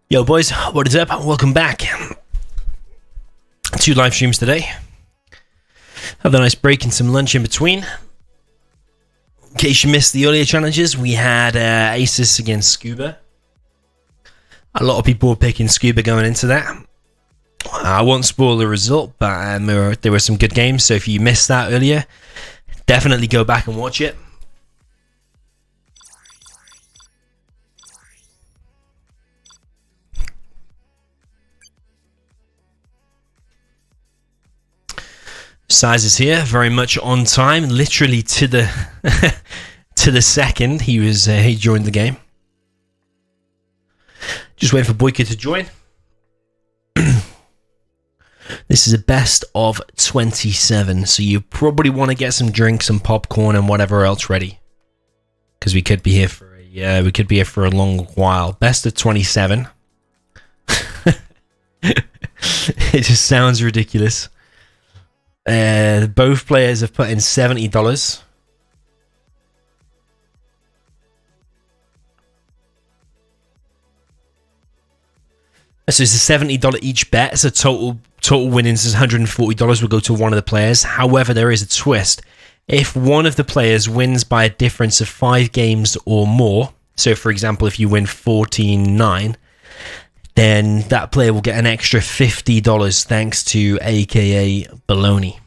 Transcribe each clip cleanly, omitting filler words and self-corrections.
Yo boys, what is up? Welcome back. 2 live streams today. Have a nice break and some lunch in between. In case you missed the earlier challenges, we had Asus against Scuba. A lot of people were picking Scuba going into that. I won't spoil the result, but there were some good games, so if you missed that earlier, definitely go back and watch it. Size is here, very much on time, literally to the to the second. He joined the game. Just waiting for Boycah to join. This is a best of 27, so you probably want to get some drinks, some popcorn, and whatever else ready, because we could be here for a long while. Best of 27. It just sounds ridiculous. Both players have put in $70. So it's a $70 each bet. So total winnings is $140 will go to one of the players. However, there is a twist. If one of the players wins by a difference of 5 games or more, so for example, if you win 14-9, then that player will get an extra $50 thanks to AKAbolony.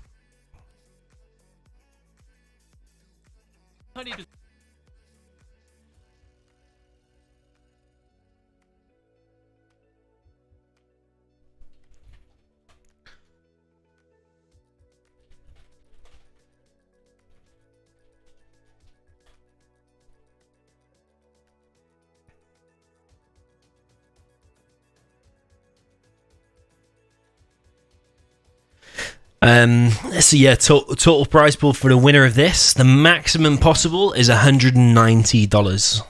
So yeah, total prize pool for the winner of this, the maximum possible is $190.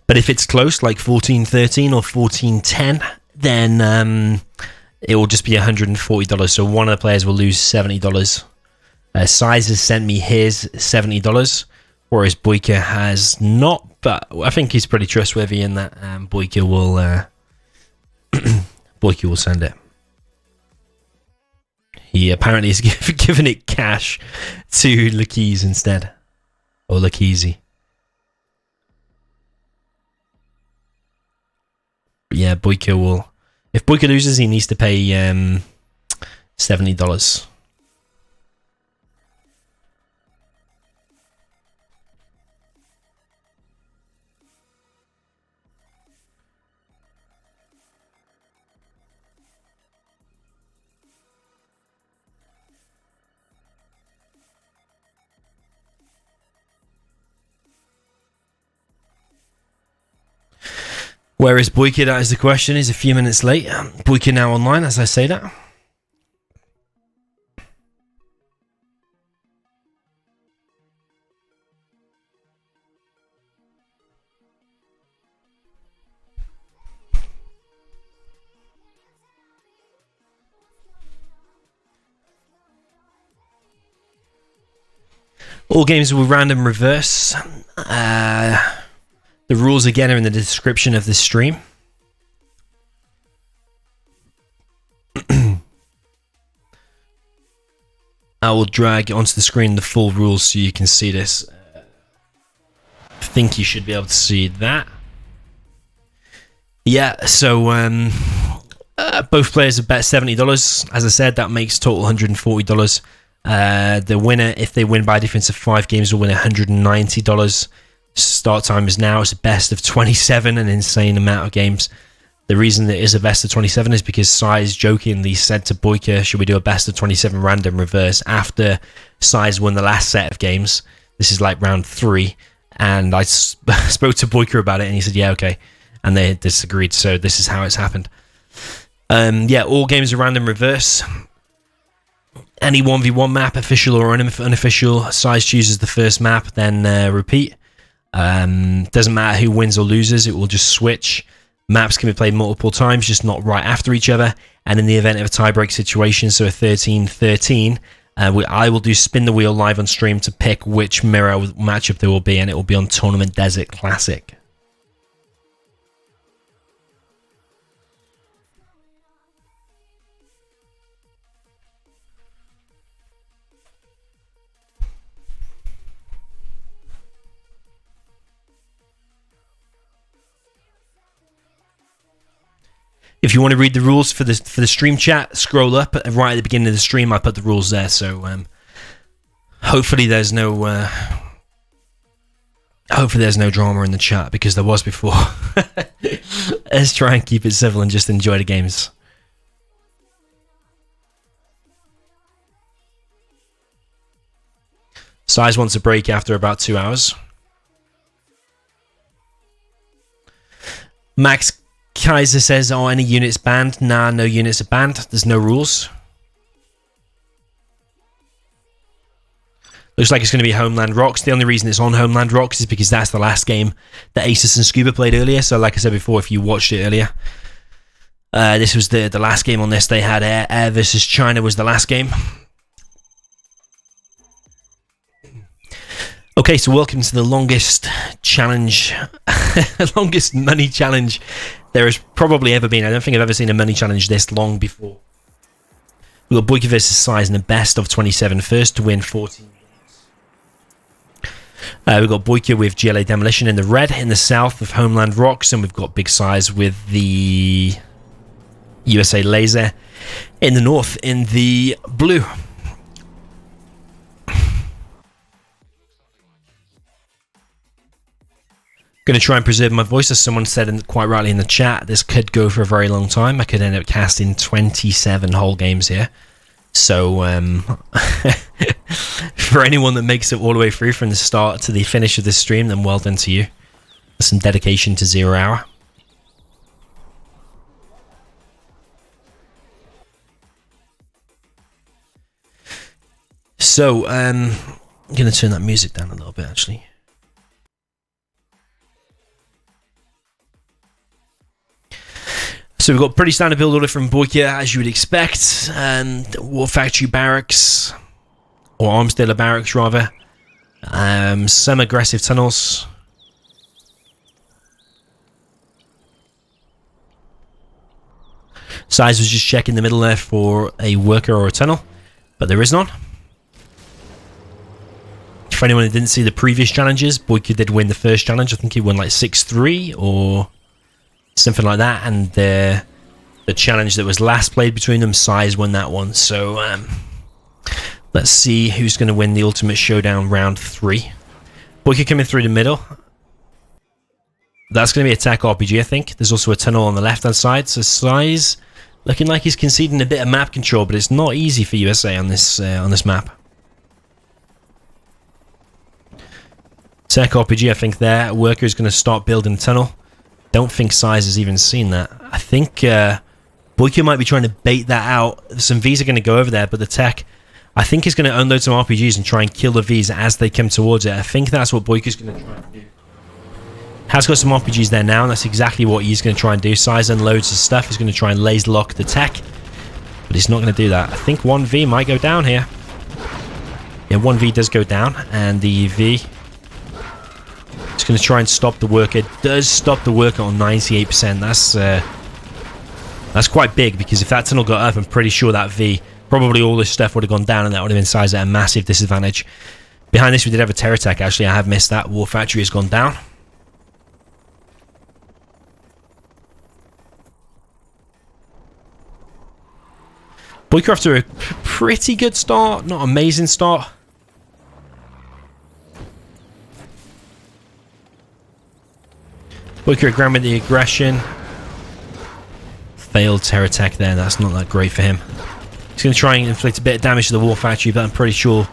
But if it's close, like 14-13 or 14-10, then it will just be $140. So one of the players will lose $70. Size has sent me his $70, whereas Boycah has not. But I think he's pretty trustworthy in that Boycah will Boycah will send it. He apparently is giving it cash to Lakeys instead, or Lakeezy. Yeah, Boycah will. If Boycah loses, he needs to pay $70. Where is Boycah? That is the question. He's a few minutes late. Boycah now online as I say that. All games will random reverse. The rules again are in the description of this stream. I will drag onto the screen the full rules so you can see this. I think you should be able to see that. Yeah, so both players have bet $70. As I said, that makes total $140. The winner, if they win by a difference of 5 games, will win $190. Start time is now. It's a best of 27, an insane amount of games. The reason it is a best of 27 is because Size jokingly said to Boycah, should we do a best of 27 random reverse after Size won the last set of games? This is like round 3, and I spoke to Boycah about it, and he said, yeah, okay, and they disagreed, so this is how it's happened. Yeah, all games are random reverse. Any 1v1 map, official or unofficial, Size chooses the first map, then repeat. Doesn't matter who wins or loses, it will just switch. Maps can be played multiple times, just not right after each other. And in the event of a tiebreak situation, so a 13-13, I will do Spin the Wheel live on stream to pick which mirror matchup there will be, and it will be on Tournament Desert Classic. If you want to read the rules for the stream chat, scroll up right at the beginning of the stream. I put the rules there, so hopefully there's no drama in the chat, because there was before. Let's try and keep it civil and just enjoy the games. Size wants a break after about 2 hours. Max Kaiser says, "Oh, any units banned?" Nah, no units are banned. There's no rules. Looks like it's going to be Homeland Rocks. The only reason it's on Homeland Rocks is because that's the last game that Asus and Scuba played earlier. So like I said before, if you watched it earlier, this was the last game on this. They had Air versus China was the last game. Okay, so welcome to the longest challenge, longest money challenge there has probably ever been. I don't think I've ever seen a money challenge this long before. We've got Boycah versus Size in the best of 27, first to win 14 games. We've got Boycah with GLA Demolition in the red, in the south of Homeland Rocks, and we've got Big Size with the USA Laser in the north in the blue. Going to try and preserve my voice. As someone said quite rightly in the chat, this could go for a very long time. I could end up casting 27 whole games here. So for anyone that makes it all the way through from the start to the finish of this stream, then well done to you. Some dedication to 0 hour. So I'm going to turn that music down a little bit, actually. So we've got pretty standard build order from Boycah, as you would expect. War Factory Barracks, or Arms Dealer Barracks rather. Some aggressive tunnels. Size was just checking the middle there for a worker or a tunnel, but there is none. For anyone who didn't see the previous challenges, Boycah did win the first challenge. I think he won like 6-3 or something like that, and the challenge that was last played between them, Size won that one. So let's see who's going to win the Ultimate Showdown round 3. Boycah coming through the middle. That's going to be attack RPG, I think. There's also a tunnel on the left hand side. So Size looking like he's conceding a bit of map control, but it's not easy for USA on this map. Attack RPG, I think there. Worker is going to start building a tunnel. Don't think Size has even seen that. I think Boycah might be trying to bait that out. Some Vs are going to go over there, but the tech, I think, is going to unload some RPGs and try and kill the Vs as they come towards it. I think that's what Boycah's going to try and do. Has got some RPGs there now, and that's exactly what he's going to try and do. Size unloads his stuff. He's going to try and laser lock the tech, but he's not going to do that. I think 1V might go down here. Yeah, 1V does go down, and the V is going to try and stop the worker. It does stop the worker on 98%. That's quite big, because if that tunnel got up, I'm pretty sure that V, probably all this stuff would have gone down, and that would have been Size at a massive disadvantage. Behind this, we did have a terror attack. Actually, I have missed that. War Factory has gone down. Boycah off to a pretty good start. Not amazing start. Boycah ground with the aggression. Failed terror attack there. That's not that great for him. He's going to try and inflict a bit of damage to the War Factory, but I'm pretty sure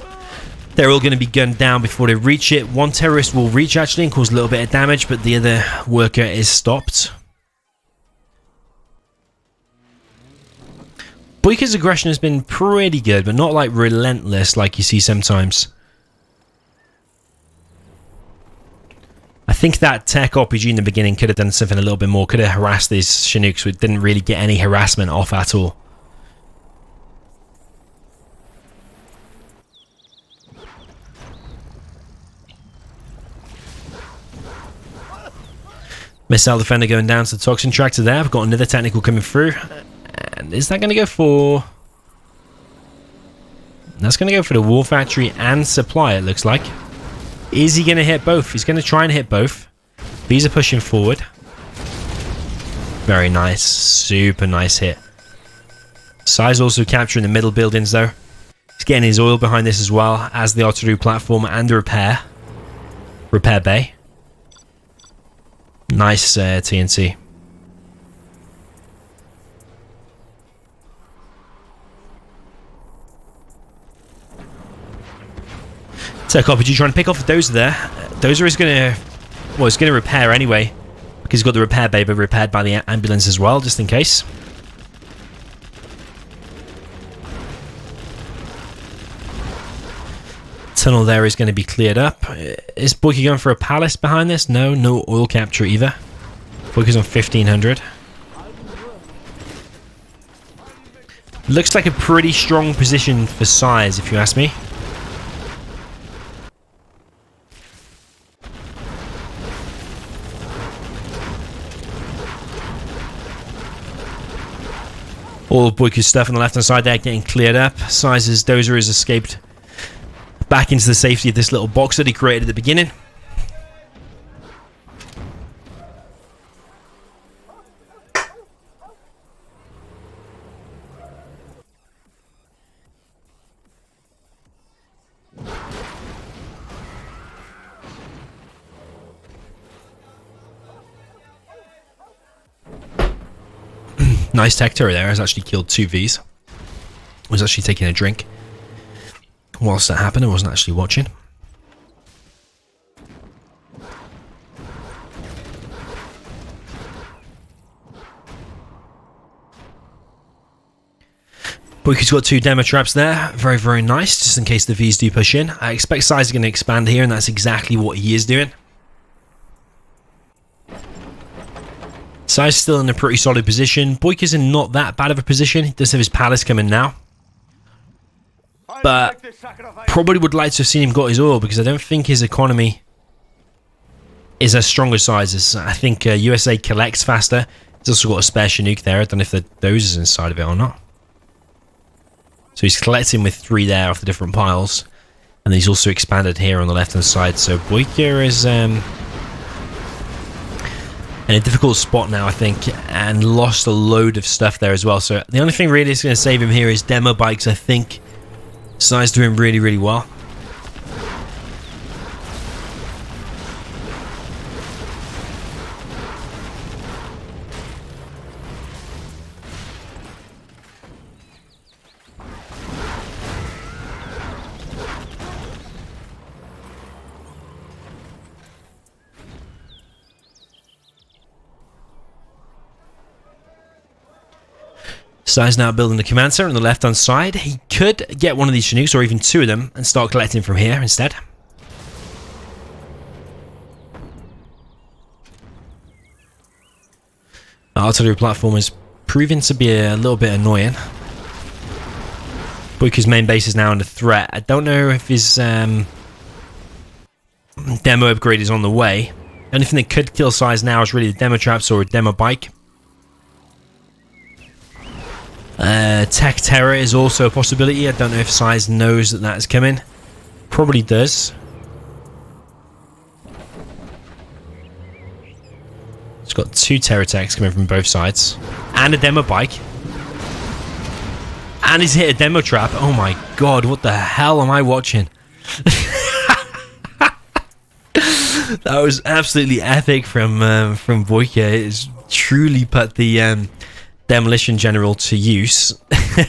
they're all going to be gunned down before they reach it. One terrorist will reach, actually, and cause a little bit of damage, but the other worker is stopped. Boycah's aggression has been pretty good, but not like relentless like you see sometimes. I think that tech RPG in the beginning could have done something a little bit more. Could have harassed these Chinooks, who didn't really get any harassment off at all. Missile defender going down to the toxin tractor there. I've got another technical coming through. And is that going to go for... That's going to go for the war factory and supply, it looks like. Is he going to hit both? He's going to try and hit both. These are pushing forward. Very nice. Super nice hit. Sai's also capturing the middle buildings, though. He's getting his oil behind this as well as the artillery platform and the repair bay. Nice TNT. So Coppergy trying to pick off the Dozer there. Dozer is going to... Well, it's going to repair anyway. Because he's got the repair bay, but repaired by the ambulance as well, just in case. Tunnel there is going to be cleared up. Is Boycah going for a palace behind this? No, no oil capture either. Boycah's on 1500. Looks like a pretty strong position for size, if you ask me. All of Boycah's stuff on the left hand side there getting cleared up. Size's Dozer has escaped back into the safety of this little box that he created at the beginning. Nice tech turret there. Has actually killed 2 Vs. Was actually taking a drink whilst that happened. I wasn't actually watching. Boycah's got 2 demo traps there. Very, very nice, just in case the Vs do push in. I expect size is going to expand here, and that's exactly what he is doing. Size still in a pretty solid position. Boycah's in not that bad of a position. He does have his palace coming now. But probably would like to have seen him got his oil, because I don't think his economy is as strong as Size's. I think USA collects faster. He's also got a spare Chinook there. I don't know if those is inside of it or not. So he's collecting with 3 there off the different piles. And he's also expanded here on the left hand side. So Boycah is in a difficult spot now, I think, and lost a load of stuff there as well. So the only thing really that's going to save him here is demo bikes, I think. Size doing really, really well. Size now building the command center on the left hand side. He could get one of these Chinooks, or even 2 of them, and start collecting from here instead. The artillery platform is proving to be a little bit annoying. Boycah's main base is now under threat. I don't know if his demo upgrade is on the way. The only thing that could kill Size now is really the demo traps or a demo bike. Tech Terror is also a possibility. I don't know if Size knows that that's coming. Probably does. It's got 2 Terror Techs coming from both sides. And a demo bike. And he's hit a demo trap. Oh my god, what the hell am I watching? That was absolutely epic from Boycah. It's truly put the Demolition General to use.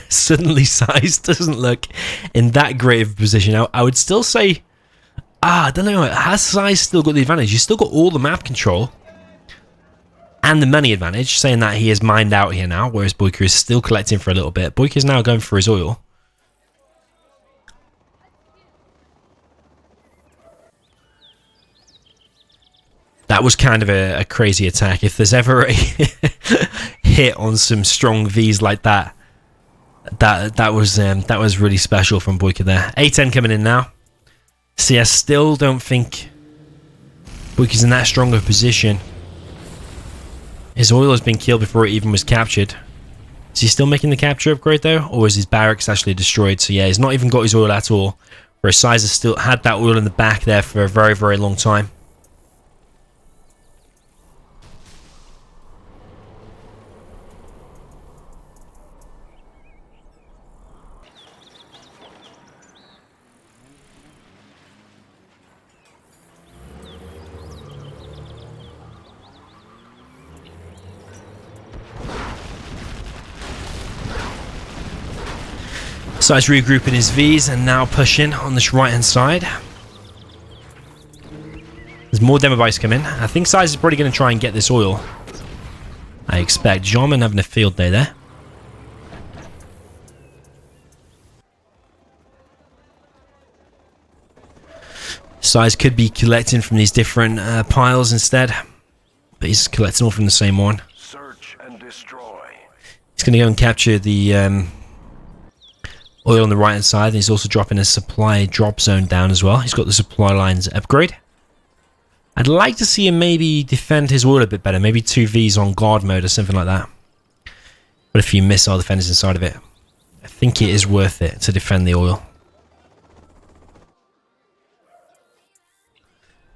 Suddenly Size doesn't look in that great of a position. I would still say, I don't know, has Size still got the advantage? He's still got all the map control and the money advantage, saying that he is mined out here now, whereas Boycah is still collecting for a little bit. Boycah is now going for his oil. That was kind of a crazy attack. If there's ever a hit on some strong Vs like that, that was really special from Boycah there. A10 coming in now. See, I still don't think Boycah's in that strong of a position His oil has been killed before it even was captured. Is he still making the capture upgrade though? Or is his barracks actually destroyed? So yeah, he's not even got his oil at all. Whereas Size has still had that oil in the back there for a very, very long time. Size regrouping his Vs and now pushing on this right hand side. There's more demo bikes coming. I think Size is probably going to try and get this oil. I expect. Jarman having a field day there. Size could be collecting from these different piles instead. But he's collecting all from the same one. Search and destroy. He's going to go and capture the oil on the right hand side, and he's also dropping a supply drop zone down as well. He's got the supply lines upgrade. I'd like to see him maybe defend his oil a bit better, maybe 2 Vs on guard mode or something like that. But a few missile defenders inside of it. I think it is worth it to defend the oil.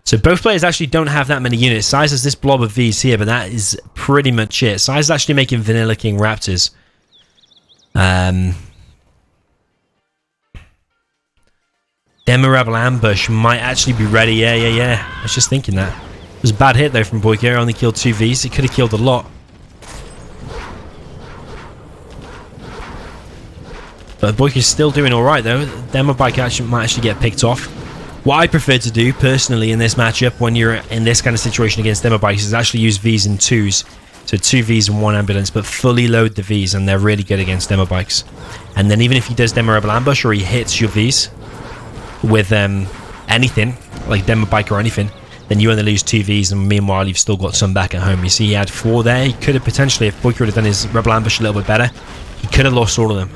So both players actually don't have that many units. Size has this blob of Vs here, but that is pretty much it. Size is actually making Vanilla King Raptors. Demo Rebel Ambush might actually be ready. Yeah. I was just thinking that. It was a bad hit though from Boycah. Only killed 2 Vs. It could have killed a lot. But Boycah's still doing alright though. Demo Bike might actually get picked off. What I prefer to do personally in this matchup when you're in this kind of situation against Demo Bikes is actually use Vs and 2s. So 2 Vs and 1 ambulance, but fully load the Vs, and they're really good against Demo Bikes. And then even if he does Demo Rebel Ambush or he hits your Vs with anything like Demo Bike or anything, then you only lose 2 Vs, and meanwhile you've still got some back at home. You see he had 4 there. He could have potentially, if Boycah would have done his Rebel Ambush a little bit better, he could have lost all of them.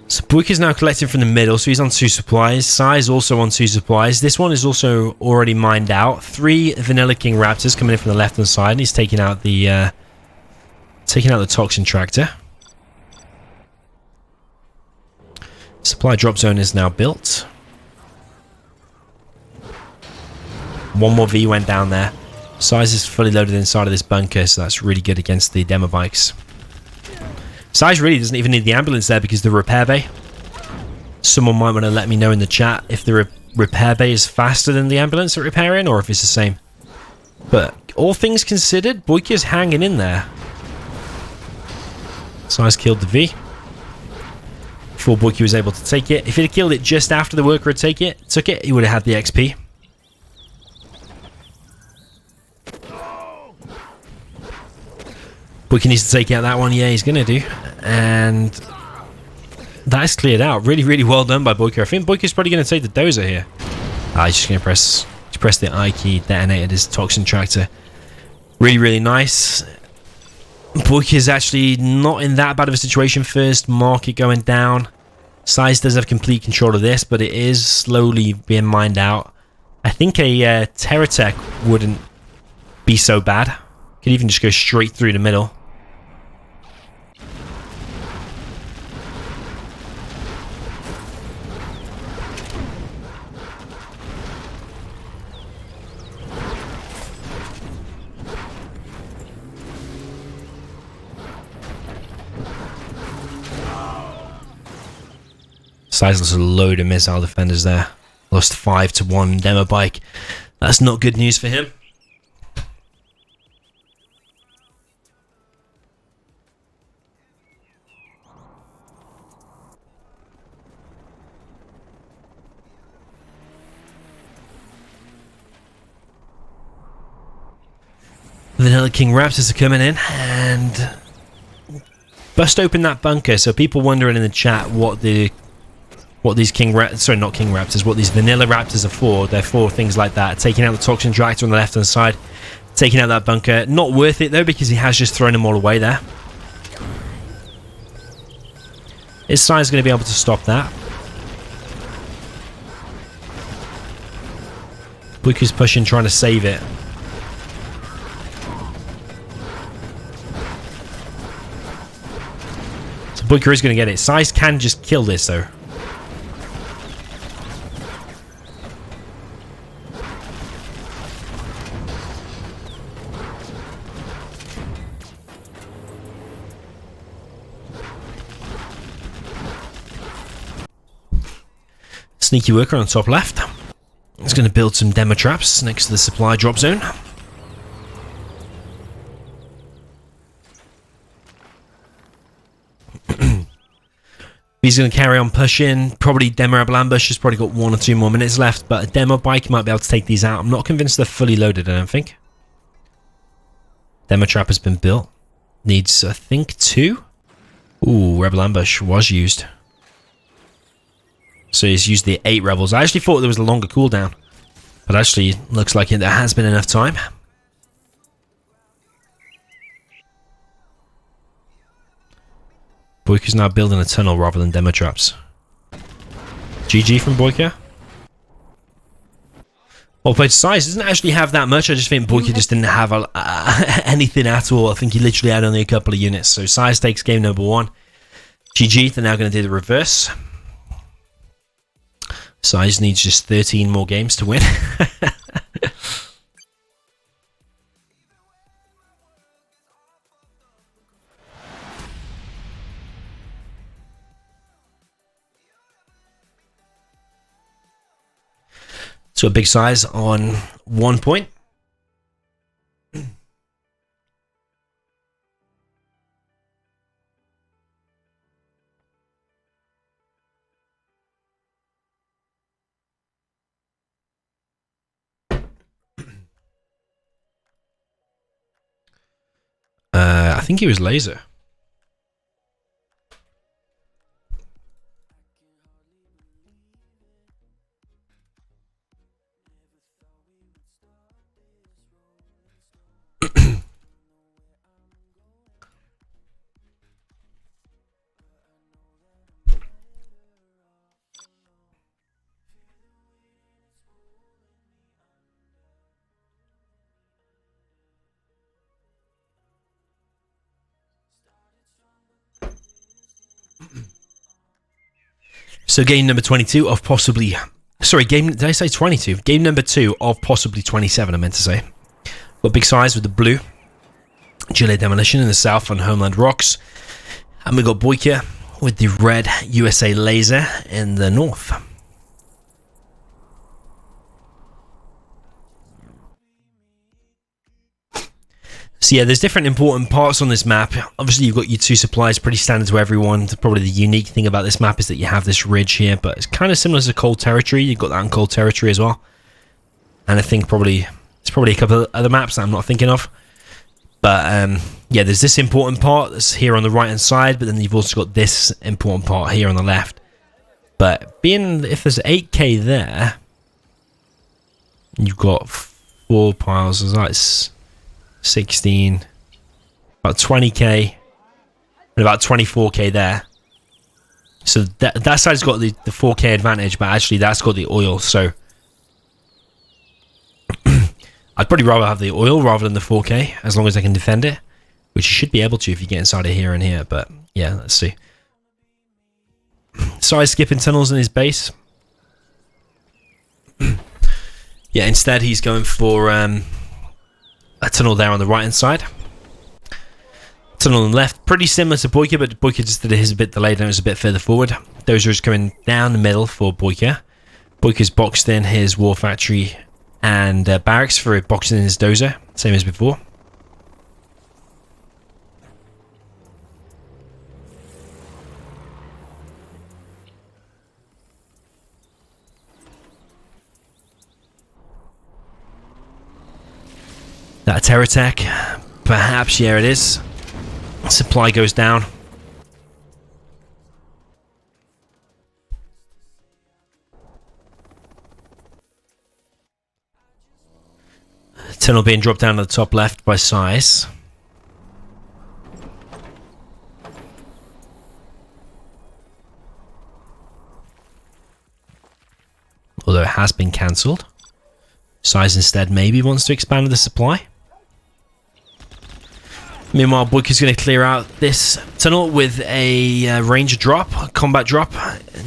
So Boycah's now collecting from the middle, so he's on 2 supplies. Size also on 2 supplies. This one is also already mined out. 3 Vanilla King Raptors coming in from the left hand side, and he's taking out the toxin tractor. Supply drop zone is now built. 1 more V went down there. Size is fully loaded inside of this bunker, so that's really good against the Demo Bikes. Size really doesn't even need the ambulance there because the repair bay. Someone might want to let me know in the chat if the repair bay is faster than the ambulance at repairing, or if it's the same. But all things considered, Boycah's hanging in there. Size killed the V before Boycah was able to take it. If he'd have killed it just after the worker had took it, he would have had the XP. Boycah needs to take out that one. Yeah, he's going to do. And that is cleared out. Really, really well done by Boycah. I think Boycah's probably going to take the dozer here. He's just going to press the I key, detonated his toxin tractor. Really, really nice. Boycah's actually not in that bad of a situation. First market going down. Size does have complete control of this, but it is slowly being mined out. I think a Terratech wouldn't be so bad. Could even just go straight through the middle. Size lost a load of missile defenders there. Lost 5 to 1 Demo Bike. That's not good news for him. Vanilla King Raptors are coming in and bust open that bunker. So people wondering in the chat what these what these Vanilla Raptors are for. They're for things like that. Taking out the toxin tractor on the left hand side, taking out that bunker. Not worth it though, because he has just thrown them all away there. Is Size going to be able to stop that? Boycah's pushing, trying to save it. So Boycah is going to get it. Size can just kill this though. Sneaky worker on top left. It's going to build some demo traps next to the supply drop zone. He's going to carry on pushing. Probably demo ambush has probably got 1 or 2 more minutes left, but a demo bike might be able to take these out. I'm not convinced they're fully loaded, I don't think. Demo trap has been built. Needs, I think, 2. Ooh, rebel ambush was used. So he's used the 8 rebels. I actually thought there was a longer cooldown, but actually looks like there has been enough time. Boycah's now building a tunnel rather than demo traps. GG from Boycah. Well played. Size doesn't actually have that much. I just think Boycah just didn't have anything at all. I think he literally had only a couple of units. So Size takes game number 1. GG. They're now going to do the reverse. Size needs just 13 more games to win. So a big size on 1 point. I think he was laser. So game number 22 of possibly... Sorry, did I say 22? Game number 2 of possibly 27, I meant to say. Got big size with the blue. Gilet Demolition in the south on Homeland Rocks. And we got Boycah with the red USA Laser in the north. So yeah, there's different important parts on this map. Obviously, you've got your 2 supplies, pretty standard to everyone. Probably the unique thing about this map is that you have this ridge here, but it's kind of similar to Cold Territory. You've got that in Cold Territory as well. And I think it's probably a couple of other maps that I'm not thinking of. But yeah, there's this important part that's here on the right-hand side, but then you've also got this important part here on the left. But if there's 8k there, you've got 4 piles. So that's 16, about 20k, and about 24k there. So that side's got the 4k advantage, but actually that's got the oil. So I'd probably rather have the oil rather than the 4k, as long as I can defend it, which you should be able to if you get inside of here and here. But yeah, let's see. Size skipping tunnels in his base. Yeah, instead he's going for a tunnel there on the right hand side. Tunnel on the left, pretty similar to Boycah, but Boycah just did his a bit delayed and it was a bit further forward. Dozer is coming down the middle for Boycah. Boycah's boxed in his war factory and barracks for boxing in his dozer, same as before. That terror attack, perhaps, yeah, it is. Supply goes down. Tunnel being dropped down to the top left by Size. Although it has been cancelled. Size instead maybe wants to expand the supply. Meanwhile, Boycah's going to clear out this tunnel with a ranger drop, a combat drop.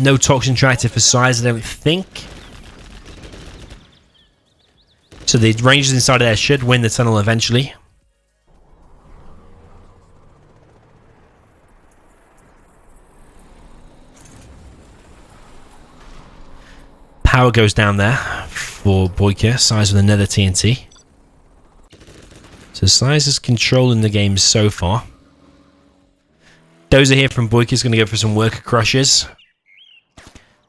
No toxin tractor for Size, I don't think. So the rangers inside of there should win the tunnel eventually. Power goes down there for Boycah. Size with another TNT. So Size is controlling the game so far. Dozer here from Boycah is going to go for some worker crushes.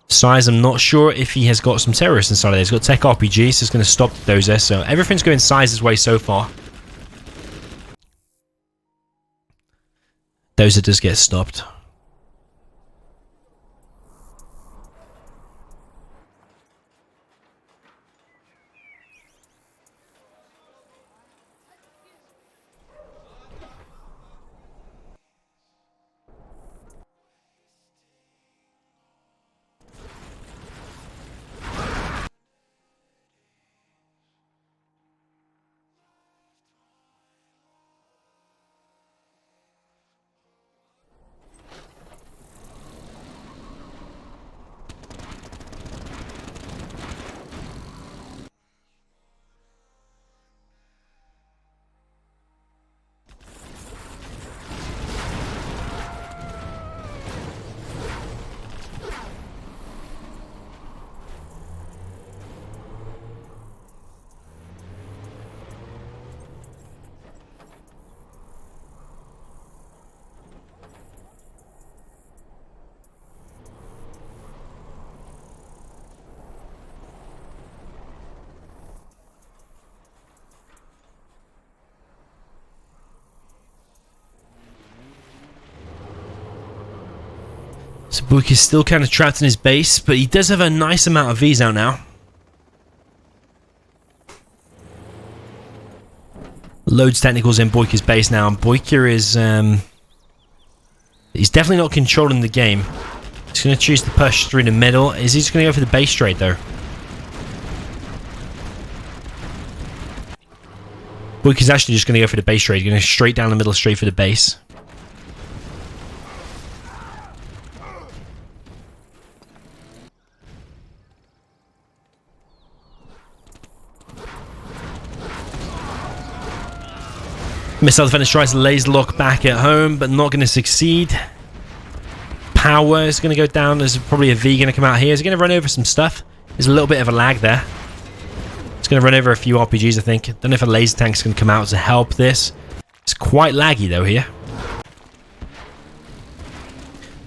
Size, I'm not sure if he has got some terrorists inside of there. He's got tech RPG, so it's going to stop Dozer. So everything's going Size's way so far. Dozer does get stopped. So Boycah is still kind of trapped in his base, but he does have a nice amount of Vs out now. Loads technicals in Boycah's base now, and Boycah is he's definitely not controlling the game. He's going to choose to push through the middle. Is he just going to go for the base trade though? Boycah's actually just going to go for the base trade. Going to straight down the middle, straight for the base. Missile Defender tries to laser lock back at home, but not going to succeed. Power is going to go down. There's probably a V going to come out here. Is he going to run over some stuff? There's a little bit of a lag there. It's going to run over a few RPGs, I think. Don't know if a laser tank's going to come out to help this. It's quite laggy, though, here.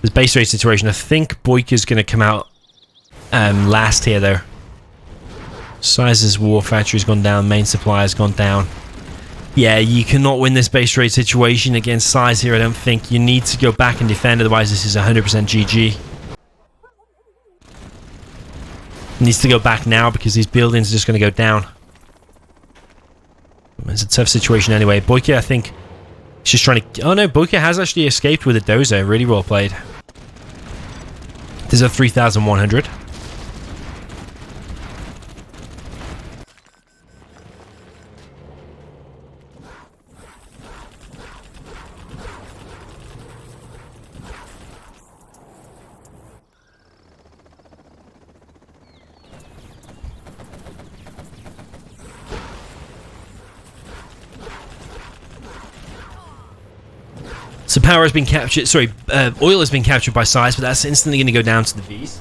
This base rate situation, I think Boycah's going to come out last here, though. Size's War Factory's gone down. Main Supply's gone down. Yeah, you cannot win this base trade situation against Size here, I don't think. You need to go back and defend, otherwise this is 100% GG. Needs to go back now because these buildings are just going to go down. It's a tough situation anyway. Boycah, I think, is just trying to... Oh no, Boycah has actually escaped with a dozer. Really well played. There's a 3,100. So power has been captured, sorry, oil has been captured by Size, but that's instantly going to go down to the Vs.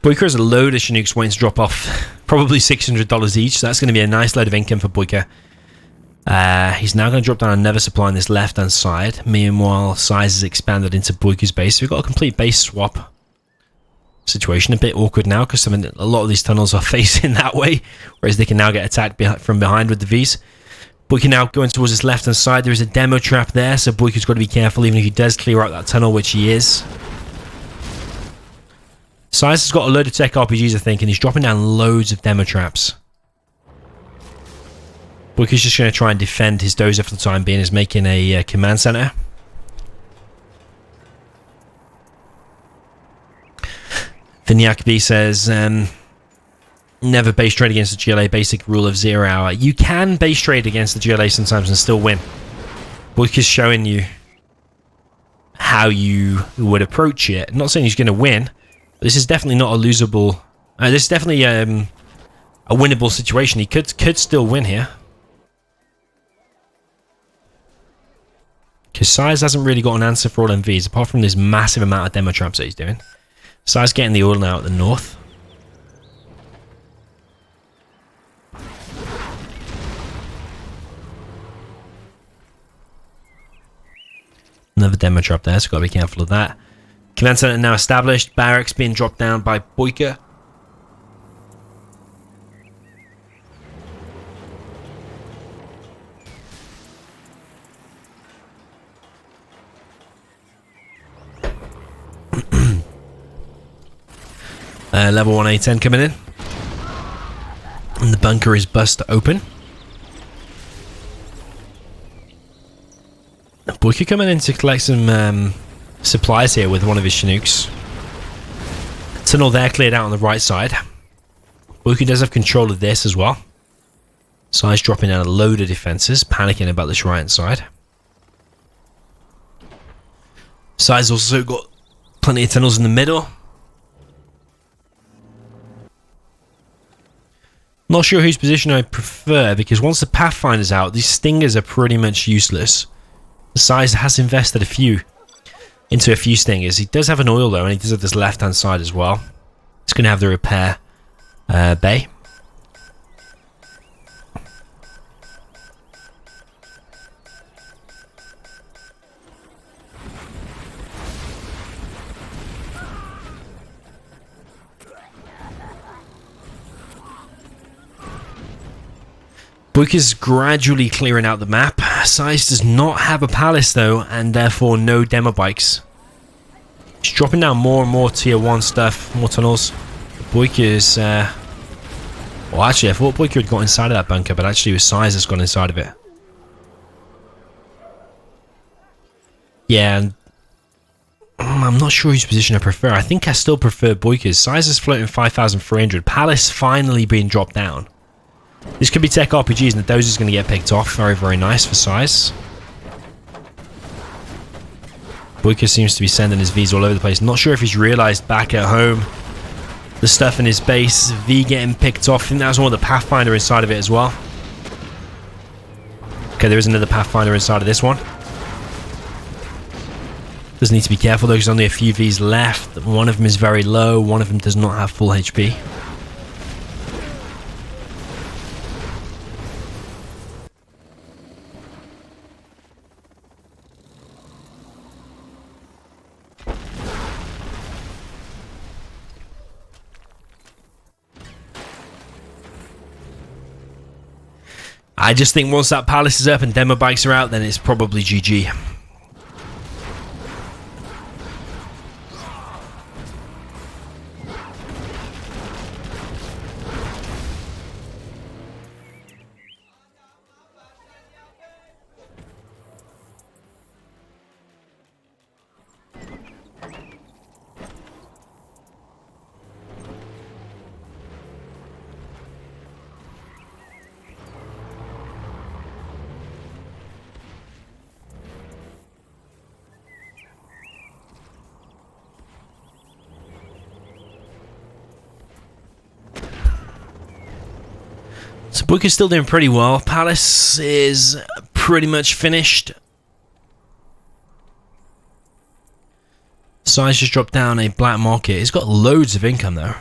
Boycah has a load of Chinooks waiting to drop off, probably $600 each, so that's going to be a nice load of income for Boycah. He's now going to drop down another supply on this left-hand side. Meanwhile, Size has expanded into Boycah's base, so we've got a complete base swap situation. A bit awkward now, because a lot of these tunnels are facing that way, whereas they can now get attacked from behind with the Vs. Boycah now going towards this left-hand side. There is a demo trap there, so Boycah's got to be careful, even if he does clear out that tunnel, which he is. Size has got a load of tech RPGs, I think, and he's dropping down loads of demo traps. Boycah's just going to try and defend his dozer for the time being. He's making a command center. Vinyak B says, never base trade against the GLA, basic rule of 0 hour. You can base trade against the GLA sometimes and still win. Boycah's showing you how you would approach it. I'm not saying he's going to win, but this is definitely not a losable... this is definitely a winnable situation. He could still win here. Because Size hasn't really got an answer for all MVs, apart from this massive amount of demo traps that he's doing. Size getting the oil now at the north. Another demo trap there, so got to be careful of that. Command center now established. Barracks being dropped down by Boycah. Level 1 A10 coming in. And the bunker is bust open. Boycah coming in to collect some supplies here with one of his Chinooks. Tunnel there cleared out on the right side. Boycah does have control of this as well. Size dropping down a load of defenses, panicking about this right hand side. Size also got plenty of tunnels in the middle. Not sure whose position I prefer, because once the Pathfinder's out, these Stingers are pretty much useless. Size has invested into a few Stingers. He does have an oil though, and he does have this left hand side as well. He's going to have the repair bay. Boycah's gradually clearing out the map. Size does not have a palace though, and therefore no demo bikes. He's dropping down more and more tier 1 stuff, more tunnels. Boycah's... well, actually, I thought Boycah had got inside of that bunker, but actually it was Size that's gone inside of it. Yeah, and I'm not sure whose position I prefer. I think I still prefer Boycah's. Size is floating 5,300. Palace finally being dropped down. This could be tech RPGs, and the Dozer is going to get picked off. Very, very nice for Size. Boycah seems to be sending his Vs all over the place. Not sure if he's realised back at home the stuff in his base. V getting picked off. I think that was one of the Pathfinder inside of it as well. Okay, there is another Pathfinder inside of this one. Does need to be careful though, because only a few Vs left. One of them is very low. One of them does not have full HP. I just think once that palace is up and demo bikes are out, then it's probably GG. So Boycah's still doing pretty well. Palace is pretty much finished. Size just dropped down a black market. He's got loads of income though.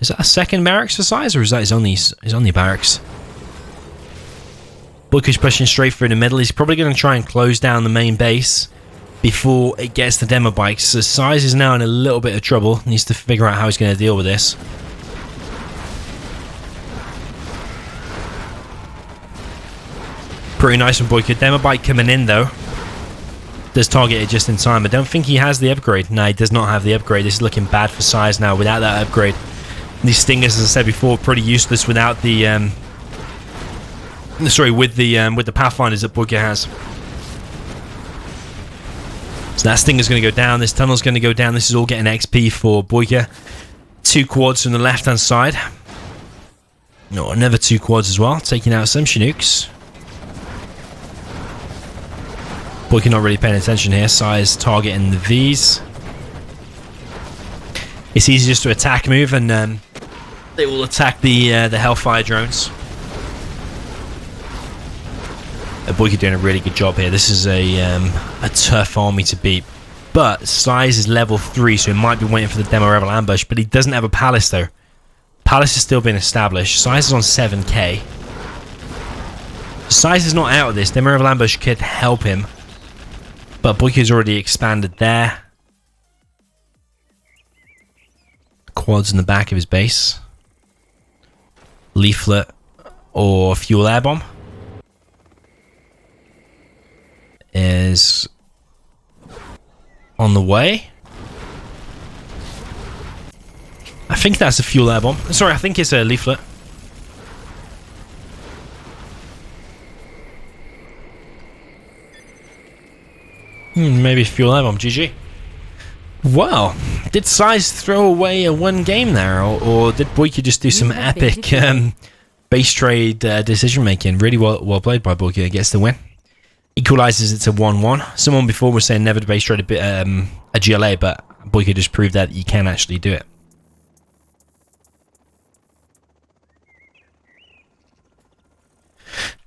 Is that a second barracks for Size, or is that his only barracks? Boycah's pushing straight through the middle. He's probably going to try and close down the main base before it gets to demo bikes. So Size is now in a little bit of trouble. Needs to figure out how he's going to deal with this. Pretty nice from Boycah. Demo bike coming in though. Does target it just in time. I don't think he has the upgrade. No, he does not have the upgrade. This is looking bad for Size now without that upgrade. These Stingers, as I said before, pretty useless without the with the Pathfinders that Boycah has. So that Stinger's going to go down. This tunnel's going to go down. This is all getting XP for Boycah. 2 quads from the left-hand side. No, another 2 quads as well. Taking out some Chinooks. Boycah not really paying attention here. Size targeting the Vs. It's easy just to attack move, and they will attack the Hellfire drones. Boycah doing a really good job here. This is a tough army to beat. But Size is level 3, so he might be waiting for the Demo Rebel ambush. But he doesn't have a Palace, though. Palace is still being established. Size is on 7k. Size is not out of this. Demo Rebel ambush could help him. But Boycah's already expanded there. Quads in the back of his base. Leaflet or fuel air bomb is on the way. I think that's a fuel air bomb. Sorry, I think it's a leaflet. Maybe fuel air bomb. GG. Wow. Did Size throw away a 1 game there, or did Boycah just do some epic base trade decision making? Really well played by Boycah. Gets the win. Equalizes it to 1-1. Someone before was saying never to base trade a GLA, but Boycah just proved that you can actually do it.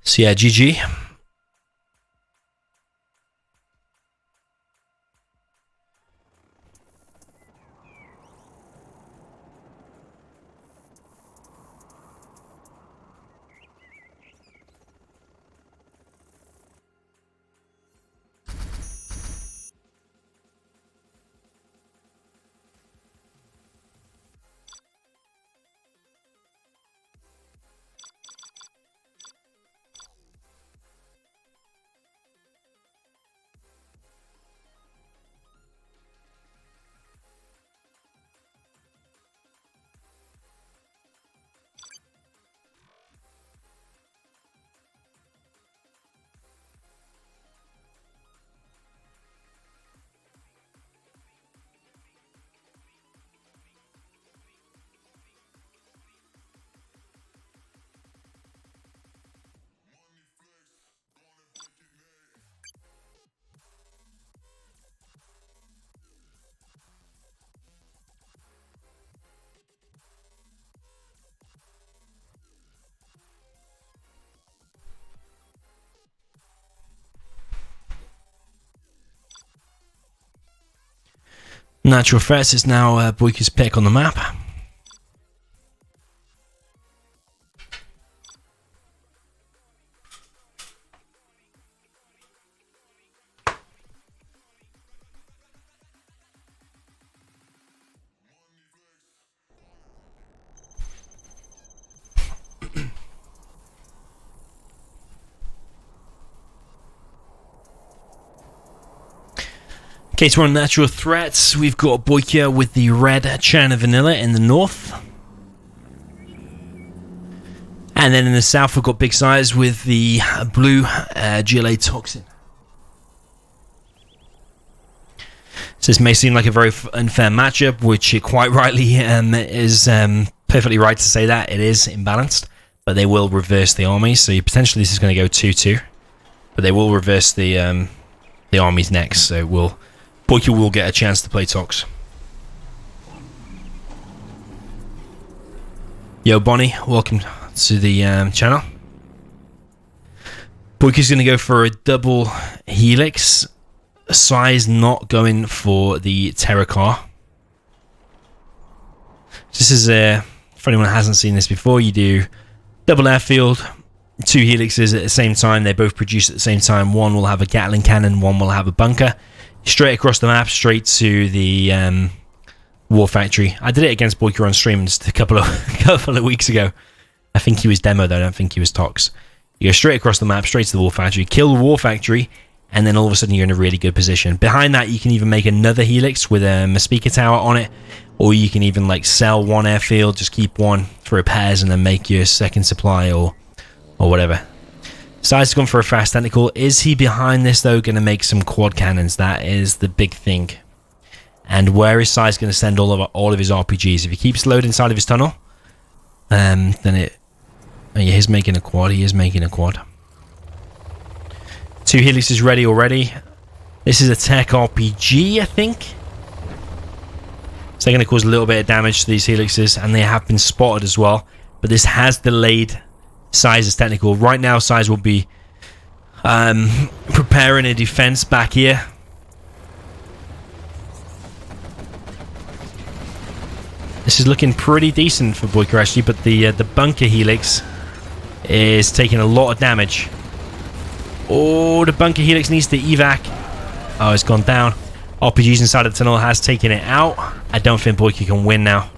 So yeah, GG. Natural Threats is now Boycah's pick on the map. Okay, so we're on Natural Threats. We've got Boycah with the red China Vanilla in the north. And then in the south, we've got Big Size with the blue GLA Toxin. So this may seem like a very unfair matchup, which it quite rightly is perfectly right to say that. It is imbalanced, but they will reverse the army. So potentially this is going to go 2-2. But they will reverse the armies next, so Boycah will get a chance to play Tox. Yo, Bonnie, welcome to the channel. Boycah's going to go for a double Helix. Size not going for the Terracar. This is for anyone who hasn't seen this before, you do double airfield, 2 Helixes at the same time. They both produce at the same time. One will have a Gatling cannon, one will have a bunker. Straight across the map, straight to the War Factory. I did it against Boycah on stream just a couple of weeks ago. I think he was demo though, I don't think he was Tox. You go straight across the map, straight to the War Factory, kill the War Factory, and then all of a sudden you're in a really good position. Behind that, you can even make another Helix with a Mespeaker tower on it, or you can even like sell one airfield, just keep one for repairs, and then make your second supply or whatever. Size has gone for a fast technical. Is he behind this though going to make some quad cannons? That is the big thing. And where is Size going to send all of his RPGs? If he keeps loading inside of his tunnel, then it... Oh, yeah, he's making a quad. He is making a quad. 2 helixes ready already. This is a tech RPG, I think. So they're going to cause a little bit of damage to these helixes, and they have been spotted as well. But this has delayed Size's technical. Right now, Size will be preparing a defense back here. This is looking pretty decent for Boycah actually, but the bunker helix is taking a lot of damage. Oh, the bunker helix needs to evac. Oh, it's gone down. RPGs inside of the tunnel has taken it out. I don't think Boycah can win now.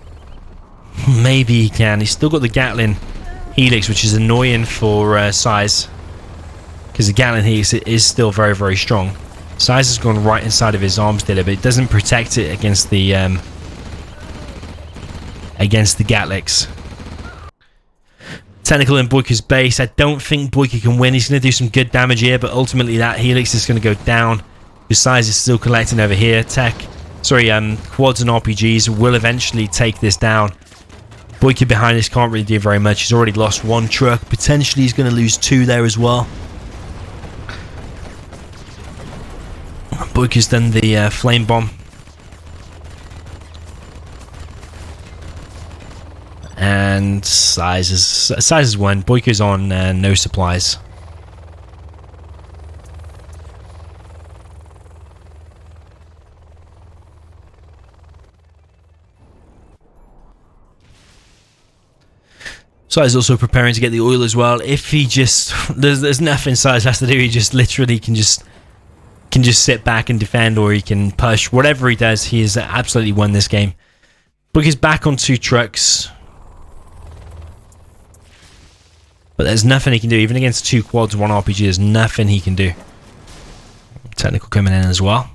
Maybe he can. He's still got the Gatling helix, which is annoying for Size, because the Gatling helix is still very, very strong. Size has gone right inside of his arms dealer, but it doesn't protect it against the Gatlix. Technical in Boycah's base. I don't think Boycah can win. He's going to do some good damage here, but ultimately that helix is going to go down. His Size is still collecting over here. Quads and RPGs will eventually take this down. Boycah behind this can't really do very much. He's already lost 1 truck. Potentially he's going to lose 2 there as well. Boycah's done the flame bomb. And Size has won. Boycah's on no supplies. Size also preparing to get the oil as well. If he just there's nothing Size has to do. He just literally can just sit back and defend, or he can push. Whatever he does, he has absolutely won this game. Boycah's back on 2 trucks. But there's nothing he can do. Even against 2 quads, 1 RPG, there's nothing he can do. Technical coming in as well.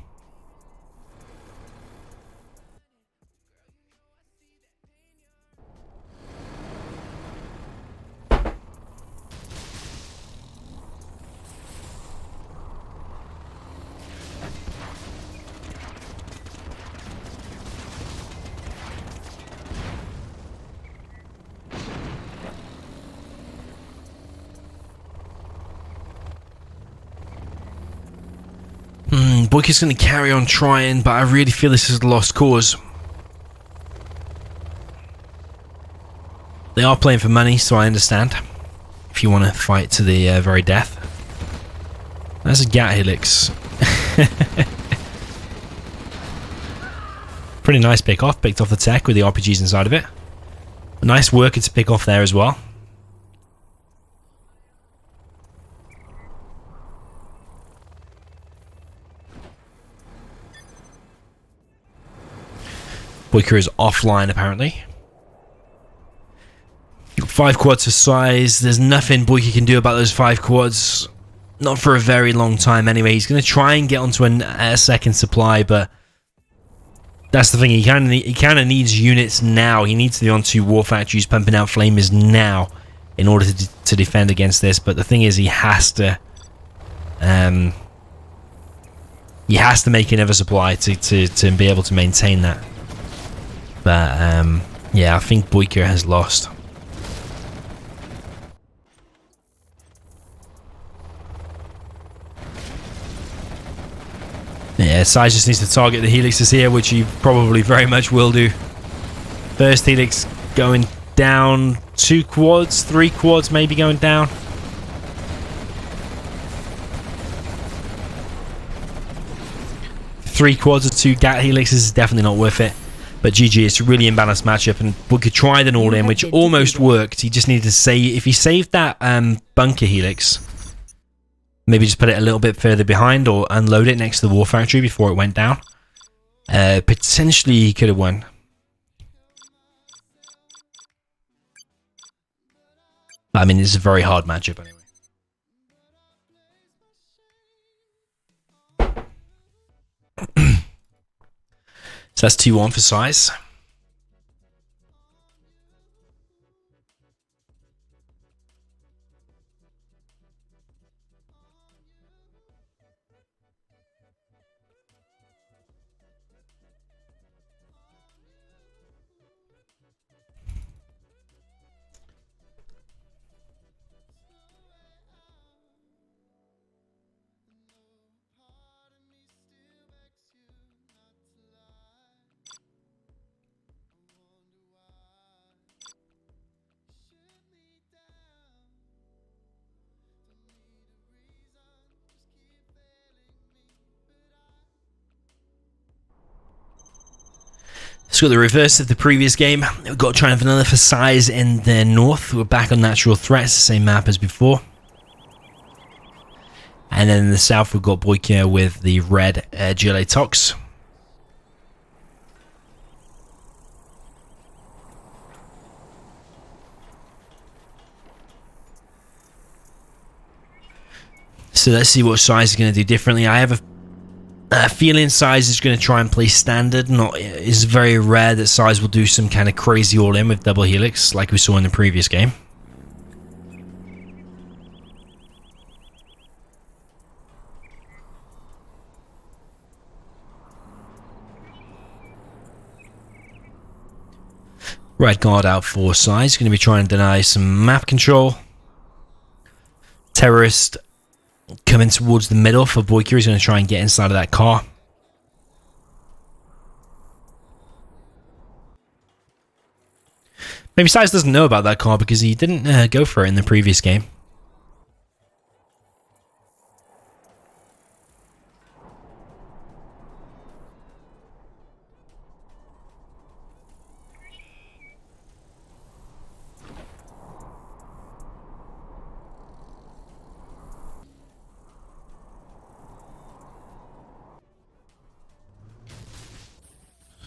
Boycah's going to carry on trying, but I really feel this is a lost cause. They are playing for money, so I understand. If you want to fight to the very death. That's a Gat Helix. Pretty nice pick off. Picked off the tech with the RPGs inside of it. A nice worker to pick off there as well. Boycah is offline apparently. 5 quads for Size. There's nothing Boycah can do about those 5 quads. Not for a very long time anyway. He's going to try and get onto a second supply, but that's the thing. He kind of needs units now. He needs to be on 2 war factories pumping out flamers now in order to defend against this. But the thing is, he has to make another supply to be able to maintain that. But yeah, I think Boycah has lost. Yeah, Size just needs to target the helixes here, which he probably very much will do. First helix going down, 2 quads, 3 quads maybe going down. Three quads or 2 Gat helixes is definitely not worth it. But GG, it's a really imbalanced matchup, and Boycah tried an all-in, which almost worked. He just needed to save. If he saved that bunker helix, maybe just put it a little bit further behind or unload it next to the war factory before it went down, potentially he could have won. I mean, it's a very hard matchup anyway. So that's 2-1 for Size. So the reverse of the previous game. We've got China Vanilla for size in the north. We're back on natural threats, the same map as before. And then in the south, we've got Boycah with the red GLA Tox. So let's see what size is going to do differently. I have a feeling size is going to try and play standard. It's very rare that size will do some kind of crazy all-in with double helix like we saw in the previous game. Red guard out for size. Going to be trying to deny some map control. Terrorist coming towards the middle for Boycah. He's going to try and get inside of that car. Maybe Size doesn't know about that car because he didn't go for it in the previous game.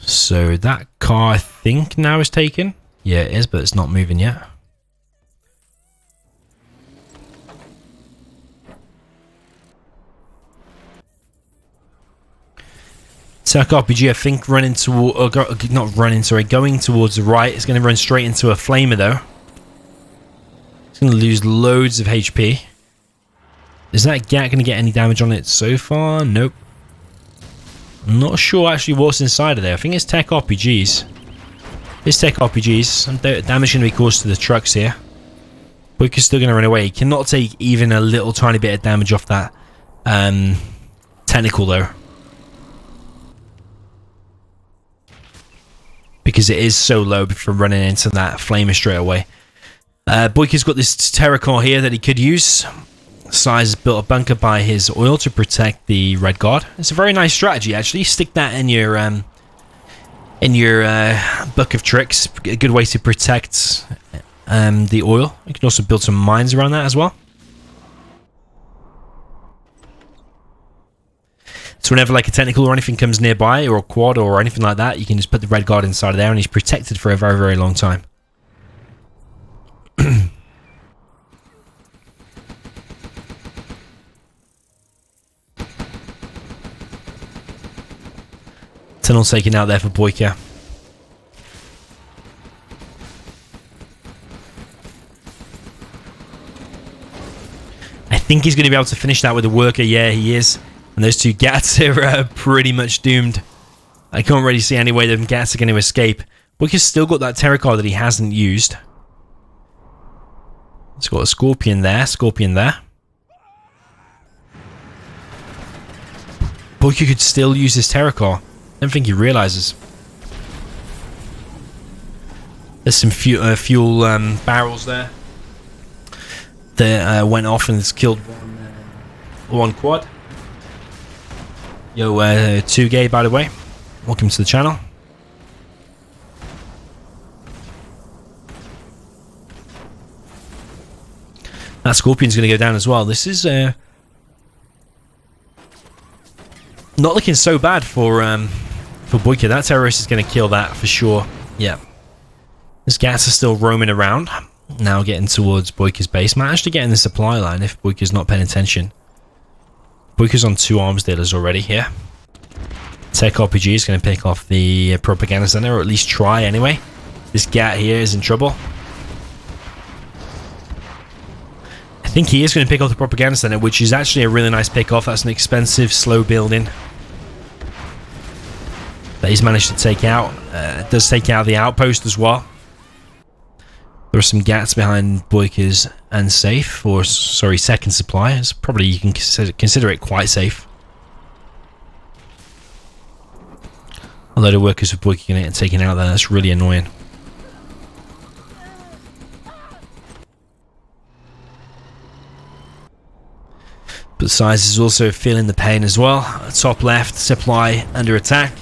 So that car, I think, now is taken. Yeah, it is, but it's not moving yet. Turk RPG, I think, running toward, not running, sorry, going towards the right. It's going to run straight into a flamer, though. It's going to lose loads of HP. Is that Gat going to get any damage on it so far? Nope. I'm not sure actually what's inside of there. I think it's tech RPGs. It's tech RPGs. Some damage going to be caused to the trucks here. Boycah's still going to run away. He cannot take even a little tiny bit of damage off that technical though. Because it is so low from running into that flamer straight away. Boycah's got this terror core here that he could use. Size has built a bunker by his oil to protect the red guard. It's a very nice strategy actually. Stick that in your book of tricks. A good way to protect the oil. You can also build some mines around that as well. So whenever like a technical or anything comes nearby, or a quad or anything like that, you can just put the red guard inside of there and he's protected for a very, very long time. Tunnel taken out there for Boycah. I think he's going to be able to finish that with a worker. Yeah, he is. And those two Gats are pretty much doomed. I can't really see any way that Gats are going to escape. Boycah's still got that terror car that he hasn't used. He's got a Scorpion there, Scorpion there. Boycah could still use his terror car. I don't think he realizes. There's some fuel barrels there that went off and has killed one quad. Yo, 2Gay, by the way. Welcome to the channel. That Scorpion's going to go down as well. This is not looking so bad for Boycah. That terrorist is going to kill that for sure. Yeah. This gas is still roaming around. Now getting towards Boycah's base. Managed to get in the supply line if Boycah's not paying attention. Boycah's on 2 arms dealers already here. Tech RPG is going to pick off the propaganda center, or at least try anyway. This Gat here is in trouble. I think he is going to pick off the propaganda center, which is actually a really nice pick off. That's an expensive, slow building that he's managed to take out. It does take out the outpost as well. There are some Gats behind Boycah's unsafe, or sorry, second supply. It's probably, you can consider it quite safe. A load of workers with Boycah getting taken out there. That's really annoying. But Size is also feeling the pain as well. Top left, supply under attack.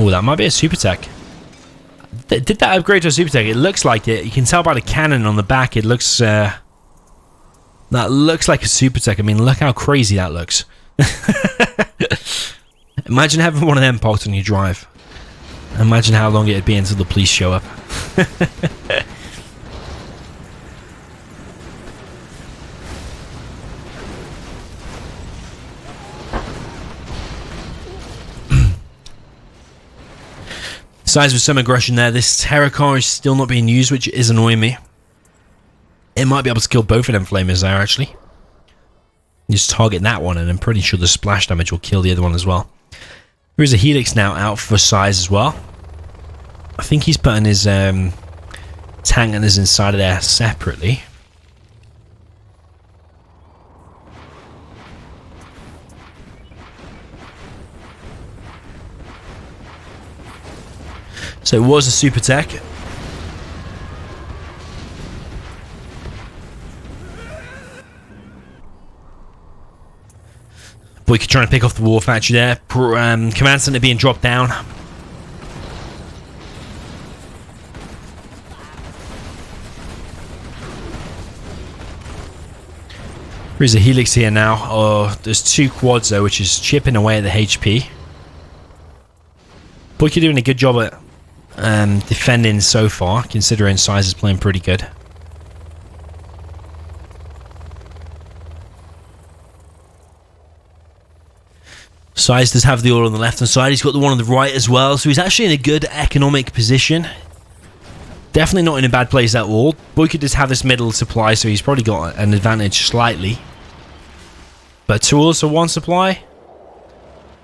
Oh, that might be a super tech. Did that upgrade to a super tech? It looks like it. You can tell by the cannon on the back. It looks... that looks like a super tech. I mean, look how crazy that looks. Imagine having one of them parked on your drive. Imagine how long it'd be until the police show up. Size with some aggression there. This terror car is still not being used, which is annoying me. It might be able to kill both of them flamers there, actually. Just target that one, and I'm pretty sure the splash damage will kill the other one as well. There is a Helix now out for size as well. I think he's putting his tank and his inside of there separately. So it was a super tech. Boycah trying to pick off the war factory there. Command center being dropped down. There's a Helix here now. Oh, there's two quads though, which is chipping away at the HP. Boycah doing a good job at defending so far, considering size is playing pretty good. Size does have the oil on the left hand side. He's got the one on the right as well, so he's actually in a good economic position. Definitely not in a bad place at all. Boycah does have this middle supply, so he's probably got an advantage slightly. But two oils for one supply.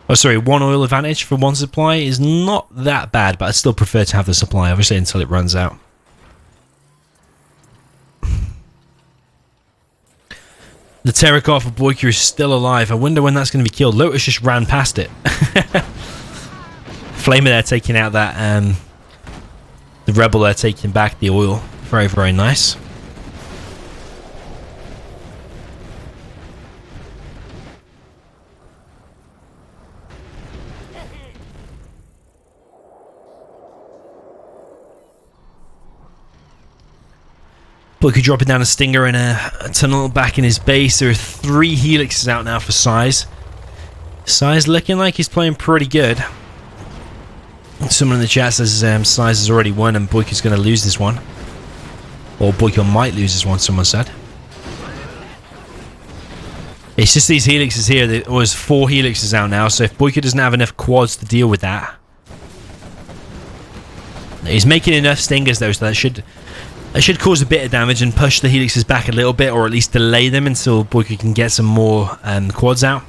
Oh, sorry, one oil advantage for one supply is not that bad, but I'd still prefer to have the supply, obviously, until it runs out. The terror car for Boycah is still alive. I wonder when that's going to be killed. Lotus just ran past it. Flamer there taking out that... the Rebel there taking back the oil. Very, very nice. Boycah dropping down a Stinger in a tunnel back in his base. There are 3 Helixes out now for Size. Size looking like he's playing pretty good. Someone in the chat says Size has already won and Boycah's going to lose this one. Or Boycah might lose this one, someone said. It's just these Helixes here. There was 4 Helixes out now, so if Boycah doesn't have enough quads to deal with that... He's making enough Stingers though, so that should cause a bit of damage and push the Helixes back a little bit, or at least delay them until Boycah can get some more quads out.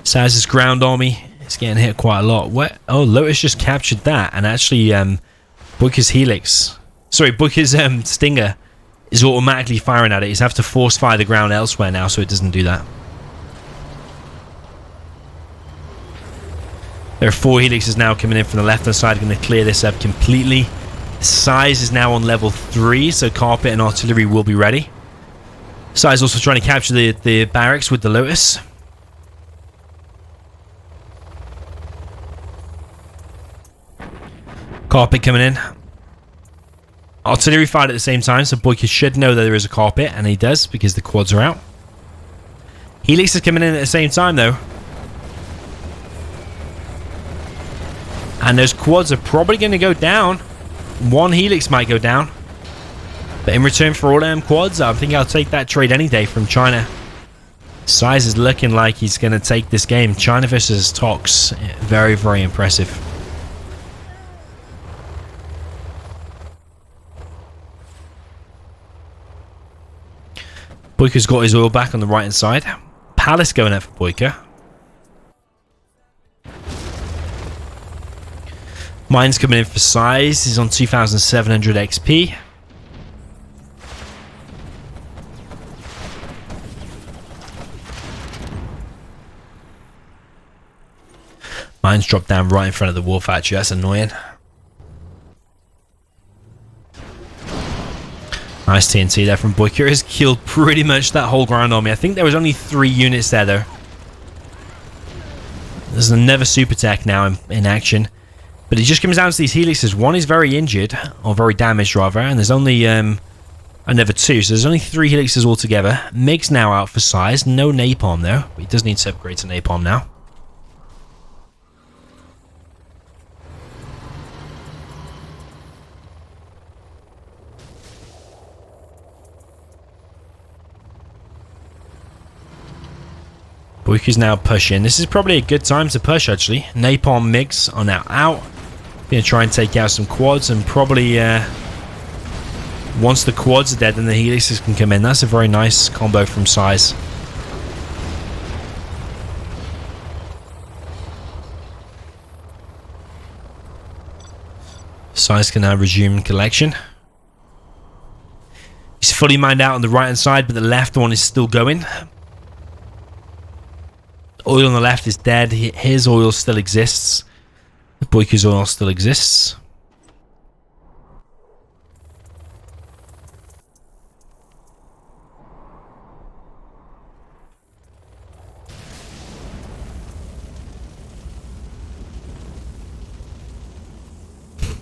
Size's ground army is getting hit quite a lot. What? Oh, Lotus just captured that, and actually Boycah's Helix... Sorry, Boycah's Stinger is automatically firing at it. He's have to force fire the ground elsewhere now, so it doesn't do that. There are 4 Helixes now coming in from the left-hand side, going to clear this up completely. Size is now on level 3, so carpet and artillery will be ready. Size also trying to capture the barracks with the Lotus. Carpet coming in. Artillery fired at the same time, so Boycah should know that there is a carpet, and he does because the quads are out. Helix is coming in at the same time though. And those quads are probably going to go down. One Helix might go down. But in return for all them quads, I think I'll take that trade any day from China. Size is looking like he's going to take this game. China versus Tox. Very, very impressive. Boycah's got his oil back on the right hand side. Palace going out for Boycah. Mine's coming in for Size. He's on 2,700 XP. Mine's dropped down right in front of the war factory. That's annoying. Nice TNT there from Boycah. Has killed pretty much that whole ground army. I think there was only 3 units there though. There's another super tech now in action. But it just comes down to these helixes. One is very injured, or very damaged rather, and there's only another 2. So there's only 3 helixes altogether. MiG's now out for size. No napalm though. He does need to upgrade to napalm now. Boycah's now pushing. This is probably a good time to push actually. Napalm MiGs are now out. Gonna try and take out some quads, and probably once the quads are dead then the helixes can come in. That's a very nice combo from size. Size can now resume collection. He's fully mined out on the right hand side, but the left one is still going. Oil on the left is dead. His oil still exists. Boycah's oil still exists.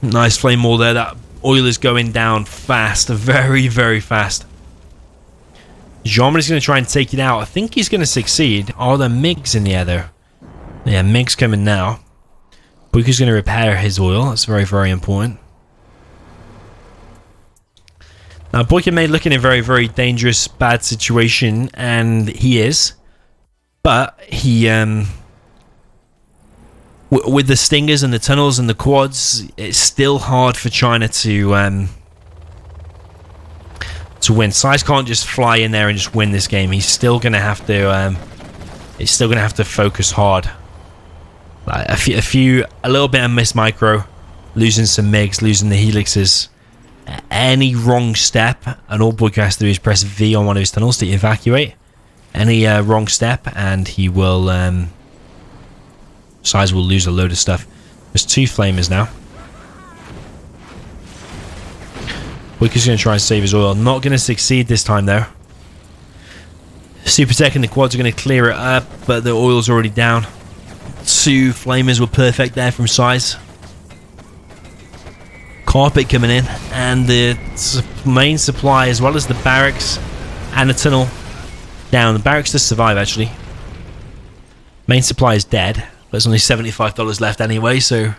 Nice flame wall there. That oil is going down fast. Very, very fast. Jean is going to try and take it out. I think he's going to succeed. Are there MiGs in the air though? Yeah, MiGs coming now. Boycah's going to repair his oil. That's very, very important. Now, Boycah may look in a very, very dangerous, bad situation, and he is. But he, with the stingers and the tunnels and the quads, it's still hard for China to win. Size can't just fly in there and just win this game. He's still going to have to, focus hard. Like a little bit of miss micro, losing some MiGs, losing the helixes. Any wrong step, and all Boycah has to do is press V on one of his tunnels to evacuate. Any wrong step, and he will, Size will lose a load of stuff. There's 2 flamers now. Boycah's going to try and save his oil. Not going to succeed this time though. Super Tech and the quads are going to clear it up, but the oil's already down. 2 flamers were perfect there from Size. Carpet coming in, and the main supply as well as the barracks and the tunnel down. The barracks does survive actually. Main supply is dead, but there's only $75 left anyway, so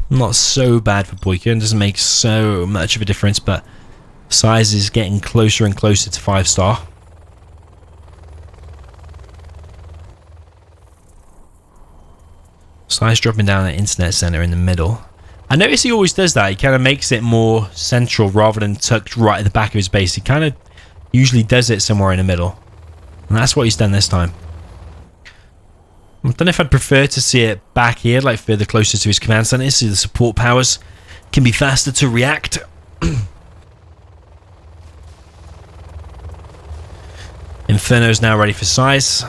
not so bad for Boycah, and doesn't make so much of a difference, but Size is getting closer and closer to 5-star. Size dropping down at internet center in the middle. I notice he always does that. He kind of makes it more central rather than tucked right at the back of his base. He kind of usually does it somewhere in the middle, and that's what he's done this time. I don't know if I'd prefer to see it back here, like further closer to his command center, so the support powers can be faster to react. Inferno's now ready for Size.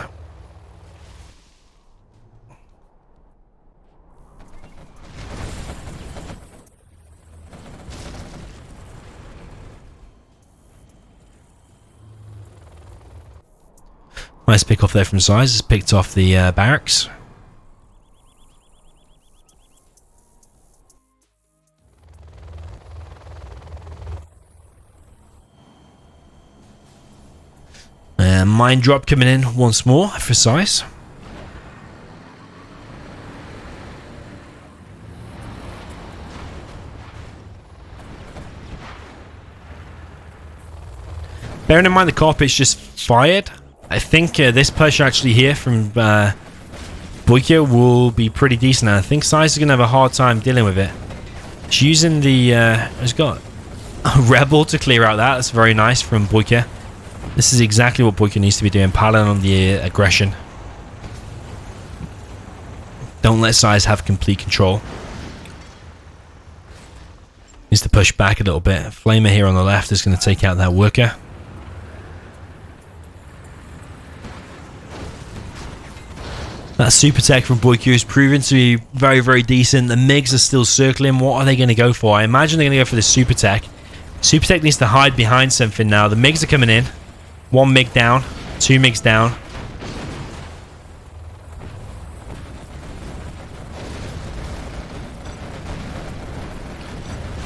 Nice pick off there from Size. Has picked off the barracks. Mine drop coming in once more for Size. Bearing in mind the carpet's just fired, I think this push actually here from Boycah will be pretty decent. I think Size is going to have a hard time dealing with it. She's using the... has got a Rebel to clear out that. That's very nice from Boycah. This is exactly what Boycah needs to be doing. Paladin on the aggression. Don't let Size have complete control. Needs to push back a little bit. Flamer here on the left is going to take out that worker. That super tech from Boycah is proven to be very, very decent. The MiGs are still circling. What are they going to go for? I imagine they're going to go for the super tech. Super tech needs to hide behind something now. The MiGs are coming in. 1 MiG down. 2 MiGs down.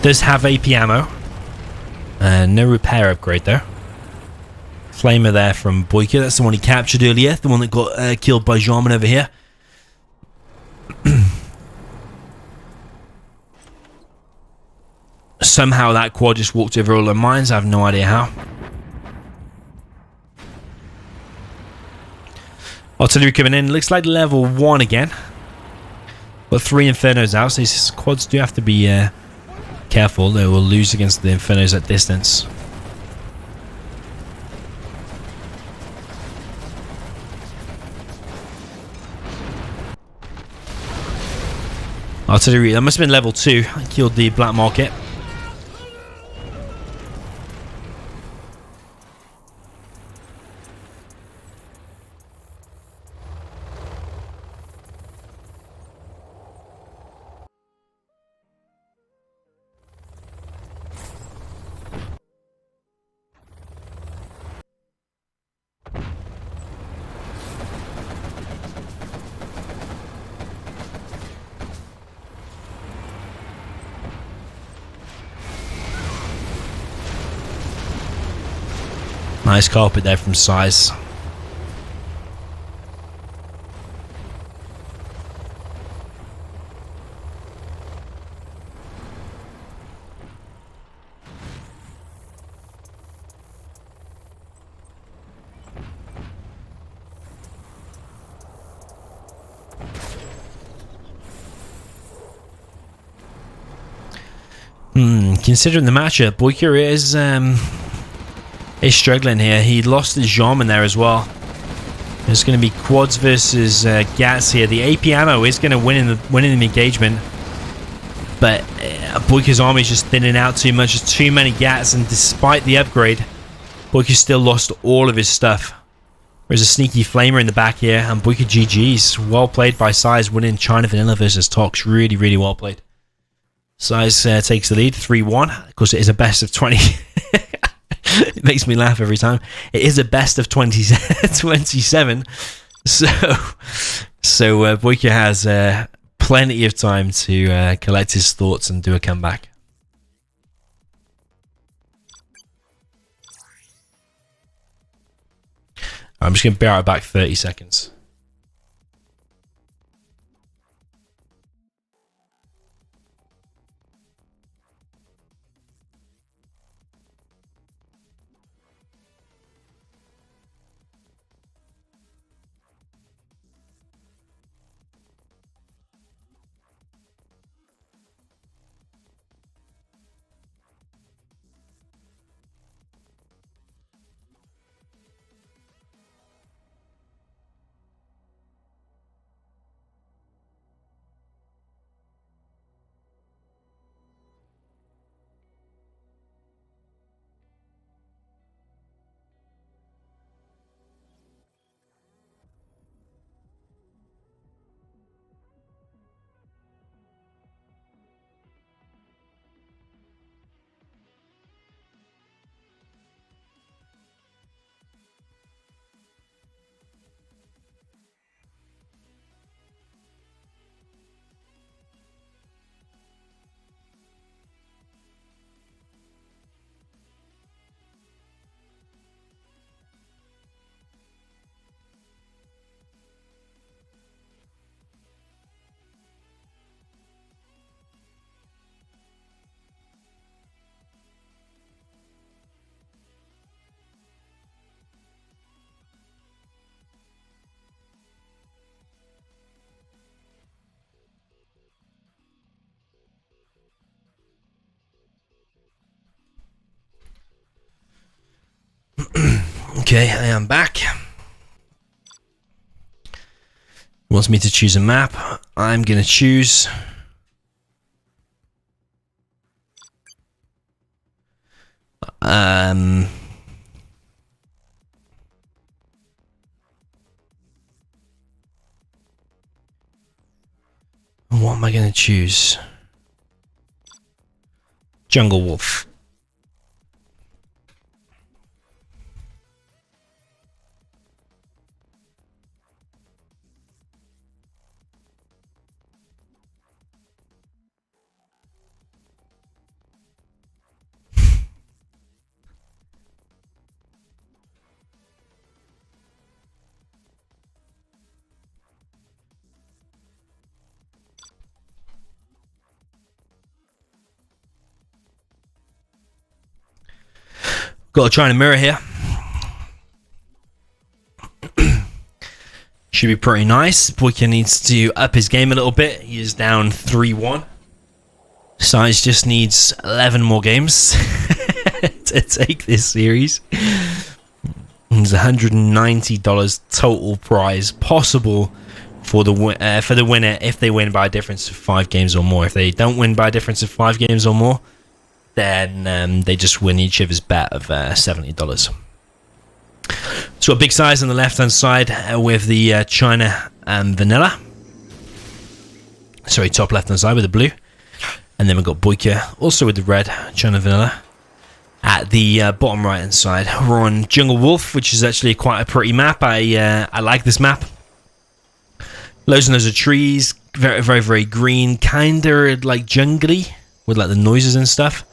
Does have AP ammo. No repair upgrade though. Flamer there from Boycah. That's the one he captured earlier. The one that got killed by Jarman over here. Somehow that quad just walked over all the mines. I have no idea how. Artillery coming in. Looks like level 1 again. Got 3 Infernos out, so these quads do have to be careful. They will lose against the Infernos at distance. Artillery, that must have been level 2. I killed the black market. Nice carpet there from Size. Considering the matchup, Boycah is struggling here. He lost his Jarman there as well. There's going to be quads versus Gats here. The AP ammo is going to win in the engagement, but Boycah's army is just thinning out too much. There's too many Gats, and despite the upgrade, Boycah still lost all of his stuff. There's a sneaky flamer in the back here, and Boycah GG's. Well played by Size, winning China Vanilla versus Tox. Really, really well played. Size takes the lead, 3-1. Of course, it is a best of 20. It makes me laugh every time. It is a best of 27. So Boycah has plenty of time to collect his thoughts and do a comeback. I'm just going to bear it back 30 seconds. Okay, I am back. Wants me to choose a map. I'm going to choose what am I going to choose? Jungle Wolf. Got a China mirror here. Should be pretty nice. Boycah needs to up his game a little bit. He is down 3-1. Size just needs 11 more games to take this series. There's $190 total prize possible for the winner if they win by a difference of 5 games or more. If they don't win by a difference of 5 games or more, then they just win each other's bet of $70. So a big size on the left hand side with the China vanilla. Sorry, top left hand side with the blue. And then we've got Boycah also with the red China vanilla. At the bottom right hand side, we're on Jungle Wolf, which is actually quite a pretty map. I like this map. Loads and loads of trees, very, very, very green, kinda like jungly with like the noises and stuff.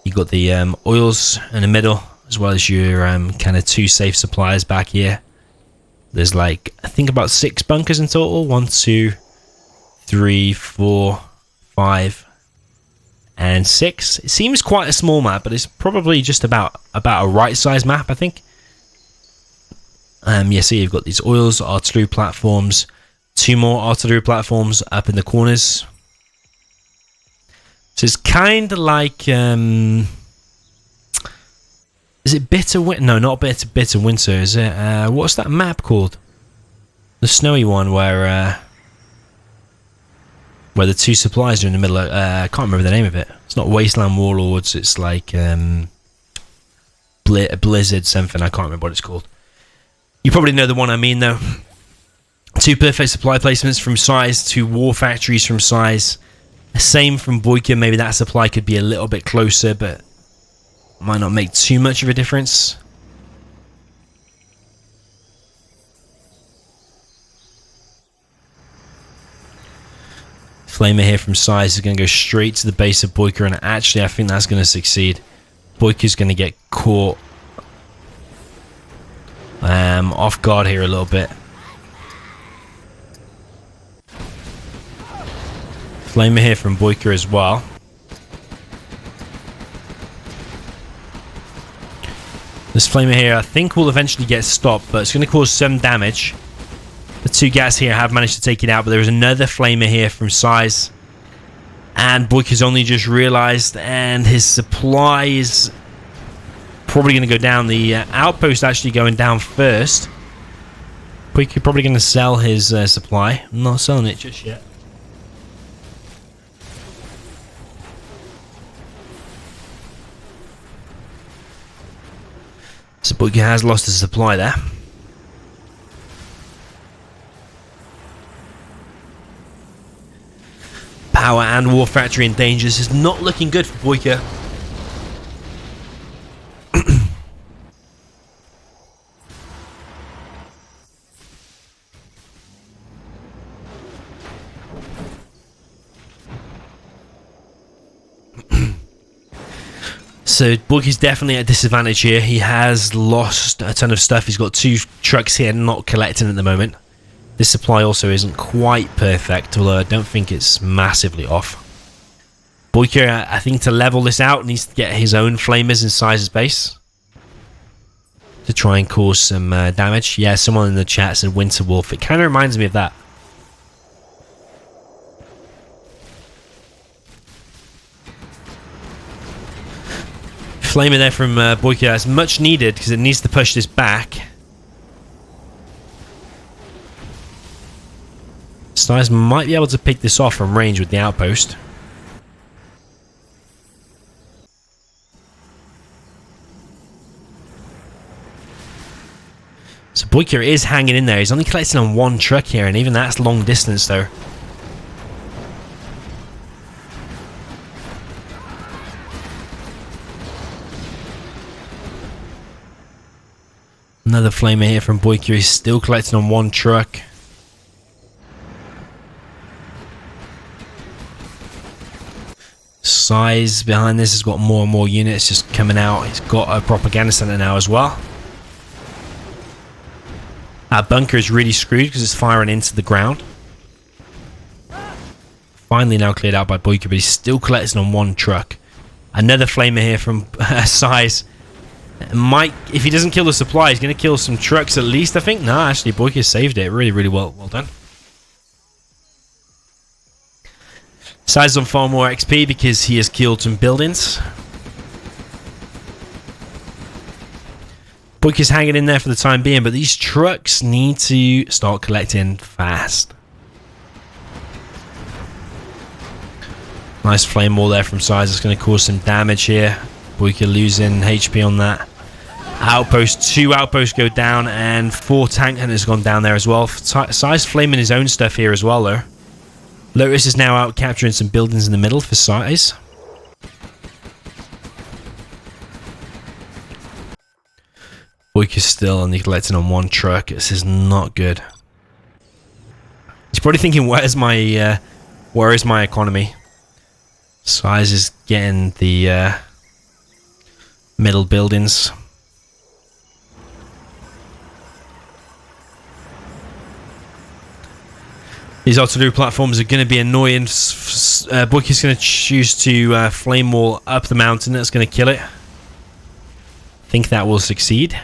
You got the oils in the middle, as well as your kind of 2 safe supplies back here. There's like, I think about 6 bunkers in total. 1, 2, 3, 4, 5, and 6. It seems quite a small map, but it's probably just about a right size map, I think. Yeah, so you've got these oils, artillery platforms, 2 more artillery platforms up in the corners. So it's kind of like, is it Bitter Winter? No, not Bitter Winter. Is it? What's that map called? The snowy one where the 2 supplies are in the middle. I can't remember the name of it. It's not Wasteland Warlords. It's like Blizzard something. I can't remember what it's called. You probably know the one I mean, though. 2 perfect supply placements from size, 2 war factories from size. Same from Boycah. Maybe that supply could be a little bit closer, but might not make too much of a difference. Flamer here from size is going to go straight to the base of Boycah, and actually I think that's going to succeed. Boycah's going to get caught off guard here a little bit. Flamer here from Boycah as well. This Flamer here I think will eventually get stopped, but it's going to cause some damage. The 2 gas here have managed to take it out, but there is another Flamer here from size. And Boycah's only just realized, and his supply is probably going to go down. The outpost actually going down first. Boycah probably going to sell his supply. I'm not selling it just yet. So Boycah has lost his supply there. Power and War Factory in danger. This is not looking good for Boycah. So Boycah's definitely at a disadvantage here. He has lost a ton of stuff. He's got 2 trucks here not collecting at the moment. This supply also isn't quite perfect, although I don't think it's massively off. Boycah, I think to level this out, needs to get his own flamers inside his base to try and cause some damage. Yeah, someone in the chat said Winter Wolf. It kind of reminds me of that. Flamer there from Boycah is much needed because it needs to push this back. Styles might be able to pick this off from range with the outpost. So Boycah is hanging in there. He's only collecting on 1 truck here, and even that's long distance though. Another Flamer here from Boycah. He's still collecting on 1 truck. Size behind this has got more and more units just coming out. He's got a propaganda center now as well. Our bunker is really screwed because it's firing into the ground. Finally now cleared out by Boycah, but he's still collecting on 1 truck. Another Flamer here from size. Might, if he doesn't kill the supply, he's going to kill some trucks at least, I think. No, actually, Boycah saved it. Really, really well done. Size on far more XP because he has killed some buildings. Boycah's hanging in there for the time being, but these trucks need to start collecting fast. Nice flame wall there from Size. It's going to cause some damage here. Boycah losing HP on that. Outpost, 2 outposts go down, and 4 tank hunters gone down there as well. Size flaming his own stuff here as well, though. Lotus is now out capturing some buildings in the middle for Size. Boycah's still only collecting on 1 truck. This is not good. He's probably thinking, where is my economy? Size is getting the middle buildings. These artillery platforms are going to be annoying. Boycah's going to choose to flame wall up the mountain. That's going to kill it. I think that will succeed.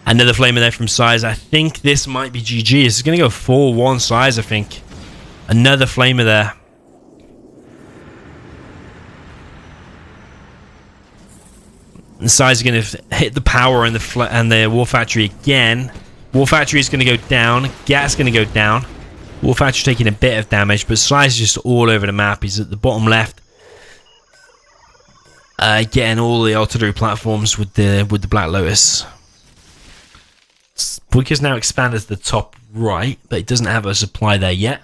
Another flamer there from Size. I think this might be GG. This is going to go 4-1 Size, I think. Another flamer there. And Size is going to hit the power and the War Factory again. War Factory is going to go down. Gas going to go down. War Factory taking a bit of damage, but Size is just all over the map. He's at the bottom left. Getting all the artillery platforms with the Black Lotus. Boycah's now expanded to the top right, but it doesn't have a supply there yet.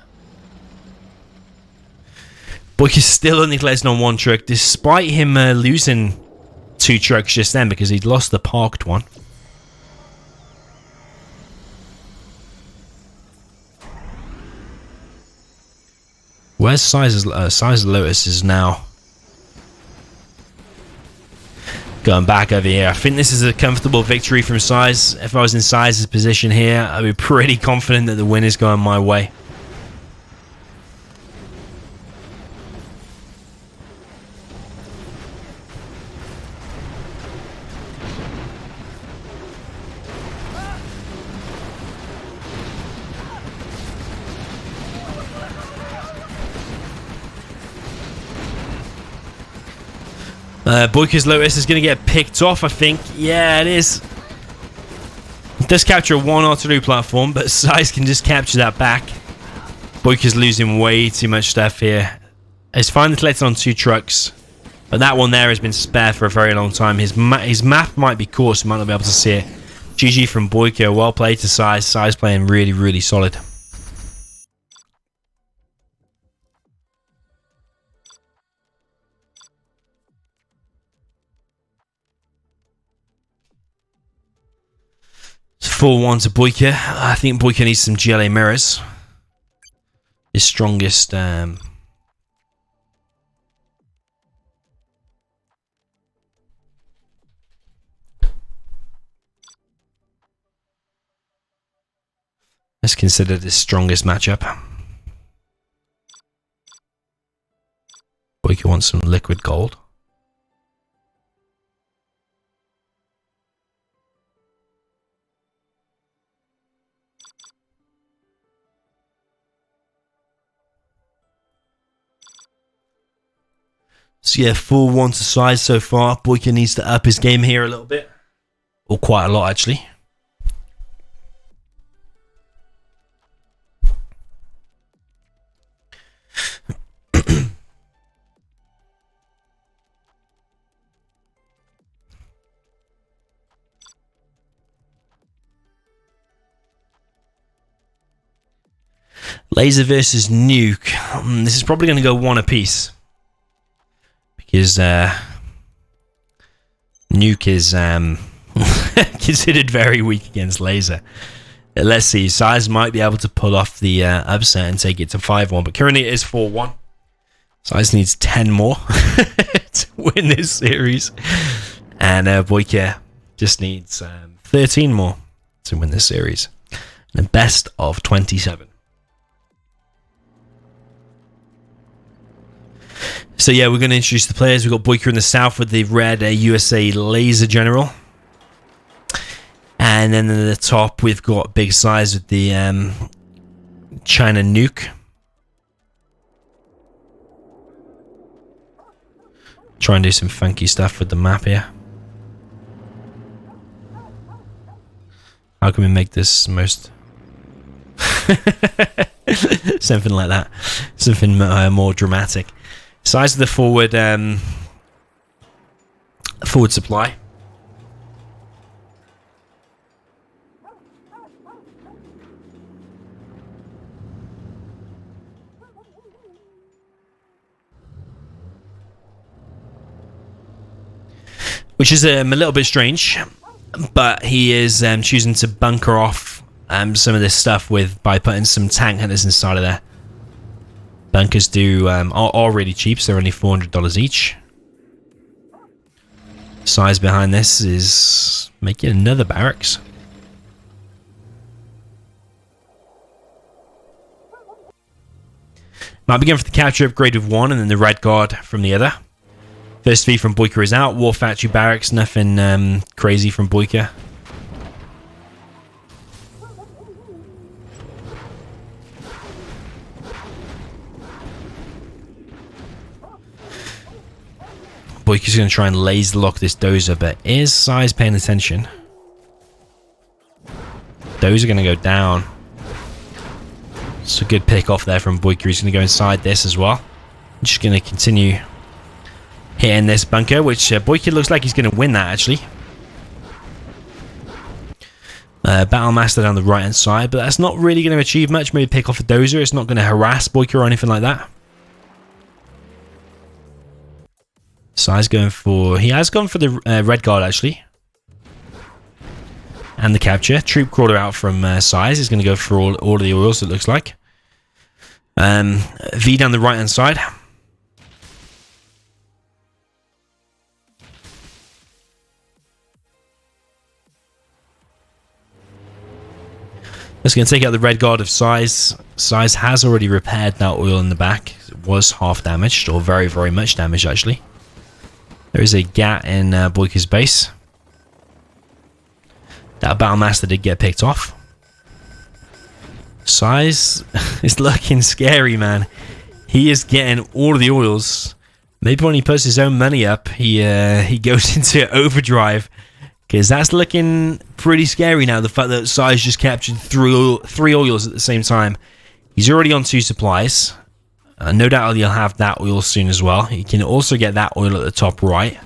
Boycah's still only collecting on 1 truck, despite him losing 2 trucks just then because he'd lost the parked one. Where's Size Lotus is now going back over here. I think this is a comfortable victory from Size. If I was in Size's position here, I'd be pretty confident that the win is going my way. Boycah's Lotus is going to get picked off, I think. Yeah, it is. It does capture 1 artillery platform, but Size can just capture that back. Boycah's losing way too much stuff here. He's finally collected on 2 trucks, but that one there has been spare for a very long time. His map might be coarse, might not be able to see it. GG from Boycah. Well played to Size. Size playing really, really solid. It's 4-1 to Boycah. I think Boycah needs some GLA mirrors. His strongest Let's consider this strongest matchup. Boycah wants some liquid gold. So yeah, 4-1 to Size so far. Boycah needs to up his game here a little bit. Or quite a lot, actually. Laser versus Nuke. This is probably going to go 1 apiece. Because Nuke is Considered very weak against laser. Let's see. Size might be able to pull off the upset and take it to 5-1, but currently it is 4-1. Size needs 10 more to win this series, and Boycah just needs 13 more to win this series. And best of 27. So yeah, we're going to introduce the players. We've got Boycah in the south with the red USA Laser General. And then at the top, we've got Big Size with the China Nuke. Try and do some funky stuff with the map here. How can we make this most... something like that. Something more dramatic. Size of the forward supply. Which is a little bit strange, but he is choosing to bunker off some of this stuff by putting some tank hunters inside of there. Bunkers are really cheap, so they're only $400 each. Size behind this is making another barracks. Might begin for the capture upgrade with one, and then the red guard from the other. First V from Boycah is out. War Factory Barracks, nothing crazy from Boycah. Boycah's going to try and laser lock this dozer, but is Size paying attention? Dozer going to go down. It's a good pick off there from Boycah. He's going to go inside this as well. Just going to continue hitting this bunker, which Boycah looks like he's going to win that, actually. Battlemaster down the right-hand side, but that's not really going to achieve much. Maybe pick off a dozer. It's not going to harass Boycah or anything like that. Size going for... He has gone for the red guard, actually. And the capture. Troop crawler out from Size. He's going to go for all of the oils, it looks like. V down the right-hand side. That's going to take out the red guard of Size. Size has already repaired that oil in the back. It was half damaged, or very, very much damaged, actually. There is a gat in Boycah's base. That Battlemaster did get picked off. Size is looking scary, man. He is getting all of the oils. Maybe when he puts his own money up, he goes into overdrive. Because that's looking pretty scary now, the fact that Size just captured three oils at the same time. He's already on 2 supplies. No doubt he'll have that oil soon as well. He can also get that oil at the top right.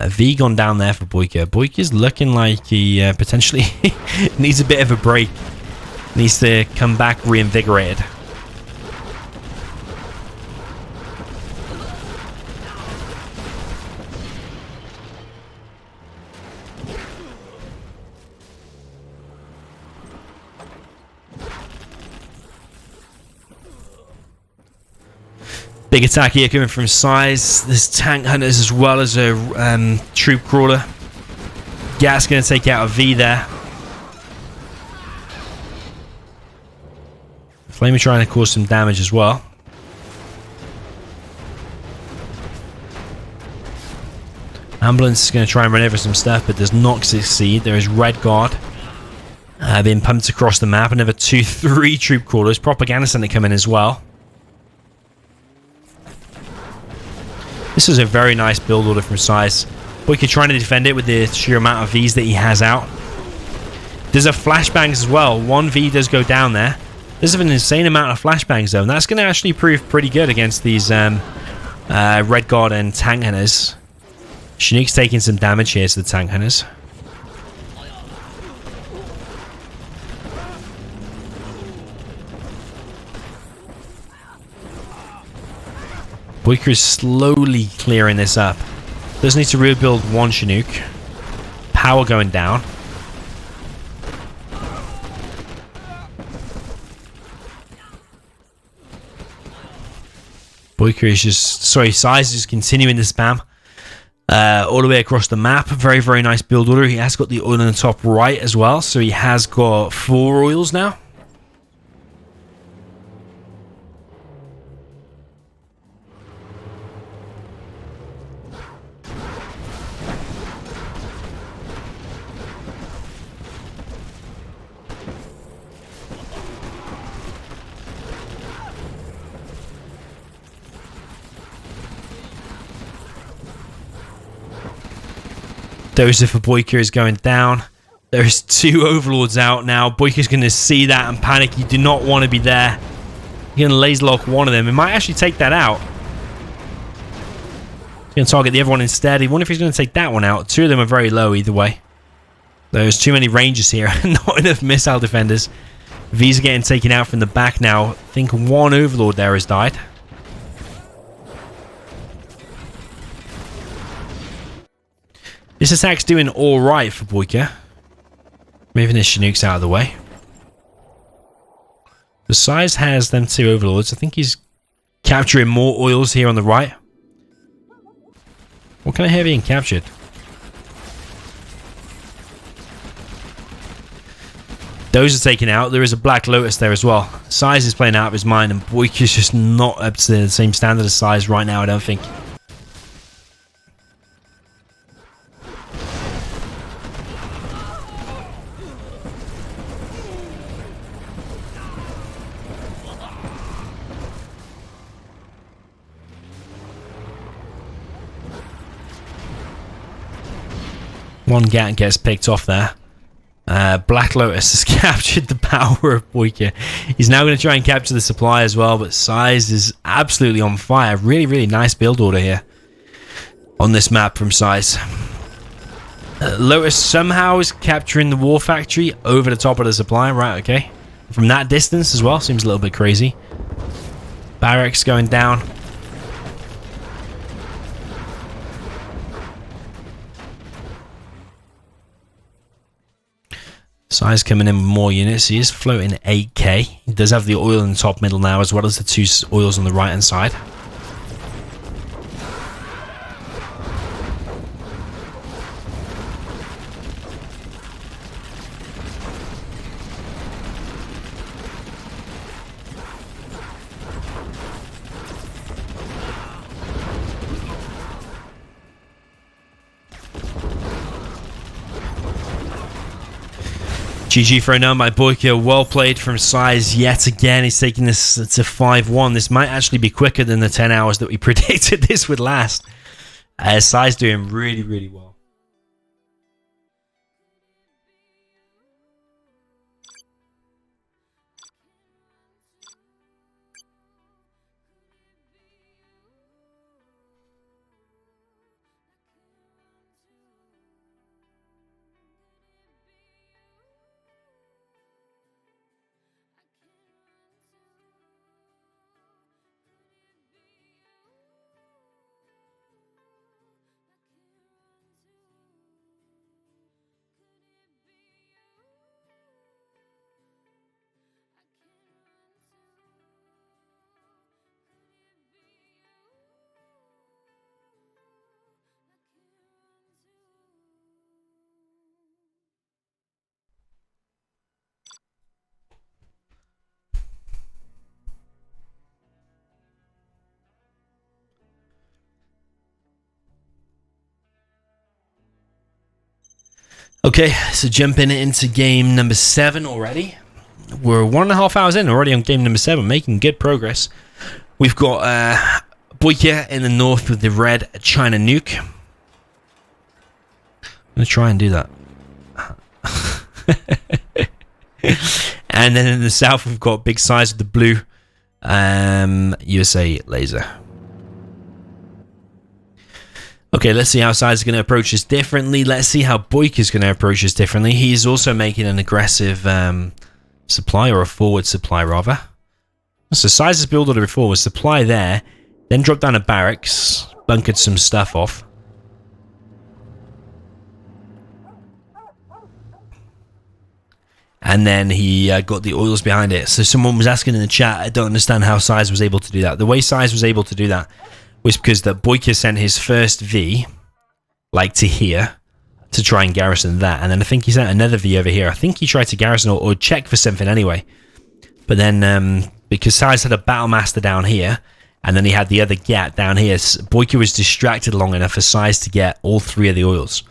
V gone down there for Boycah. Boycah's looking like he potentially needs a bit of a break. Needs to come back reinvigorated. Big attack here coming from Size. There's tank hunters as well as a troop crawler. Gat's going to take out a V there. Flamer trying to cause some damage as well. Ambulance is going to try and run over some stuff, but does not succeed. There is red guard being pumped across the map. Another 2-3 troop crawlers. Propaganda center coming as well. This is a very nice build order from Size. Boycah trying to defend it with the sheer amount of Vs that he has out. There's a flashbangs as well. 1 V does go down there. There's an insane amount of flashbangs though, and that's going to actually prove pretty good against these red guard and tank hunters. Chinook's taking some damage here to the tank hunters. Boycah is slowly clearing this up. Does need to rebuild one Chinook. Power going down. Boycah is just... Sorry, Size is continuing to spam. All the way across the map. Very, very nice build order. He has got the oil in the top right as well. So he has got 4 oils now. Dozer for Boycah is going down. There's 2 overlords out now. Boycah's going to see that and panic. You do not want to be there. You're going to laser lock one of them. He might actually take that out. He's going to target the other one instead. I wonder if he's going to take that one out. 2 of them are very low either way. There's too many rangers here. Not enough missile defenders. V's are getting taken out from the back now. I think 1 overlord there has died. This attack's doing alright for Boycah. Moving his Chinooks out of the way. The Size has them 2 overlords. I think he's capturing more oils here on the right. What kind of heavy being captured? Those are taken out. There is a Black Lotus there as well. Size is playing out of his mind, and Boycah's just not up to the same standard as Size right now, I don't think. One Gat gets picked off there. Black Lotus has captured the power of Boycah. He's now going to try and capture the supply as well, but Size is absolutely on fire. Really, really nice build order here on this map from Size. Lotus somehow is capturing the war factory over the top of the supply. Right, okay. From that distance as well. Seems a little bit crazy. Barracks going down. Size coming in with more units. He is floating 8k. He does have the oil in the top middle now, as well as the 2 oils on the right hand side. GG thrown down by Boycah. Well played from Size yet again. He's taking this to 5-1. This might actually be quicker than the 10 hours that we predicted this would last. Size doing really, really well. Okay, so jumping into game number 7 already. We're 1.5 hours in already on game number 7, making good progress. We've got Boycah in the north with the red China nuke. I'm going to try and do that. And then in the south, we've got big size with the blue USA laser. Okay, let's see how Size is going to approach this differently. Let's see how Boycah is going to approach this differently. He's also making an aggressive supply, or a forward supply rather. So Size's build order before was supply there, then drop down a barracks, bunkered some stuff off, and then he got the oils behind it. So someone was asking in the chat, I don't understand how Size was able to do that. The way Size was able to do that was because that Boycah sent his first V, like to here, to try and garrison that. And then I think he sent another V over here. I think he tried to garrison or check for something anyway. But then, because Size had a Battle Master down here, and then he had the other Gat down here, Boycah was distracted long enough for Size to get all three of the oils.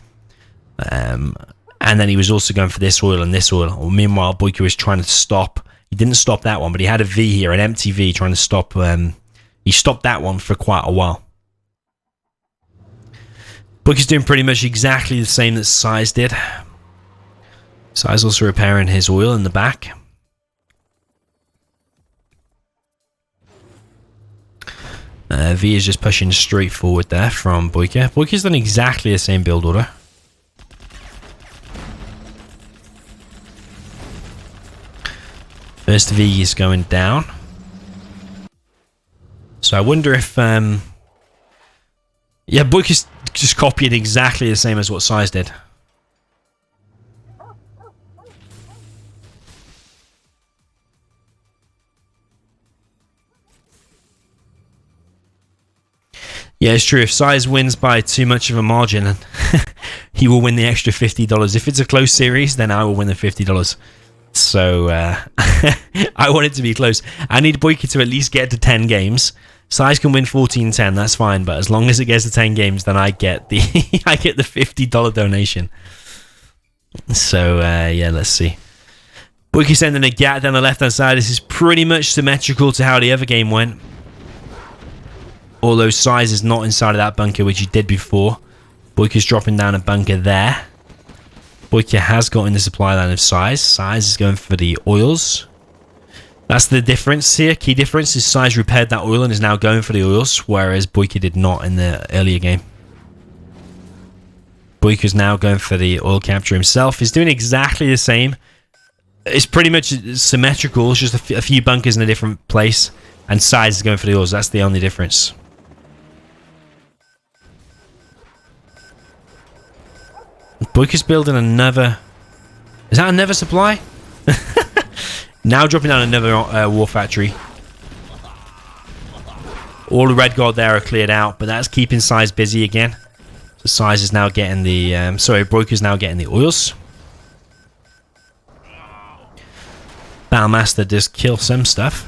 And then he was also going for this oil and this oil. Well, meanwhile, Boycah was trying to stop. He didn't stop that one, but he had a V here, an empty V, trying to stop. He stopped that one for quite a while. Boycah's doing pretty much exactly the same that Size did. Size also repairing his oil in the back. V is just pushing straight forward there from Boycah. Boycah's done exactly the same build order. First V is going down. So I wonder if... yeah, Boycah's just copied exactly the same as what Size did. Yeah, it's true. If Size wins by too much of a margin, he will win the extra $50. If it's a close series, then I will win the $50. So, I want it to be close. I need Boycah to at least get to 10 games. Size can win 14-10, that's fine. But as long as it gets to 10 games, then I get the I get the $50 donation. So, yeah, let's see. Boycah sending a Gat down the left-hand side. This is pretty much symmetrical to how the other game went. Although Size is not inside of that bunker, which he did before. Boycah's dropping down a bunker there. Boycah has got in the supply line of Size. Size is going for the oils. That's the difference here. Key difference is Size repaired that oil and is now going for the oils, whereas Boycah did not in the earlier game. Boycah's now going for the oil capture himself. He's doing exactly the same. It's pretty much symmetrical. It's just a few bunkers in a different place. And Size is going for the oils. That's the only difference. Boycah's building another... Is that another supply? Now dropping down another war factory. All the red guard there are cleared out, but that's keeping Size busy again. So Size is now getting the... Boycah's now getting the oils. Battlemaster does kill some stuff.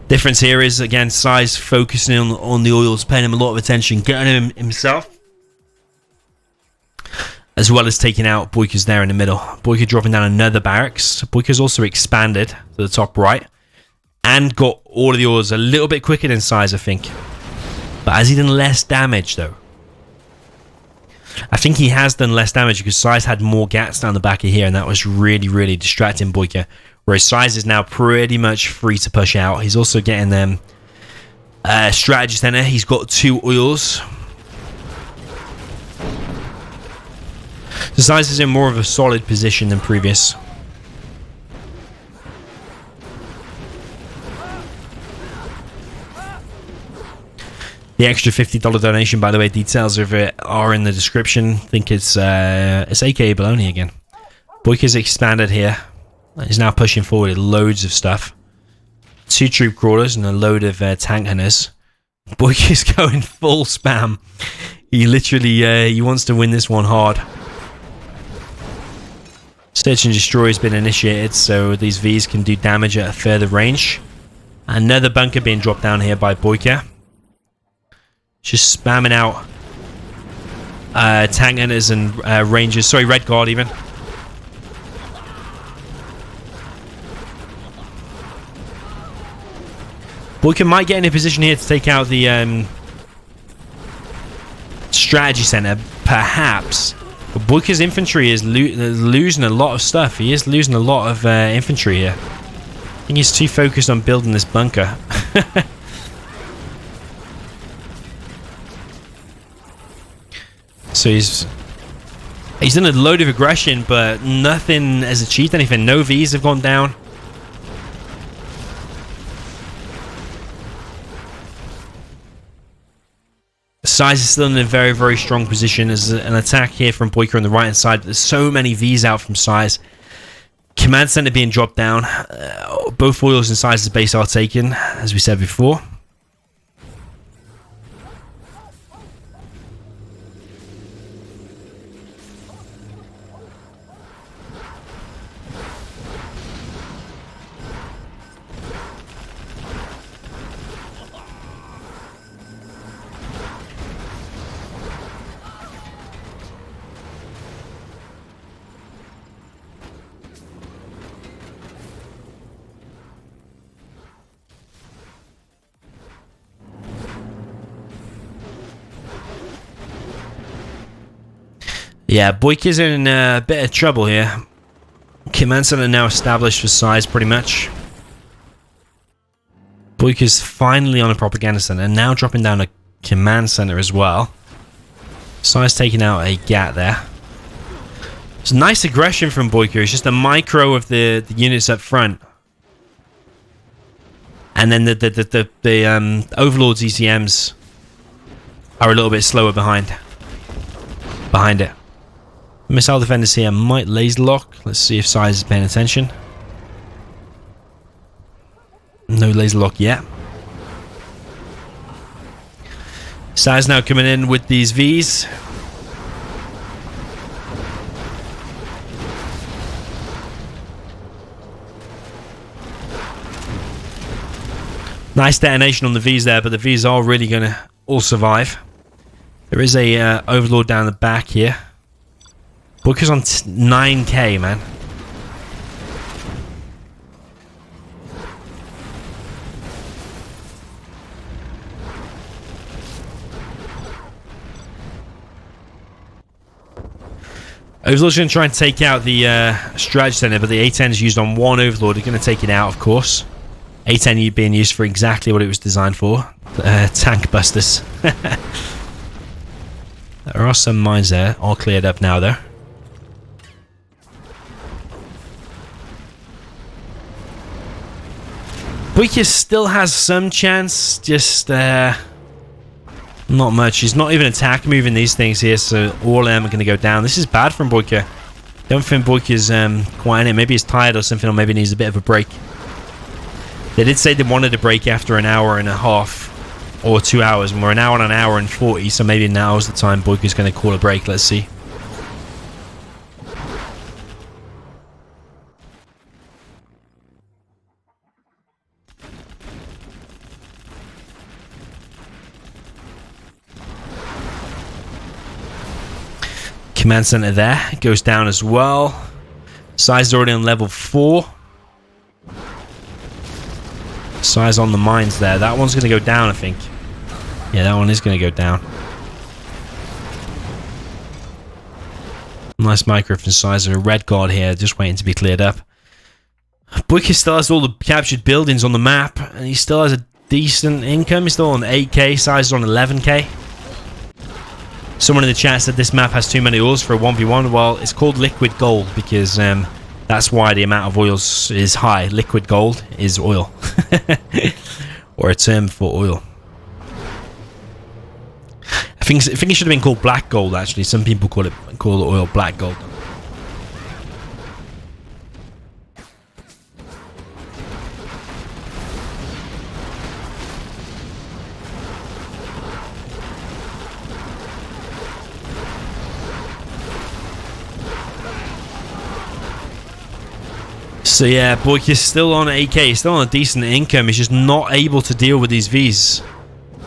Difference here is, again, Size focusing on the oils, paying him a lot of attention, getting him himself, as well as taking out Boycah's there in the middle. Boycah dropping down another barracks. Boycah's also expanded to the top right and got all of the oils a little bit quicker than Size, I think. But has he done less damage, though? I think he has done less damage because Size had more gats down the back of here, and that was really, really distracting Boycah. Whereas Size is now pretty much free to push out. He's also getting them strategy center. He's got 2 oils. So Size is in more of a solid position than previous. The extra $50 donation, by the way, details of it are in the description. I think it's AKAbolony again. Boycah's expanded here. He's now pushing forward with loads of stuff. 2 troop crawlers and a load of tank hunters. Boycah's going full spam. He literally he wants to win this one hard. Search and destroy has been initiated, so these Vs can do damage at a further range. Another bunker being dropped down here by Boycah. Just spamming out tank hunters and rangers. Sorry, red guard even. Boycah might get in a position here to take out the strategy center, perhaps. But Boycah's infantry is losing a lot of stuff. He is losing a lot of infantry here. I think he's too focused on building this bunker. So he's done a load of aggression, but nothing has achieved anything. No Vs have gone down. Size is still in a very, very strong position. There's an attack here from Boycah on the right hand side. There's so many Vs out from Size. Command center being dropped down. Both oils and Size's base are taken, as we said before. Yeah, Boycah's in a bit of trouble here. Command center now established for Size, pretty much. Boycah's finally on a propaganda center, and now dropping down a command center as well. Size taking out a GAT there. It's nice aggression from Boycah. It's just a micro of the units up front. And then the Overlord's ECMs are a little bit slower behind it. Missile defenders here might laser lock. Let's see if Size is paying attention. No laser lock yet. Size now coming in with these Vs. Nice detonation on the Vs there, but the Vs are really going to all survive. There is a Overlord down the back here. Boycah's on 9k, man. Overlord's going to try and take out the strategy center, but the A10 is used on one Overlord. They're going to take it out, of course. A10 being used for exactly what it was designed for. Tank busters. There are some mines there. All cleared up now, though. Boycah still has some chance, just not much. He's not even attack moving these things here, so all of them are going to go down. This is bad from Boycah. Don't think Boycah's quite in it. Maybe he's tired or something, or maybe needs a bit of a break. They did say they wanted a break after an hour and a half, or 2 hours, and we're now on an hour and 40, so maybe now's the time Boycah's going to call a break. Let's see. Command center there goes down as well. Size is already on level 4. Size on the mines there. That one's going to go down, I think. Yeah, that one is going to go down. Nice micro from Size. A red guard here, just waiting to be cleared up. Boycah still has all the captured buildings on the map, and he still has a decent income. He's still on 8k. Size is on 11k. Someone in the chat said this map has too many oils for a 1v1. Well, it's called liquid gold because that's why the amount of oils is high. Liquid gold is oil. Or a term for oil. I think it should have been called black gold, actually. Some people call the oil black gold. So yeah, Boycah's still on 8k, still on a decent income. He's just not able to deal with these Vs.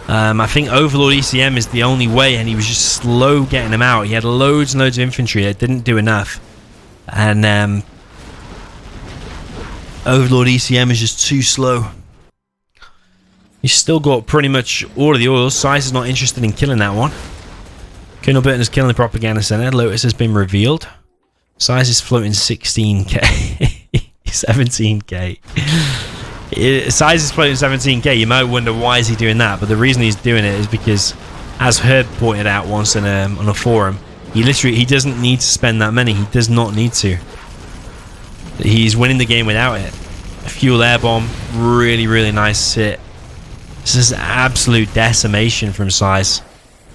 I think Overlord ECM is the only way, and he was just slow getting them out. He had loads and loads of infantry that didn't do enough. And Overlord ECM is just too slow. He's still got pretty much all of the oils. Size is not interested in killing that one. Colonel Burton is killing the propaganda center. Lotus has been revealed. Size is floating 16k. 17k. Size is floating 17k. You might wonder why is he doing that, but the reason he's doing it is because, as Herb pointed out once on a forum, he doesn't need to spend that money. He does not need to. He's winning the game without it. A fuel air bomb, really nice hit. This is absolute decimation from Size.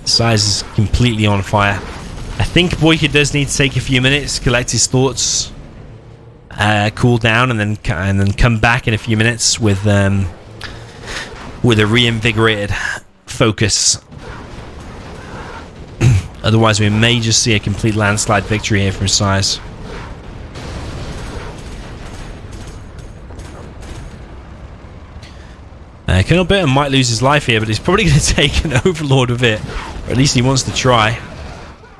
Size is completely on fire. I think Boycah does need to take a few minutes, collect his thoughts, cool down, and then come back in a few minutes with a reinvigorated focus. Otherwise, we may just see a complete landslide victory here from Size. Colonel Burton might lose his life here, but he's probably going to take an overlord of it. Or at least he wants to try.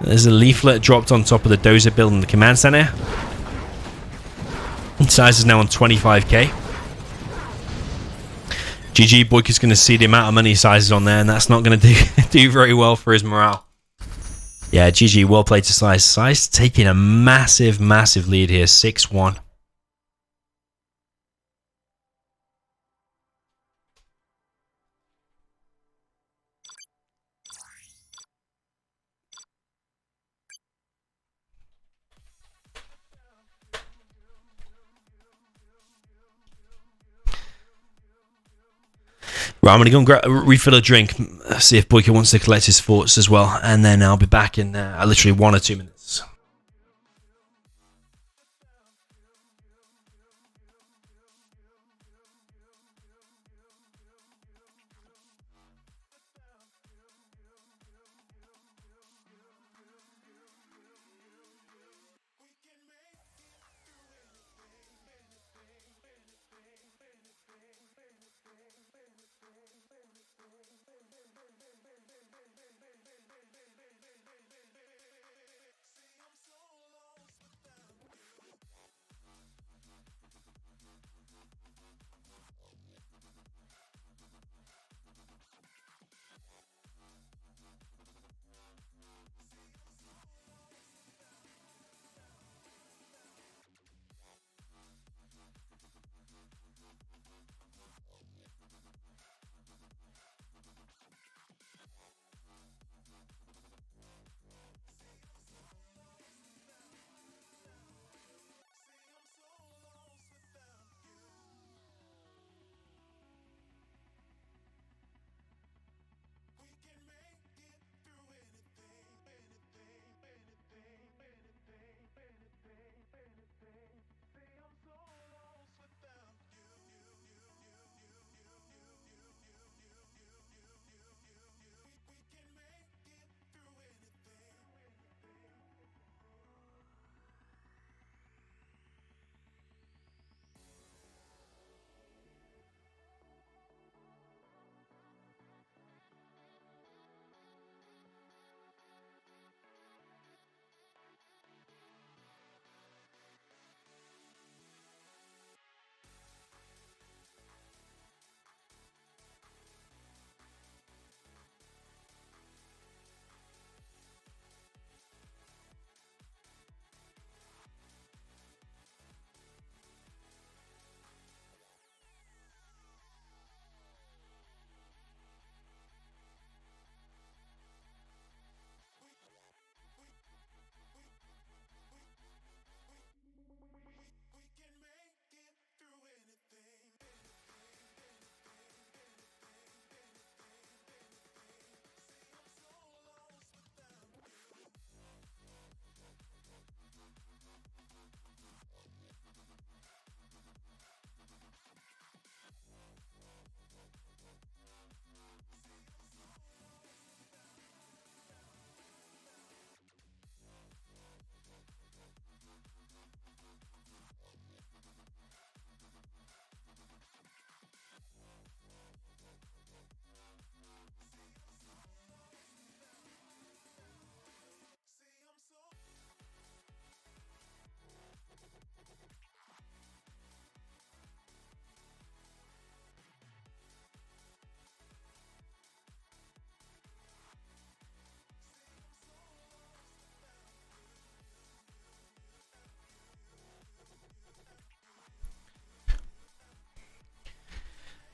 There's a leaflet dropped on top of the dozer building the command center. Size is now on 25k. GG, Boycah's going to see the amount of money Size is on there, and that's not going to do very well for his morale. Yeah, GG, well played to Size. Size taking a massive, massive lead here, 6-1. Right, I'm going to go and refill a drink, see if Boycah wants to collect his thoughts as well, and then I'll be back in literally 1 or 2 minutes.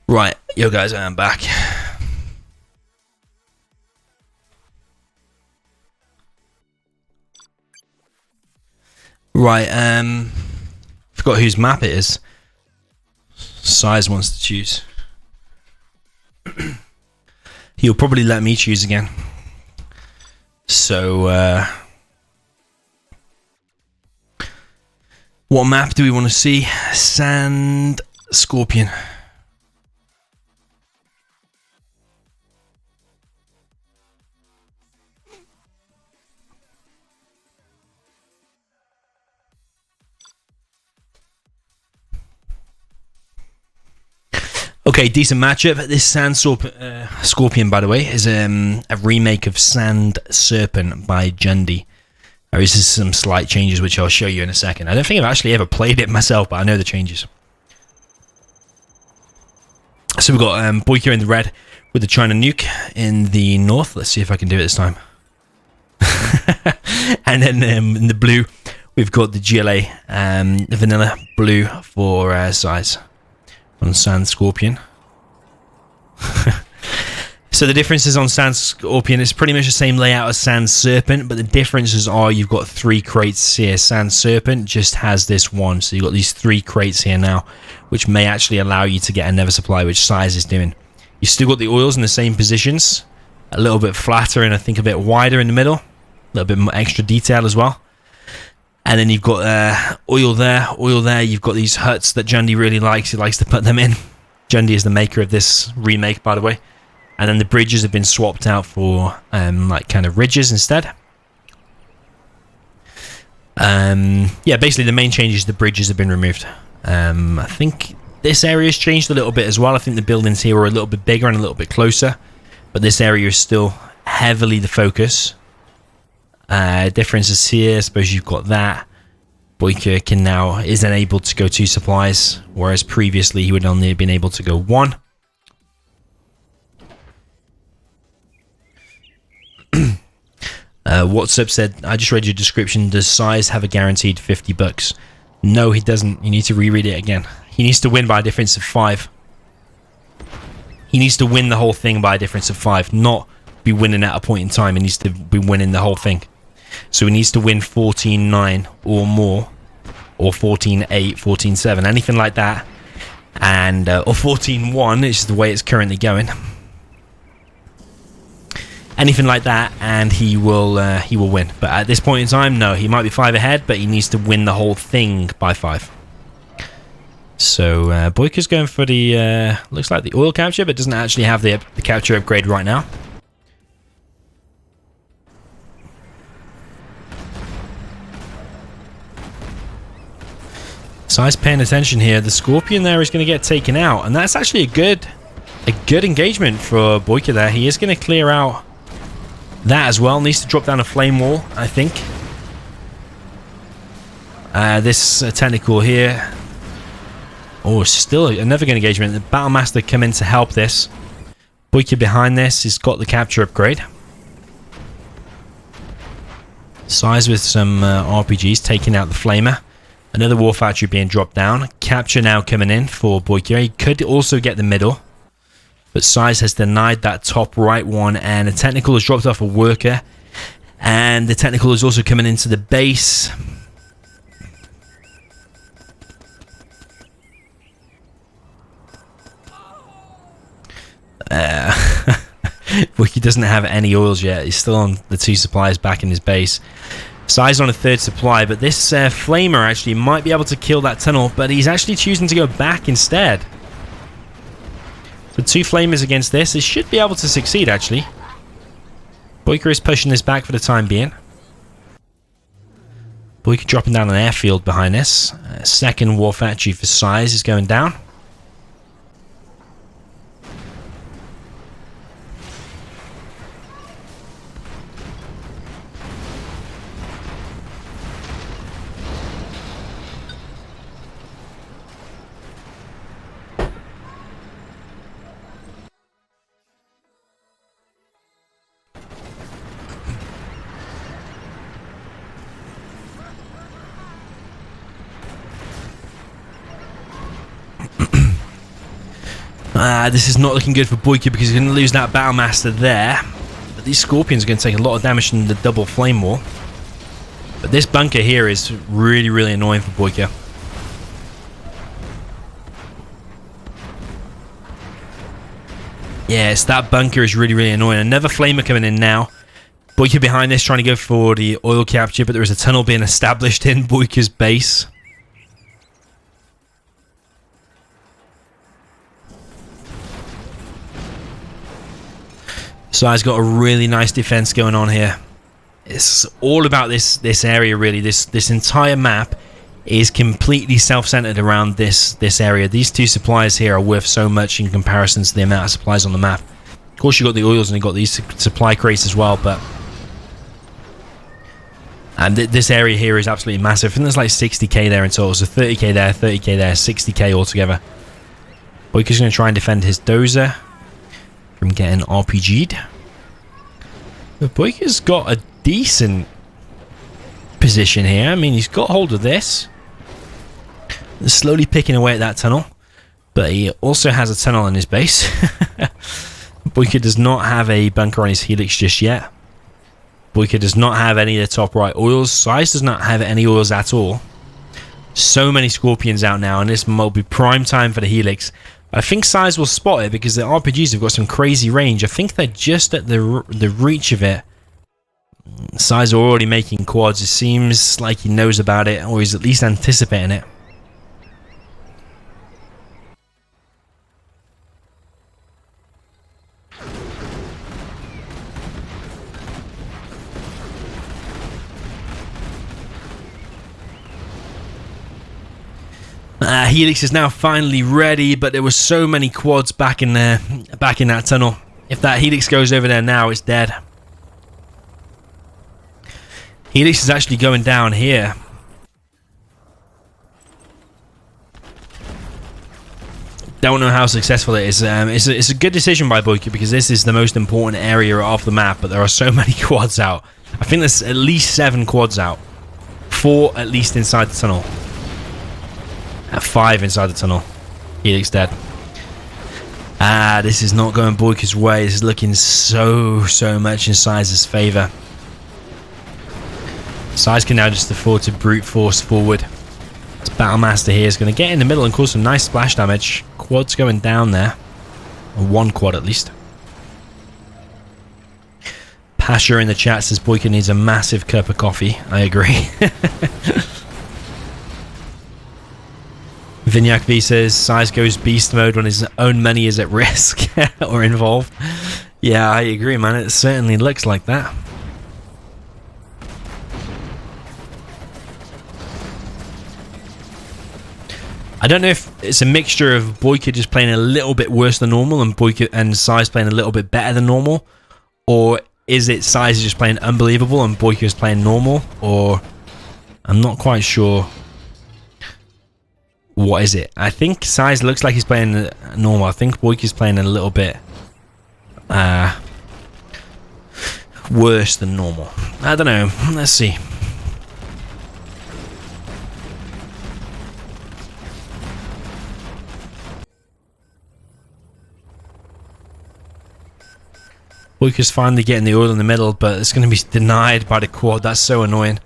Right, yo guys, I am back. Right, forgot whose map it is. Size wants to choose. He'll probably let me choose again. So, what map do we want to see? Sand Scorpion. Okay, decent matchup. This Sand Scorpion, by the way, is a remake of Sand Serpent by Jundy. There is some slight changes, which I'll show you in a second. I don't think I've actually ever played it myself, but I know the changes. So we've got Boycah in the red with the China Nuke in the north. Let's see if I can do it this time. And then in the blue, we've got the GLA, the vanilla blue for size on Sand Scorpion. So the differences on Sand Scorpion, it's pretty much the same layout as Sand Serpent, but the differences are you've got 3 crates here. Sand Serpent just has this one, so you've got these 3 crates here now, which may actually allow you to get a never supply, which size is doing. You've still got the oils in the same positions, a little bit flatter and I think a bit wider in the middle, a little bit more extra detail as well. And then you've got oil there, you've got these huts that Jundy really likes, he likes to put them in. Jundy is the maker of this remake, by the way. And then the bridges have been swapped out for like kind of ridges instead. Yeah, basically the main change is the bridges have been removed. I think this area has changed a little bit as well. I think the buildings here are a little bit bigger and a little bit closer. But this area is still heavily the focus. Differences here, I suppose you've got that. Boycah now is able to go 2 supplies, whereas previously he would only have been able to go 1. What's Up said, I just read your description. Does size have a guaranteed $50? No, he doesn't. You need to reread it again. He needs to win by a difference of 5. He needs to win the whole thing by a difference of 5, not be winning at a point in time. He needs to be winning the whole thing. So he needs to win 14-9 or more, or 14-8, 14-7, anything like that, and or 14-1 is the way it's currently going. Anything like that, and he will win. But at this point in time, no, he might be 5 ahead, but he needs to win the whole thing by 5. So Boycah's going for the looks like the oil capture, but doesn't actually have the capture upgrade right now. Size paying attention here. The Scorpion there is going to get taken out, and that's actually a good engagement for Boycah there. He is going to clear out that as well. Needs to drop down a flame wall, I think. This technical here. Oh, still another good engagement. The Battlemaster come in to help this. Boycah behind this. He's got the capture upgrade. Size with some RPGs taking out the flamer. Another war factory being dropped down. Capture now coming in for Boycah. He could also get the middle, but Size has denied that top right one, and the technical has dropped off a worker, and the technical is also coming into the base. Boycah doesn't have any oils yet. He's still on the 2 supplies back in his base. Size on a 3rd supply, but this flamer actually might be able to kill that tunnel, but he's actually choosing to go back instead. So 2 flamers against this, he should be able to succeed actually. Boycah is pushing this back for the time being. Boycah dropping down an airfield behind this. 2nd war factory for Size is going down. This is not looking good for Boycah because he's going to lose that Battlemaster there. But these Scorpions are going to take a lot of damage from the double flame wall. But this bunker here is really, really annoying for Boycah. Yes, that bunker is really, really annoying. Another flamer coming in now. Boycah behind this, trying to go for the oil capture, but there is a tunnel being established in Boycah's base. So I've got a really nice defense going on here. It's all about this area, really. This entire map is completely self-centered around this area. These two supplies here are worth so much in comparison to the amount of supplies on the map. Of course, you got the oils and you got these supply crates as well, but and this area here is absolutely massive. I think there's like 60k there in total, so 30k there, 30k there, 60k altogether. Boycah's going to try and defend his dozer from getting RPG'd. But Boycah's got a decent position here. I mean, he's got hold of this. They're slowly picking away at that tunnel, but he also has a tunnel in his base. Boycah does not have a bunker on his helix just yet. Boycah does not have any of the top right oils. Size does not have any oils at all. So many scorpions out now, and this will be prime time for the helix. I think Size will spot it because the RPGs have got some crazy range. I think they're just at the reach of it. Size are already making quads. It seems like he knows about it, or he's at least anticipating it. Helix is now finally ready, but there were so many quads back in there, back in that tunnel. If that Helix goes over there now, it's dead. Helix is actually going down here. Don't know how successful it is. It's a good decision by Boycah because this is the most important area of the map, but there are so many quads out. I think there's at least 7 quads out. 4 at least inside the tunnel. 5 inside the tunnel. Helix dead. This is not going Boycah's way. This is looking so much in Size's favour. Size can now just afford to brute force forward. This Battlemaster here is going to get in the middle and cause some nice splash damage. Quad's going down there. Or 1 quad at least. Pasha in the chat says Boycah needs a massive cup of coffee. I agree. Vignac V says Size goes beast mode when his own money is at risk or involved. Yeah, I agree, man. It certainly looks like that. I don't know if it's a mixture of Boycah just playing a little bit worse than normal and Boycah and Size playing a little bit better than normal, or is it Size just playing unbelievable and Boycah is playing normal, or I'm not quite sure. What is it? I think Size looks like he's playing normal. I think Boycah's playing a little bit worse than normal. I don't know. Let's see. Boycah's finally getting the oil in the middle, but it's going to be denied by the quad. That's so annoying.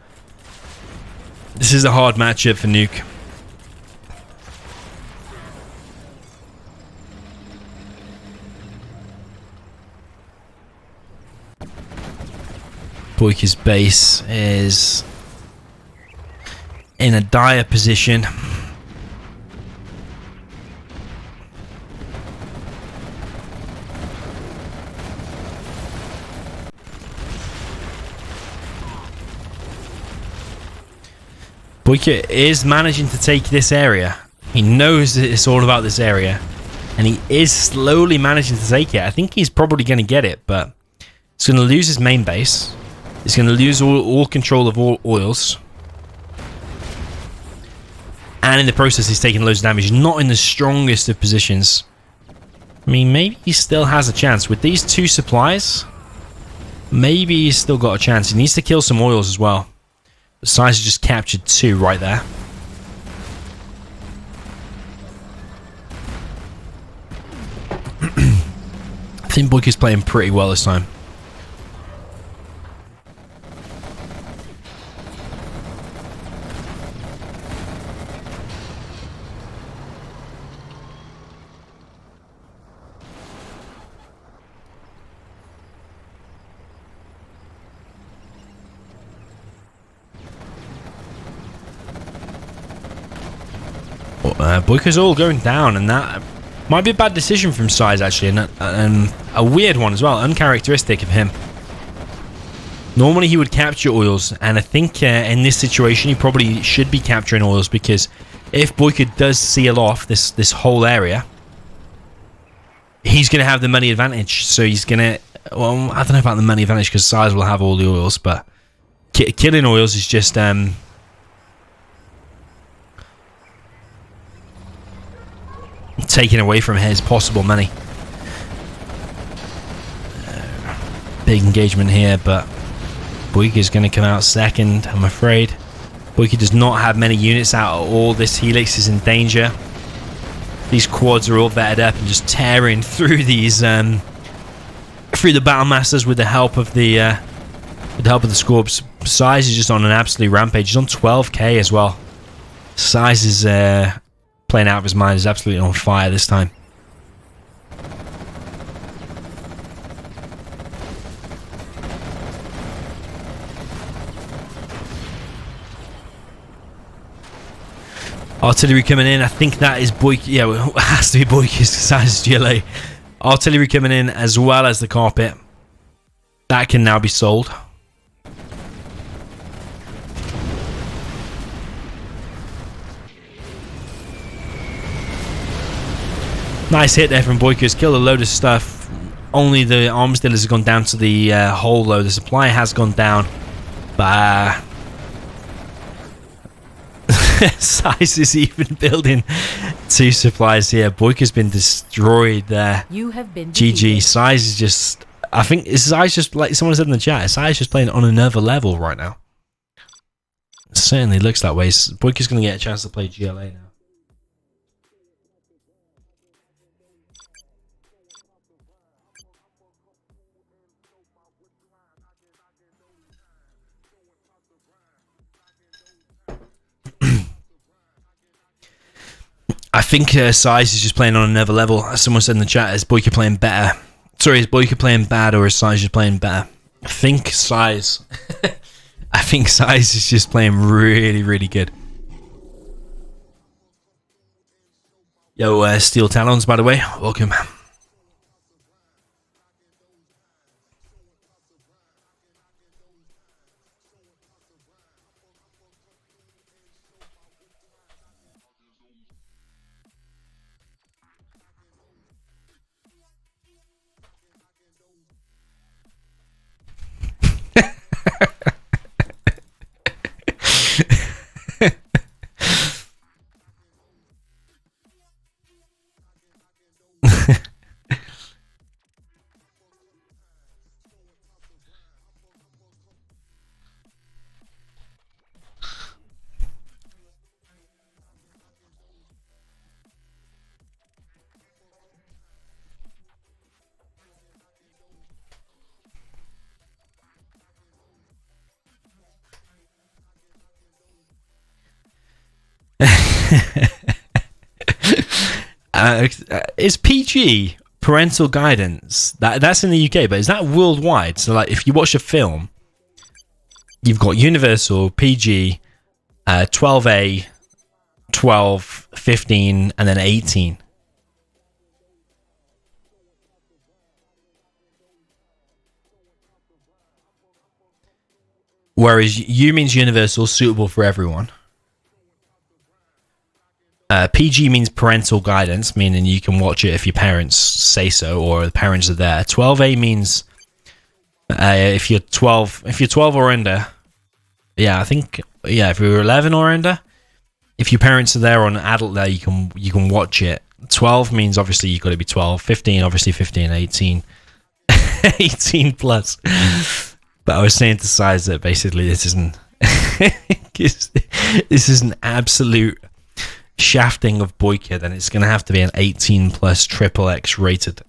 This is a hard matchup for Nuke. Boycah's base is in a dire position. Boycah is managing to take this area. He knows that it's all about this area, and he is slowly managing to take it. I think he's probably going to get it, but he's going to lose his main base. He's going to lose all control of all oils. And in the process, he's taking loads of damage. He's not in the strongest of positions. I mean, maybe he still has a chance. With these 2 supplies, maybe he's still got a chance. He needs to kill some oils as well. But Size has just captured 2 right there. I think Boycah's playing pretty well this time. Boycah's all going down, and that might be a bad decision from Size, actually, and a weird one as well, uncharacteristic of him. Normally he would capture oils, and I think in this situation he probably should be capturing oils, because if Boycah does seal off this whole area, he's going to have the money advantage. So he's going to... Well, I don't know about the money advantage, because Size will have all the oils, but killing oils is just... taking away from his possible money. Big engagement here, but Boycah is going to come out second, I'm afraid. Boycah does not have many units out at all. This Helix is in danger. These quads are all vetted up and just tearing through these through the battle masters with the help of the Scorps. Size is just on an absolute rampage. He's on 12k as well. Size is playing out of his mind. Is absolutely on fire this time. Artillery coming in. I think that is Boycah. Yeah, well, it has to be Boycah's Size GLA. Artillery coming in as well as the carpet. That can now be sold. Nice hit there from Boycah. Killed a load of stuff. Only the arms dealers have gone down to the whole load. The supply has gone down. But Size is even building 2 supplies here. Boycah's been destroyed there. You have been GG. Size is just... I think Size just, like someone said in the chat, Size just playing on another level right now. It certainly looks that way. Boycah's going to get a chance to play GLA now. I think Size is just playing on another level. As someone said in the chat, is Boycah playing better? Sorry, is Boycah playing bad, or is Size just playing better? I think Size. I think Size is just playing really, really good. Yo, Steel Talons, by the way, welcome. Is PG parental guidance? That's in the UK, but is that worldwide? So, like, if you watch a film, you've got Universal, PG, 12A, 12, 15, and then 18. Whereas U means universal, suitable for everyone. PG means parental guidance, meaning you can watch it if your parents say so or the parents are there. 12A means if you're 12 or under. Yeah, I think if you're 11 or under, if your parents are there or an adult there, you can watch it. 12 means obviously you've got to be 12. 15 obviously 15, 18. 18 plus. But I was saying to Size that basically this isn't this is an absolute shafting of Boycah, then it's going to have to be an 18 plus triple X rated.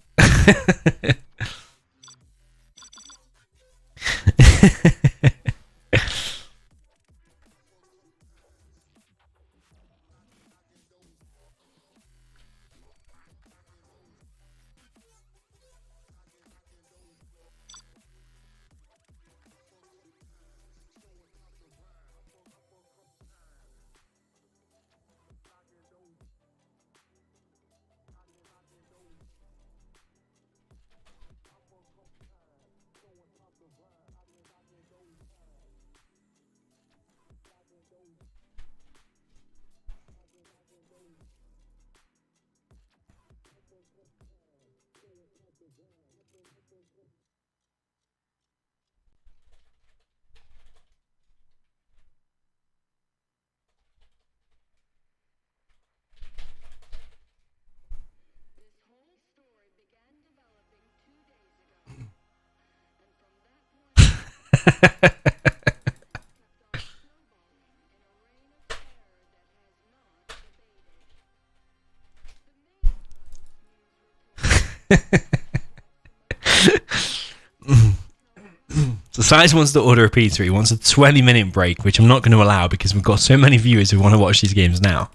So Size wants to order a pizza. He wants a 20-minute break, which I'm not going to allow because we've got so many viewers who want to watch these games now.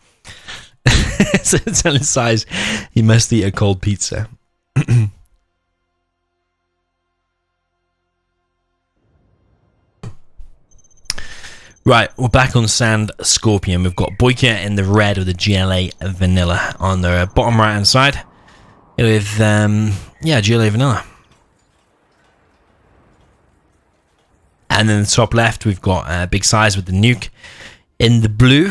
So telling Size he must eat a cold pizza. Right, we're back on Sand Scorpion. We've got Boycah in the red with the GLA Vanilla on the bottom right hand side with GLA Vanilla. And then the top left, we've got Big Size with the nuke in the blue.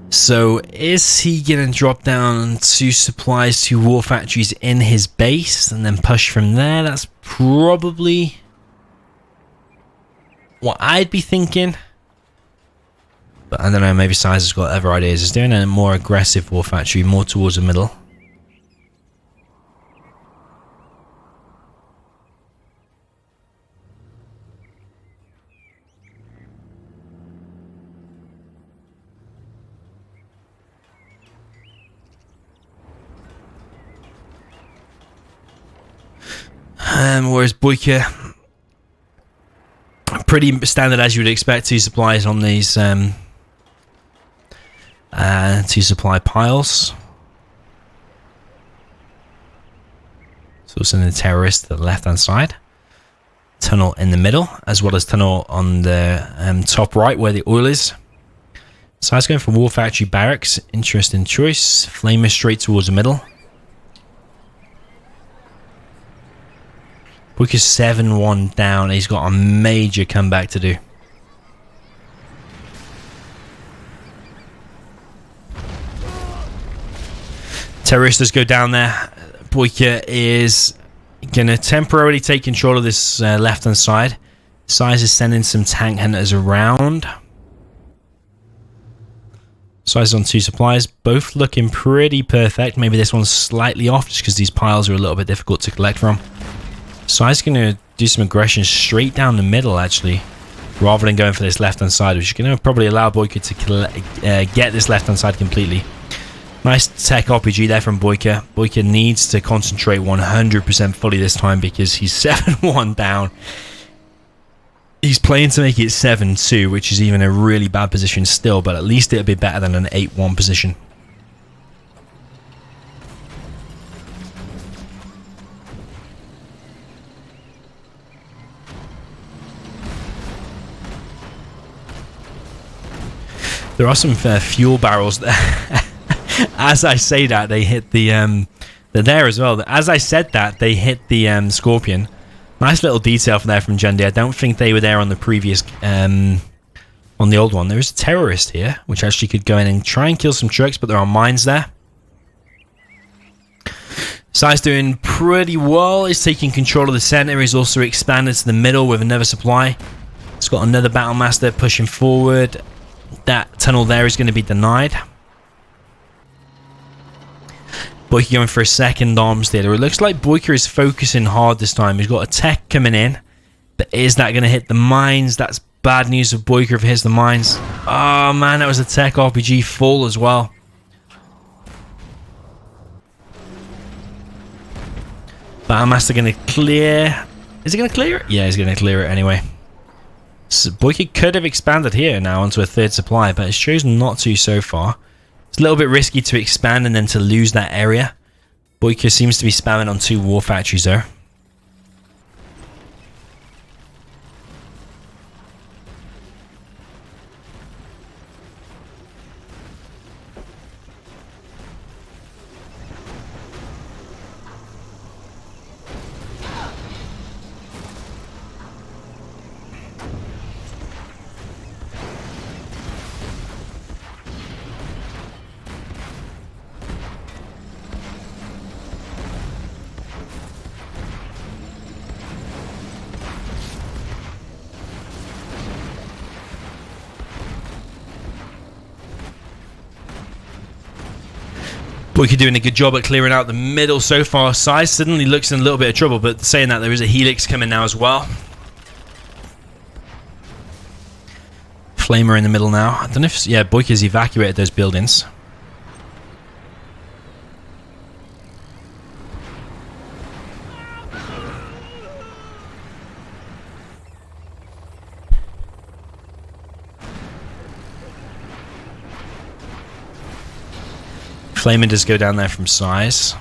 So is he going to drop down 2 supplies, 2 war factories in his base and then push from there? That's probably what I'd be thinking. But I don't know, maybe Size has got other ideas. He's doing a more aggressive war factory, more towards the middle. Whereas Boycah, pretty standard as you would expect, 2 supplies on these 2 supply piles. So sending the terrorist to the left hand side. Tunnel in the middle, as well as tunnel on the top right where the oil is. So I was going for War Factory Barracks. Interesting choice. Flamer straight towards the middle. Boycah's 7-1 down. He's got a major comeback to do. Terroristas go down there. Boycah is going to temporarily take control of this left-hand side. Size is sending some tank hunters around. Size is on 2 supplies. Both looking pretty perfect. Maybe this one's slightly off just because these piles are a little bit difficult to collect from. Size is going to do some aggression straight down the middle, actually, rather than going for this left-hand side, which is going to probably allow Boycah to get this left-hand side completely. Nice tech RPG there from Boycah. Boycah needs to concentrate 100% fully this time because he's 7-1 down. He's playing to make it 7-2, which is even a really bad position still, but at least it'll be better than an 8-1 position. There are some fuel barrels there. As I say that, they hit the they're there as well. As I said that, they hit the Scorpion. Nice little detail from there from Jundy. I don't think they were there on the previous on the old one. There is a terrorist here, which actually could go in and try and kill some trucks, but there are mines there. Size doing pretty well. He's taking control of the center. He's also expanded to the middle with another supply. It's got another Battlemaster pushing forward. That tunnel there is going to be denied. Boycah going for a second arms theater. It looks like Boycah is focusing hard this time. He's got a tech coming in. But is that going to hit the mines? That's bad news for Boycah if it hits the mines. Oh man, that was a tech RPG full as well. Battlemaster going to clear. Is he going to clear it? Yeah, he's going to clear it anyway. So Boycah could have expanded here now onto a 3rd supply, but it's chosen not to so far. It's a little bit risky to expand and then to lose that area. Boycah seems to be spamming on 2 war factories though. Boycah doing a good job at clearing out the middle so far. Size suddenly looks in a little bit of trouble, but saying that, there is a Helix coming now as well. Flamer in the middle now. I don't know if... Yeah, Boycah's evacuated those buildings. Flamer does go down there from size.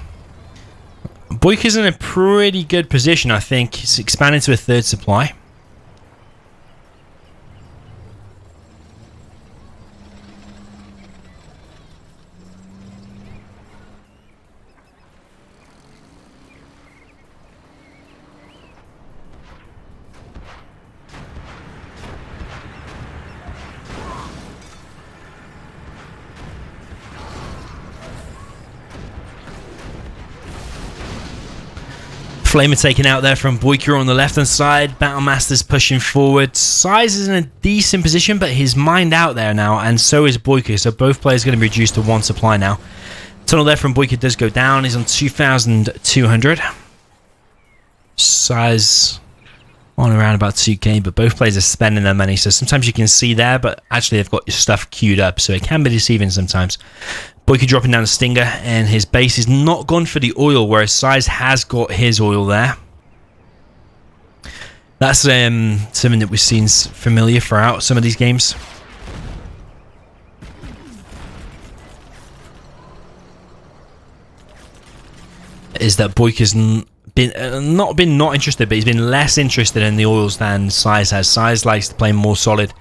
Boycah's in a pretty good position, I think. He's expanding to a third supply. Flamer taken out there from Boycah on the left hand side. Battlemaster's pushing forward. Size is in a decent position, but he's mined out there now, and so is Boycah. So both players going to be reduced to one supply now. Tunnel there from Boycah does go down. He's on 2,200. Size on around about 2k, but both players are spending their money. So sometimes you can see there, but actually they've got your stuff queued up, so it can be deceiving sometimes. Boycah dropping down the Stinger, and his base is not gone for the oil, whereas Size has got his oil there. That's something that we've seen familiar throughout some of these games. Is that Boycah's not been not interested, but he's been less interested in the oils than Size has. Size likes to play more solid,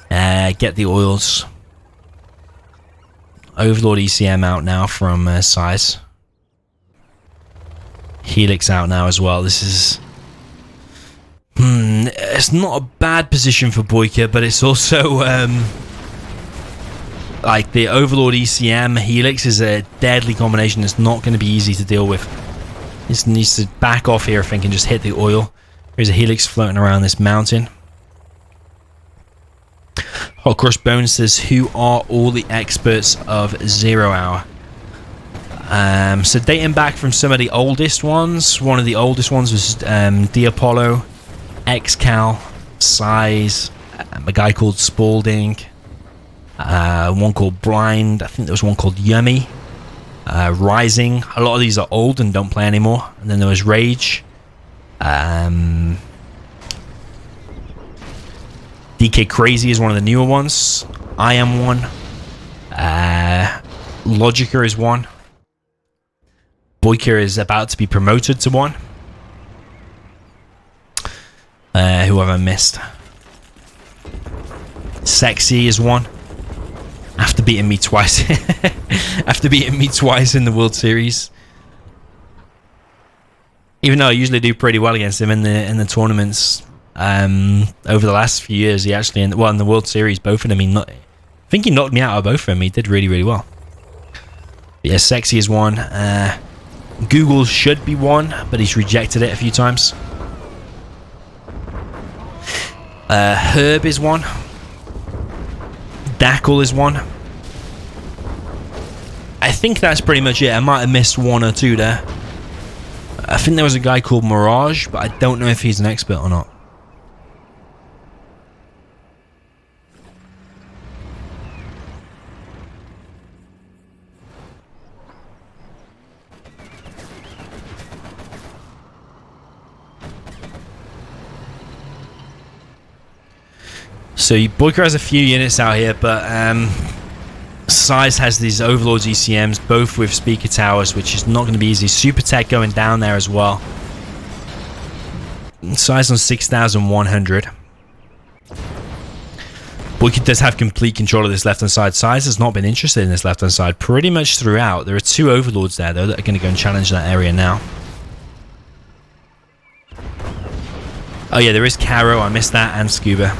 get the oils. Overlord ECM out now from Size. Helix out now as well. This is... it's not a bad position for Boycah, but it's also... like the Overlord ECM Helix is a deadly combination. It's not going to be easy to deal with. He needs to back off here if he can just hit the oil. There's a Helix floating around this mountain. Hot Cross Bones says, who are all the experts of 0 hour? So dating back from some of the oldest ones, one of the oldest ones was Apollo, XCal, Size, a guy called Spalding, one called Blind, I think there was one called Yummy, Rising. A lot of these are old and don't play anymore. And then there was Rage, DK Crazy is one of the newer ones. I am one. Logica is one. Boycah is about to be promoted to one. Who have I missed? Sexy is one. After beating me twice. After beating me twice in the World Series. Even though I usually do pretty well against him in the tournaments. Over the last few years, he actually in the World Series, both of them, I think he knocked me out of both of them. He did really, really well. But yeah, Sexy is one. Google should be one, but he's rejected it a few times. Herb is one. Dackle is one. I think that's pretty much it. I might have missed one or two there. I think there was a guy called Mirage, but I don't know if he's an expert or not. So Boycah has a few units out here, but Size has these Overlords ECMs, both with speaker towers, which is not going to be easy. Super Tech going down there as well. Size on 6,100. Boycah does have complete control of this left-hand side. Size has not been interested in this left-hand side pretty much throughout. There are two Overlords there, though, that are going to go and challenge that area now. Oh yeah, there is Caro. I missed that, and Scuba.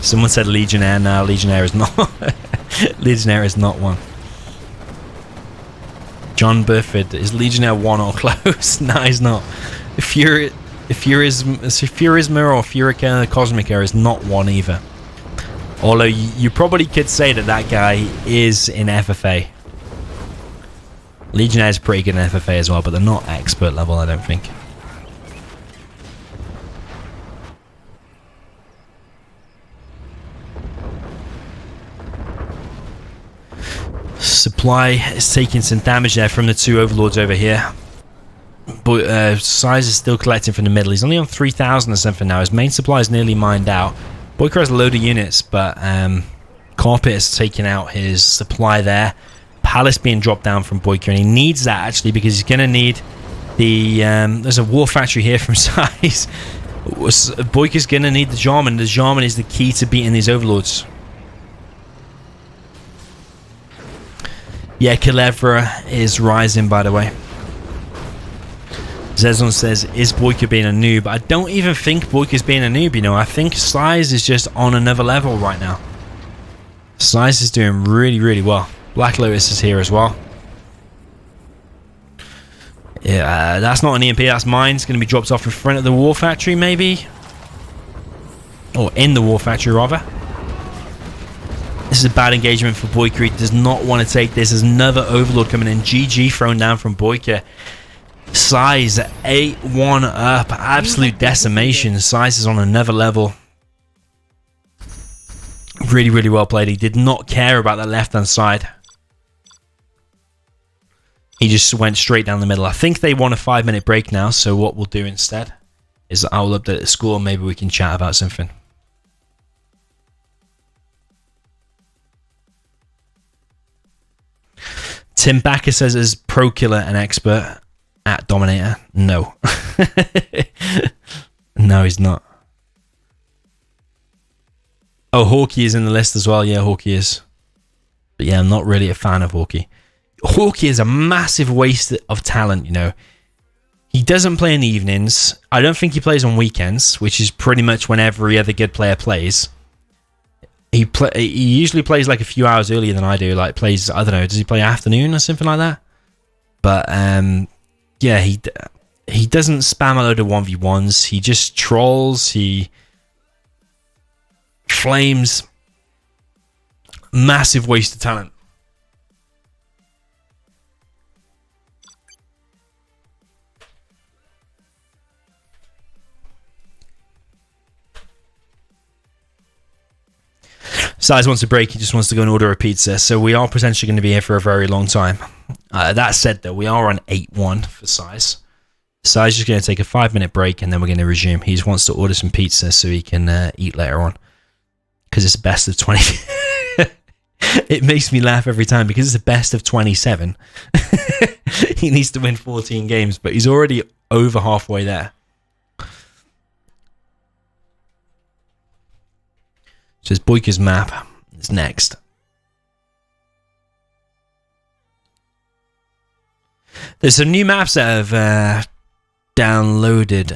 Someone said Legionnaire. No, Legionnaire is not. Legionnaire is not one. John Burford, is Legionnaire one or close? No, he's not. Furisma or Furica Cosmica is not one either. Although you probably could say that that guy is in FFA. Legionnaire is pretty good in FFA as well, but they're not expert level, I don't think. Supply is taking some damage there from the two overlords over here. But Size is still collecting from the middle. He's only on 3,000 or something now. His main supply is nearly mined out. Boycah has a load of units, but Carpet is taking out his supply there. Palace being dropped down from Boycah, and he needs that actually because he's going to need the... there's a war factory here from Size. Boycah's going to need the Jarman. The Jarman is the key to beating these overlords. Yeah, Kilevra is rising, by the way. Zezon says, is Boycah being a noob? I don't even think Boycah's being a noob, you know. I think Size is just on another level right now. Size is doing really, really well. Black Lotus is here as well. Yeah, that's not an EMP, that's mine. It's going to be dropped off in front of the war factory, maybe? Or in the war factory, rather. This is a bad engagement for Boycah. He does not want to take this. There's another overlord coming in. GG thrown down from Boycah. Size 8-1 up. Absolute decimation. Size is on another level. Really, really well played. He did not care about that left-hand side. He just went straight down the middle. I think they want a 5-minute break now, so what we'll do instead is I'll update the score and maybe we can chat about something. Tim Backer says, is Pro Killer an expert at Dominator? No. No, he's not. Oh, Hawkeye is in the list as well. Yeah, Hawkeye is. But yeah, I'm not really a fan of Hawkeye. Hawkeye is a massive waste of talent, you know. He doesn't play in the evenings. I don't think he plays on weekends, which is pretty much when every other good player plays. He usually plays like a few hours earlier than I do. Like plays, I don't know, does he play afternoon or something like that? But yeah, he doesn't spam a load of 1v1s. He just trolls. He flames. Massive waste of talent. Size wants a break. He just wants to go and order a pizza. So we are potentially going to be here for a very long time. That said, though, we are on 8-1 for Size. Size is just going to take a 5-minute break and then we're going to resume. He just wants to order some pizza so he can eat later on. Because it's the best of 20. It makes me laugh every time because it's the best of 27. He needs to win 14 games, but he's already over halfway there. So Boycah's map is next. There's some new maps that have downloaded.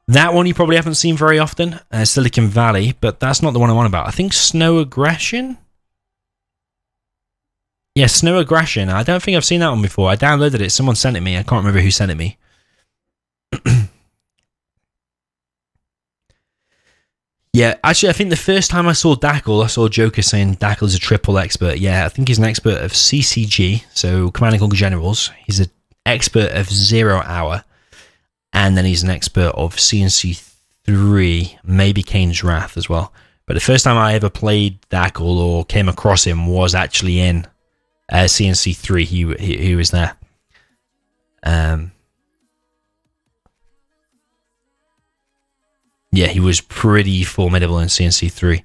That one you probably haven't seen very often, Silicon Valley, but that's not the one I'm on about. I think Snow Aggression? Yeah, Snow Aggression. I don't think I've seen that one before. I downloaded it. Someone sent it me. I can't remember who sent it me. Yeah, actually, I think the first time I saw Dackle, I saw Joker saying Dackle is a triple expert. Yeah, I think he's an expert of CCG, so Command and Conquer Generals. He's an expert of 0 Hour, and then he's an expert of CNC3, maybe Kane's Wrath as well. But the first time I ever played Dackle or came across him was actually in CNC3. He was there. Yeah, he was pretty formidable in CNC3.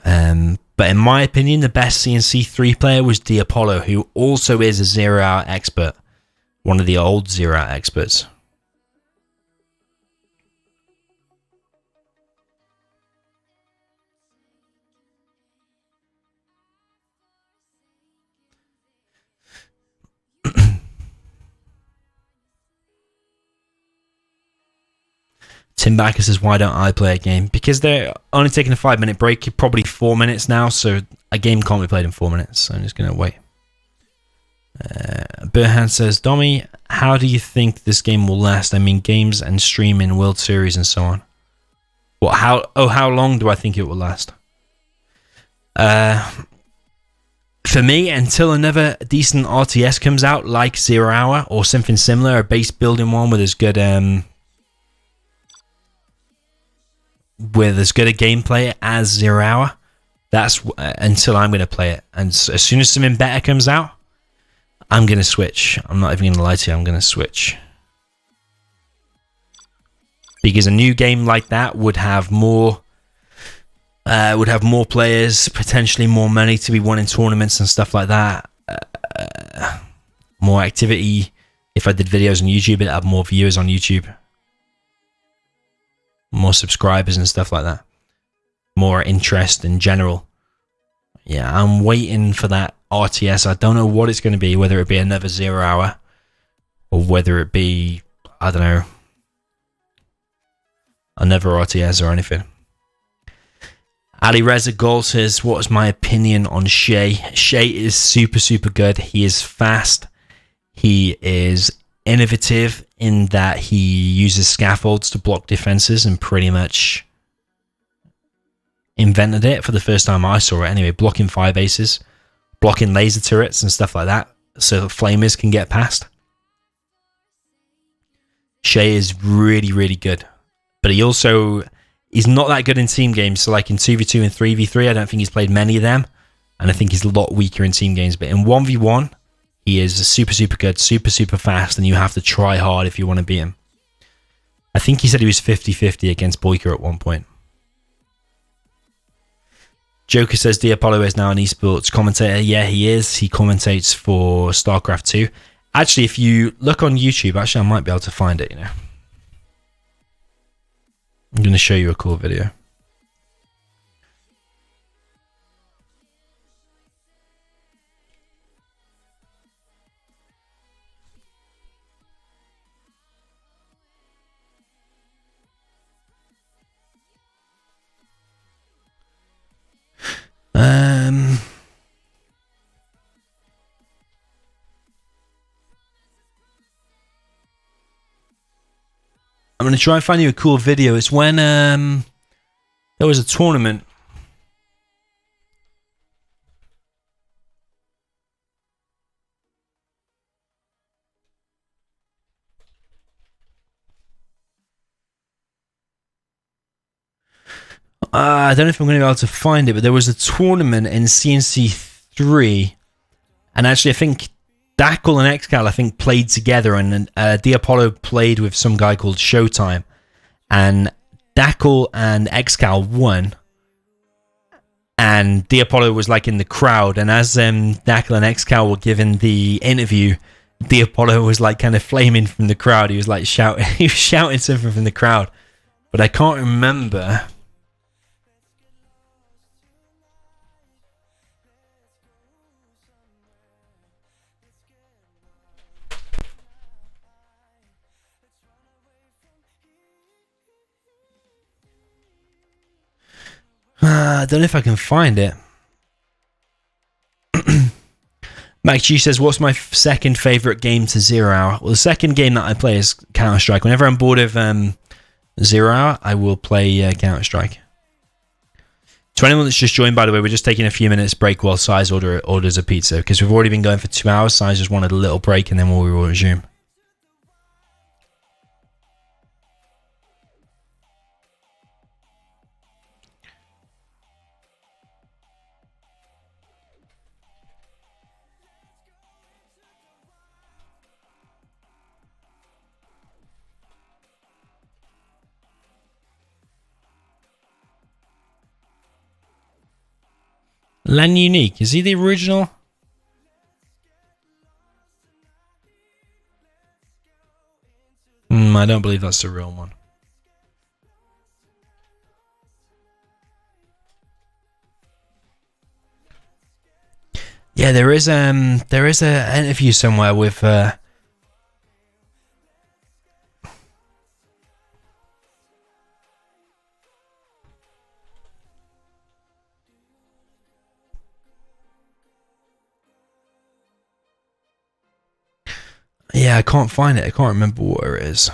But in my opinion, the best CNC3 player was Apollo, who also is a 0 Hour expert. One of the old 0 Hour experts. Tim Backer says, why don't I play a game? Because they're only taking a 5-minute break, probably 4 minutes now, so a game can't be played in 4 minutes, so I'm just going to wait. Burhan says, Dommy, how do you think this game will last? I mean, games and streaming, World Series and so on. What? How long do I think it will last? For me, until another decent RTS comes out, like 0 Hour or something similar, a base building one with as good a gameplay as 0 Hour. That's until I'm going to play it. And as soon as something better comes out, I'm going to switch. I'm not even going to lie to you. I'm going to switch. Because a new game like that would have more players, potentially more money to be won in tournaments and stuff like that. More activity. If I did videos on YouTube, it'd have more viewers on YouTube. More subscribers and stuff like that. More interest in general. Yeah, I'm waiting for that RTS. I don't know what it's going to be, whether it be another 0 Hour or whether it be, I don't know, another RTS or anything. Ali Reza Gold says, what is my opinion on Shay? Shay is super, super good. He is fast. He is innovative in that he uses scaffolds to block defenses and pretty much invented it for the first time I saw it anyway, blocking firebases, blocking laser turrets and stuff like that so that flamers can get past. Shay is really, really good. But he's not that good in team games. So like in 2v2 and 3v3, I don't think he's played many of them. And I think he's a lot weaker in team games. But in 1v1, he is super, super good, super, super fast. And you have to try hard if you want to beat him. I think he said he was 50-50 against Boycah at one point. Joker says Diapollo is now an esports commentator. Yeah, he is. He commentates for StarCraft 2. Actually, if you look on YouTube, actually I might be able to find it, you know. I'm going to show you a cool video. I'm going to try and find you a cool video. It's when there was a tournament. I don't know if I'm going to be able to find it, but there was a tournament in CNC3, and actually I think Dackle and Xcal, I think, played together, and Diapollo played with some guy called Showtime, and Dackle and Xcal won, and Diapollo was like in the crowd, and as Dackle and Xcal were giving the interview, Diapollo was like kind of flaming from the crowd. He was like shouting, he was shouting something from the crowd, but I can't remember. I don't know if I can find it. Max G says, what's my second favorite game to 0 Hour? Well, the second game that I play is Counter-Strike. Whenever I'm bored of 0 Hour, I will play Counter-Strike. To anyone that's just joined, by the way, we're just taking a few minutes break while Size orders a pizza, because we've already been going for 2 hours. Size just wanted a little break, and then we will resume. Len Unique, is he the original? I don't believe that's the real one. Yeah, there is a interview somewhere with yeah, I can't find it. I can't remember where it is.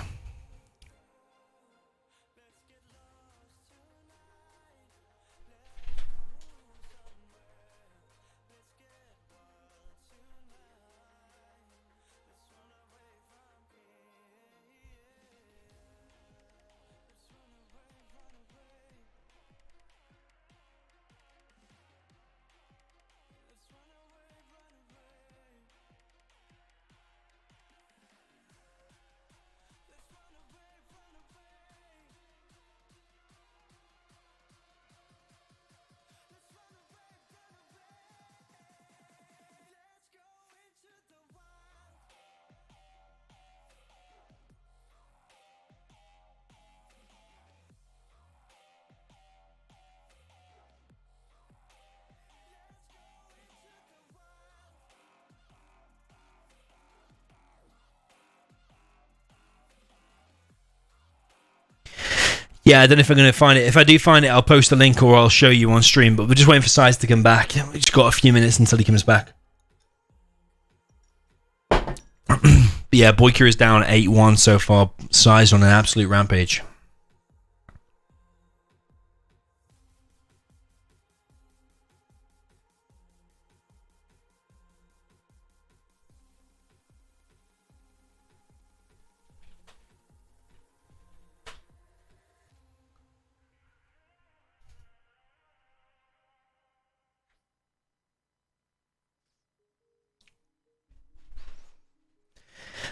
Yeah, I don't know if I'm going to find it. If I do find it, I'll post a link or I'll show you on stream. But we're just waiting for Size to come back. We just got a few minutes until he comes back. But yeah, Boycah is down 8-1 so far. Size on an absolute rampage.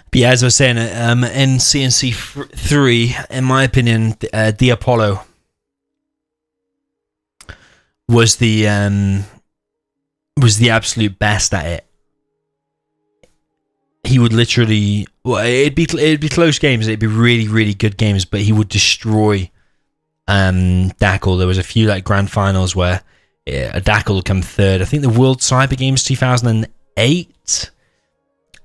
But yeah, as I was saying, in CNC 3, in my opinion, the Apollo was the absolute best at it. He would literally, well, it'd be close games. It'd be really, really good games, but he would destroy Dackle. There was a few like grand finals where a Dackle would come third. I think the World Cyber Games 2008.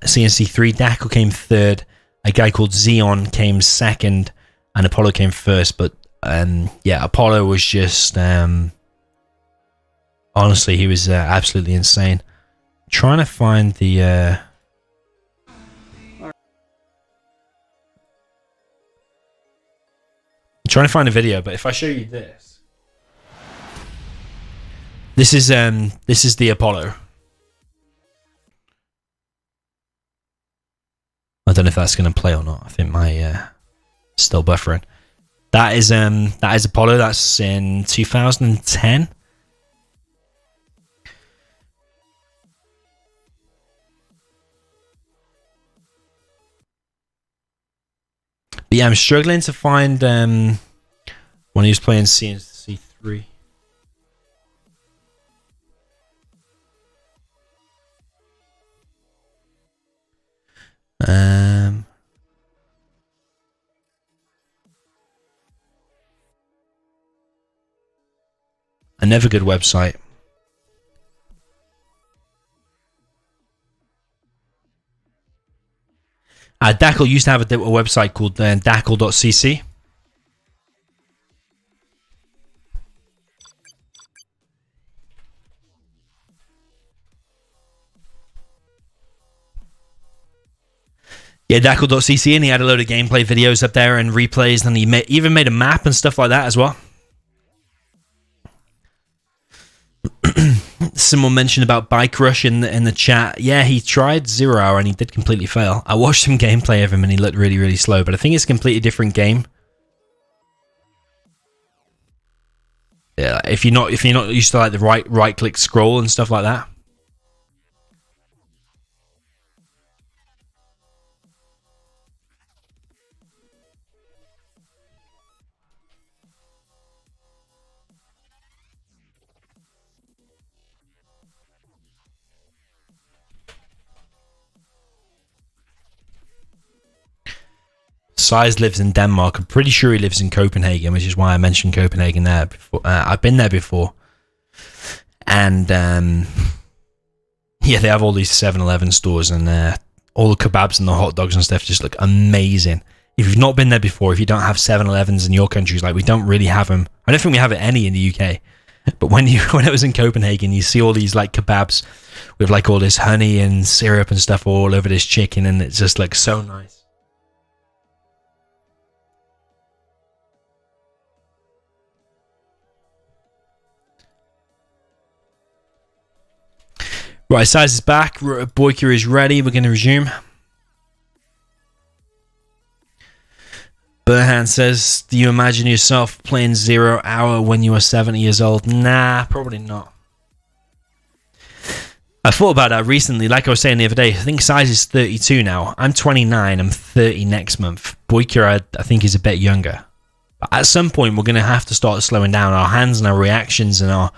CNC 3, Dackle came third. A guy called Xeon came second, and Apollo came first. But yeah, Apollo was just honestly, he was absolutely insane. Trying to find the trying to find a video, but if I show you this, this is the Apollo. I don't know if that's going to play or not. I think my still buffering. That is Apollo. That's in 2010. But yeah, I'm struggling to find when he was playing CNC 3. A never good website. Dackle used to have a website called dackle.cc. Yeah, dackle.cc, and he had a load of gameplay videos up there and replays, and he even made a map and stuff like that as well. Someone mentioned about Bike Rush in the chat. Yeah, he tried 0 Hour and he did completely fail. I watched some gameplay of him and he looked really, really slow, but I think it's a completely different game. Yeah, if you're not used to like the right click scroll and stuff like that. Size lives in Denmark. I'm pretty sure he lives in Copenhagen, which is why I mentioned Copenhagen there before. I've been there before. And yeah, they have all these 7-Eleven stores, and all the kebabs and the hot dogs and stuff just look amazing. If you've not been there before, if you don't have 7-Elevens in your countries, like we don't really have them. I don't think we have any in the UK. But when I was in Copenhagen, you see all these like kebabs with like all this honey and syrup and stuff all over this chicken, and it just looks so nice. Right, Size is back. Boycah is ready. We're going to resume. Burhan says, do you imagine yourself playing 0 Hour when you are 70 years old? Nah, probably not. I thought about that recently. Like I was saying the other day, I think Size is 32 now. I'm 29. I'm 30 next month. Boycah, I think, is a bit younger. But at some point, we're going to have to start slowing down. Our hands and our reactions and our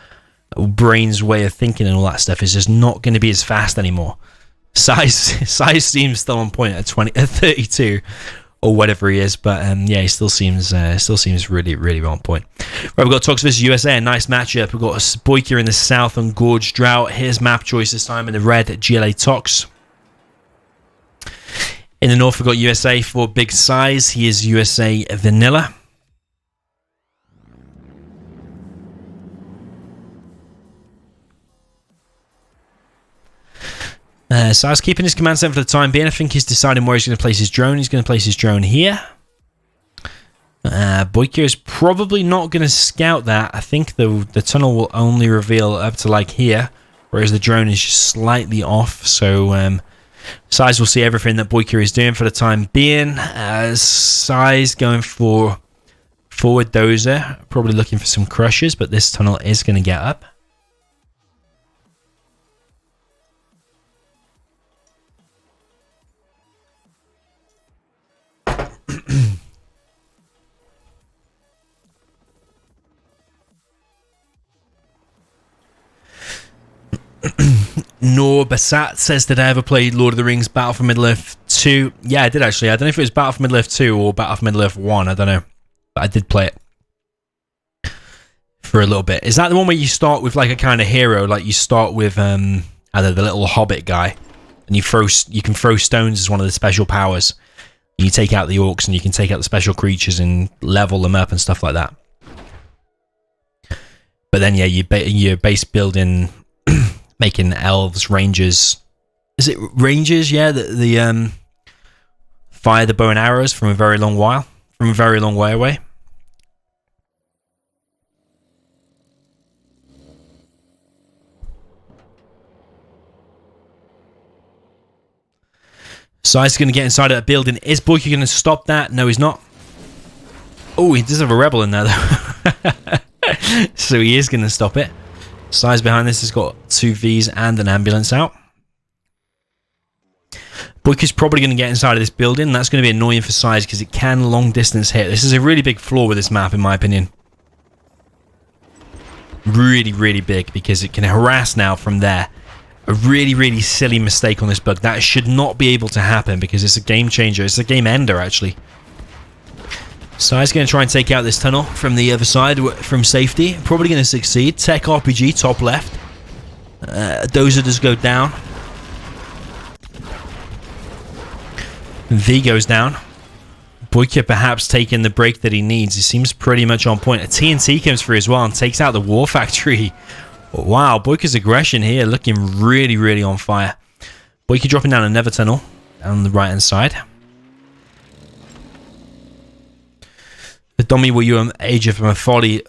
brain's way of thinking and all that stuff is just not going to be as fast anymore. Size seems still on point at 32 or whatever he is, but yeah, he still seems really, really on point. Right, we've got Tox vs USA, a nice matchup. We've got Boycah in the south on Gorge Drought. Here's map choice this time in the red at GLA Tox. In the north, we've got USA for Big Size. He is USA Vanilla. So I was keeping his command center for the time being. I think he's deciding where he's going to place his drone. He's going to place his drone here. Boycah is probably not going to scout that. I think the tunnel will only reveal up to like here, whereas the drone is just slightly off. So Size will see everything that Boycah is doing for the time being. Size going for forward dozer, probably looking for some crushes, but this tunnel is going to get up. Nor Basat says, did I ever play Lord of the Rings Battle for Middle-earth 2? Yeah, I did actually. I don't know if it was Battle for Middle-earth 2 or Battle for Middle-earth 1. I don't know. But I did play it for a little bit. Is that the one where you start with like a kind of hero? Like you start with I don't know, the little hobbit guy, and you can throw stones as one of the special powers. You take out the orcs and you can take out the special creatures and level them up and stuff like that. But then yeah, your base building. Making elves, rangers. Is it rangers? Yeah, the fire the bow and arrows from a very long way away. So he's going to get inside of that building. Is Boycah going to stop that? No, he's not. Oh, he does have a rebel in there though. So he is going to stop it. Size behind this has got 2 Vs and an ambulance out. Boycah's probably going to get inside of this building. That's going to be annoying for Size because it can long distance hit. This is a really big flaw with this map in my opinion. Really, really big because it can harass now from there. A really, really silly mistake on this bug. That should not be able to happen because it's a game changer. It's a game ender actually. Size going to try and take out this tunnel from the other side from safety. Probably going to succeed. Tech RPG, top left. Dozer does go down. V goes down. Boycah perhaps taking the break that he needs. He seems pretty much on point. A TNT comes through as well and takes out the war factory. Wow, Boycah's aggression here looking really, really on fire. Boycah dropping down another tunnel on the right hand side. The Dummy, were you an Age of Mythology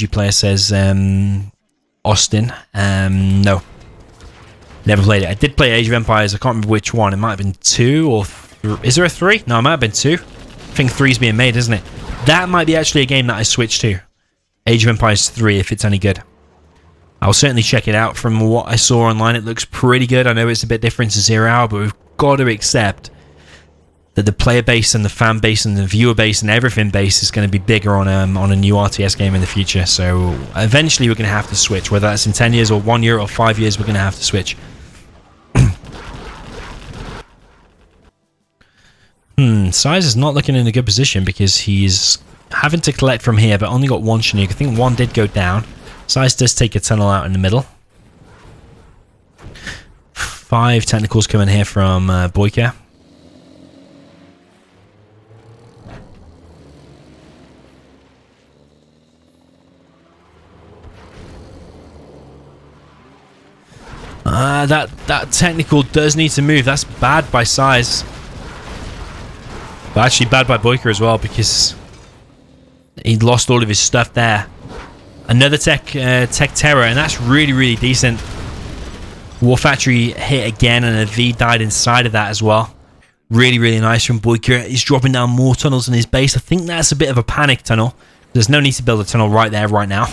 player? Says Austin. No, never played it. I did play Age of Empires. I can't remember which one. It might have been 2 or is there a 3? No, it might have been 2. I think 3's being made, isn't it? That might be actually a game that I switched to. Age of Empires 3, if it's any good. I'll certainly check it out. From what I saw online, it looks pretty good. I know it's a bit different to 0 Hour, but we've got to accept that the player base and the fan base and the viewer base and everything base is going to be bigger on a new RTS game in the future. So eventually we're going to have to switch, whether that's in 10 years or 1 year or 5 years, we're going to have to switch. Size is not looking in a good position because he's having to collect from here, but only got 1 Chinook. I think 1 did go down. Size does take a tunnel out in the middle. 5 technicals coming here from Boycah. That technical does need to move. That's bad by Size. But actually bad by Boycah as well because he lost all of his stuff there. Another tech terror, and that's really, really decent. War Factory hit again, and a V died inside of that as well. Really, really nice from Boycah. He's dropping down more tunnels in his base. I think that's a bit of a panic tunnel. There's no need to build a tunnel right there, right now.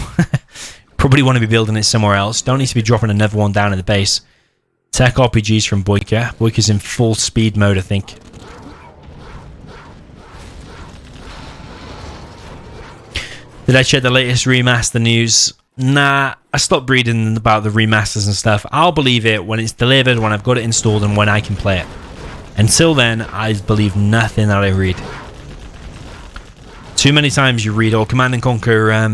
Probably want to be building it somewhere else. Don't need to be dropping another one down in the base. Tech RPGs from Boycah. Boycah's in full speed mode, I think. Did I check the latest remaster news? Nah, I stopped reading about the remasters and stuff. I'll believe it when it's delivered, when I've got it installed, and when I can play it. Until then, I believe nothing that I read. Too many times you read, Command & Conquer, I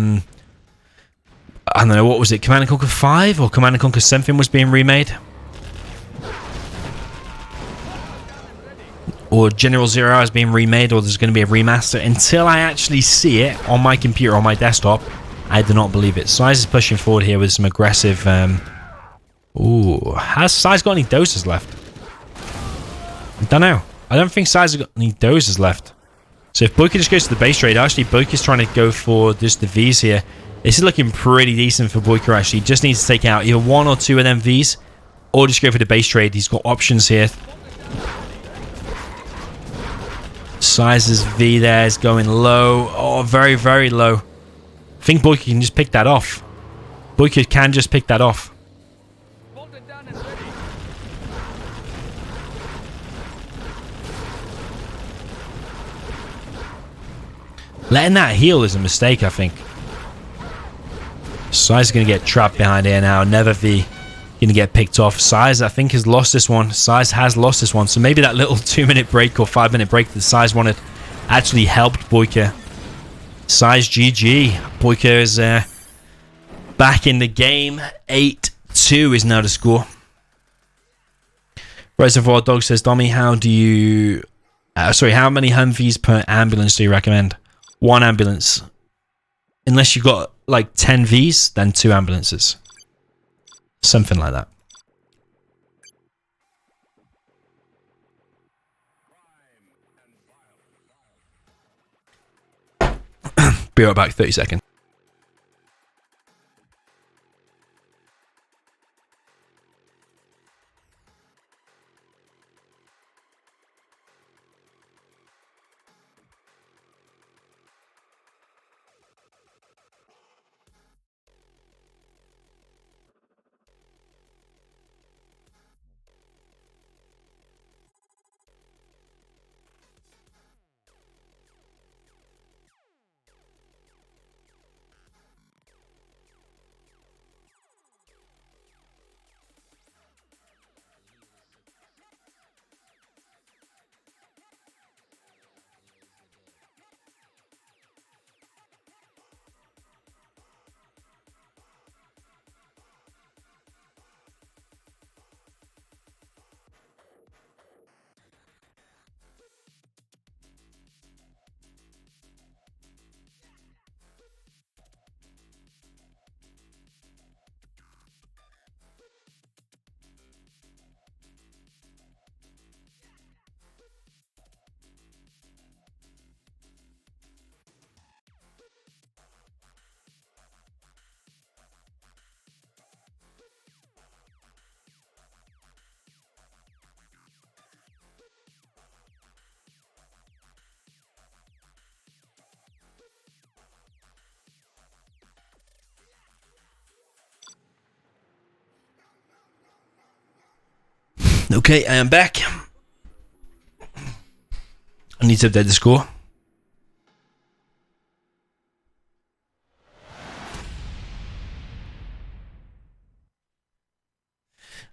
don't know, what was it, Command & Conquer 5? Or Command & Conquer something was being remade? Or General 0 Hour is being remade, or there's going to be a remaster. Until I actually see it on my computer, on my desktop, I do not believe it. Size is pushing forward here with some aggressive Ooh, has Size got any doses left? I don't know. I don't think Size has got any doses left. So if Boycah just goes to the base trade, actually Boycah's trying to go for just the Vs here. This is looking pretty decent for Boycah actually. Just needs to take out either 1 or 2 of them Vs, or just go for the base trade. He's got options here. Size's V there is going low. Oh, very, very low. I think Boycah can just pick that off. Boycah can just pick that off. Letting that heal is a mistake, I think. Size is going to get trapped behind here now. Never V going to get picked off. Size, I think, has lost this one. Size has lost this one. So maybe that little 2-minute break or 5-minute break that Size wanted actually helped Boycah. Size GG. Boycah is back in the game. 8-2 is now the score. Reservoir Dog says, Dommy, how do you... how many Humvees per ambulance do you recommend? 1 ambulance. Unless you've got like 10 Vs, then 2 ambulances. Something like that. Be right back, 30 seconds. Okay, I am back. I need to update the score.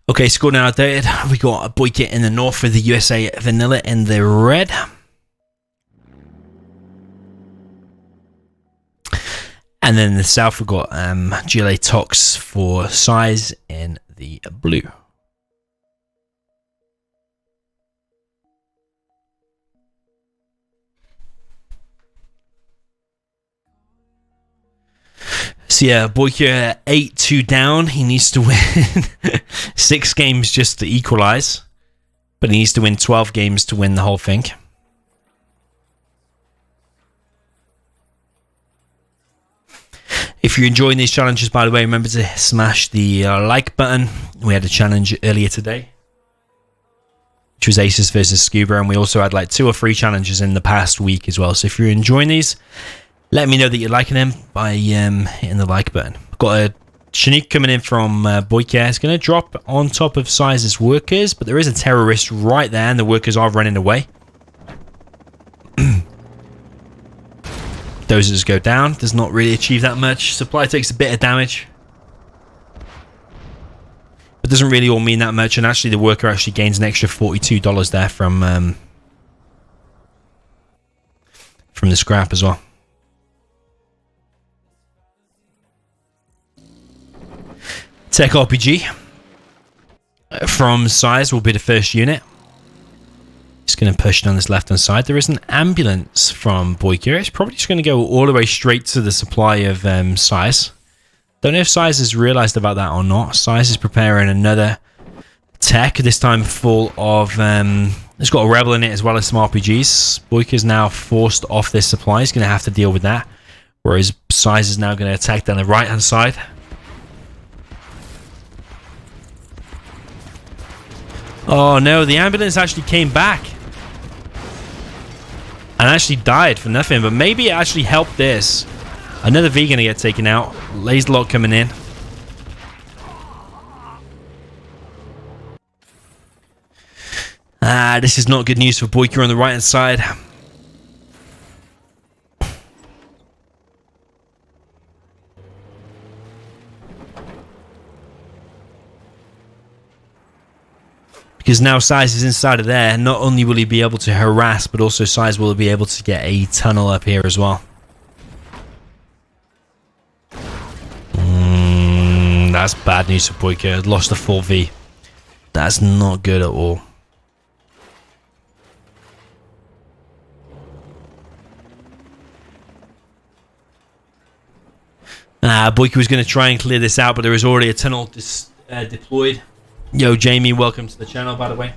Okay, score now updated. We got Boycah in the north with the USA Vanilla in the red. And then in the south we got GLA Tox for Size in the blue. So yeah, Boycah 8-2 down. He needs to win 6 games just to equalize, but he needs to win 12 games to win the whole thing. If you're enjoying these challenges, by the way, remember to smash the like button. We had a challenge earlier today, which was Aces versus Scuba, and we also had like 2 or 3 challenges in the past week as well. So if you're enjoying these, let me know that you're liking them by hitting the like button. I've got a Chinook coming in from Boycah. It's going to drop on top of Size's workers, but there is a terrorist right there, and the workers are running away. Doses go down. Does not really achieve that much. Supply takes a bit of damage, but doesn't really all mean that much. And actually, the worker actually gains an extra $42 there from the scrap as well. Tech RPG from Size will be the first unit. Just going to push down this left hand side. There is an ambulance from Boycah. It's probably just going to go all the way straight to the supply of Size. Don't know if Size has realized about that or not. Size is preparing another tech, this time full of... it's got a Rebel in it as well as some RPGs. Boycah is now forced off this supply. He's going to have to deal with that. Whereas Size is now going to attack down the right-hand side. Oh no, the ambulance actually came back. And actually died for nothing. But maybe it actually helped this. Another V going to get taken out. Laser lock coming in. This is not good news for Boycah on the right-hand side. Because now Size is inside of there. Not only will he be able to harass, but also Size will be able to get a tunnel up here as well. That's bad news for Boycah. Lost a full V. That's not good at all. Boycah was going to try and clear this out, but there is already a tunnel deployed. Yo, Jamie, welcome to the channel, by the way.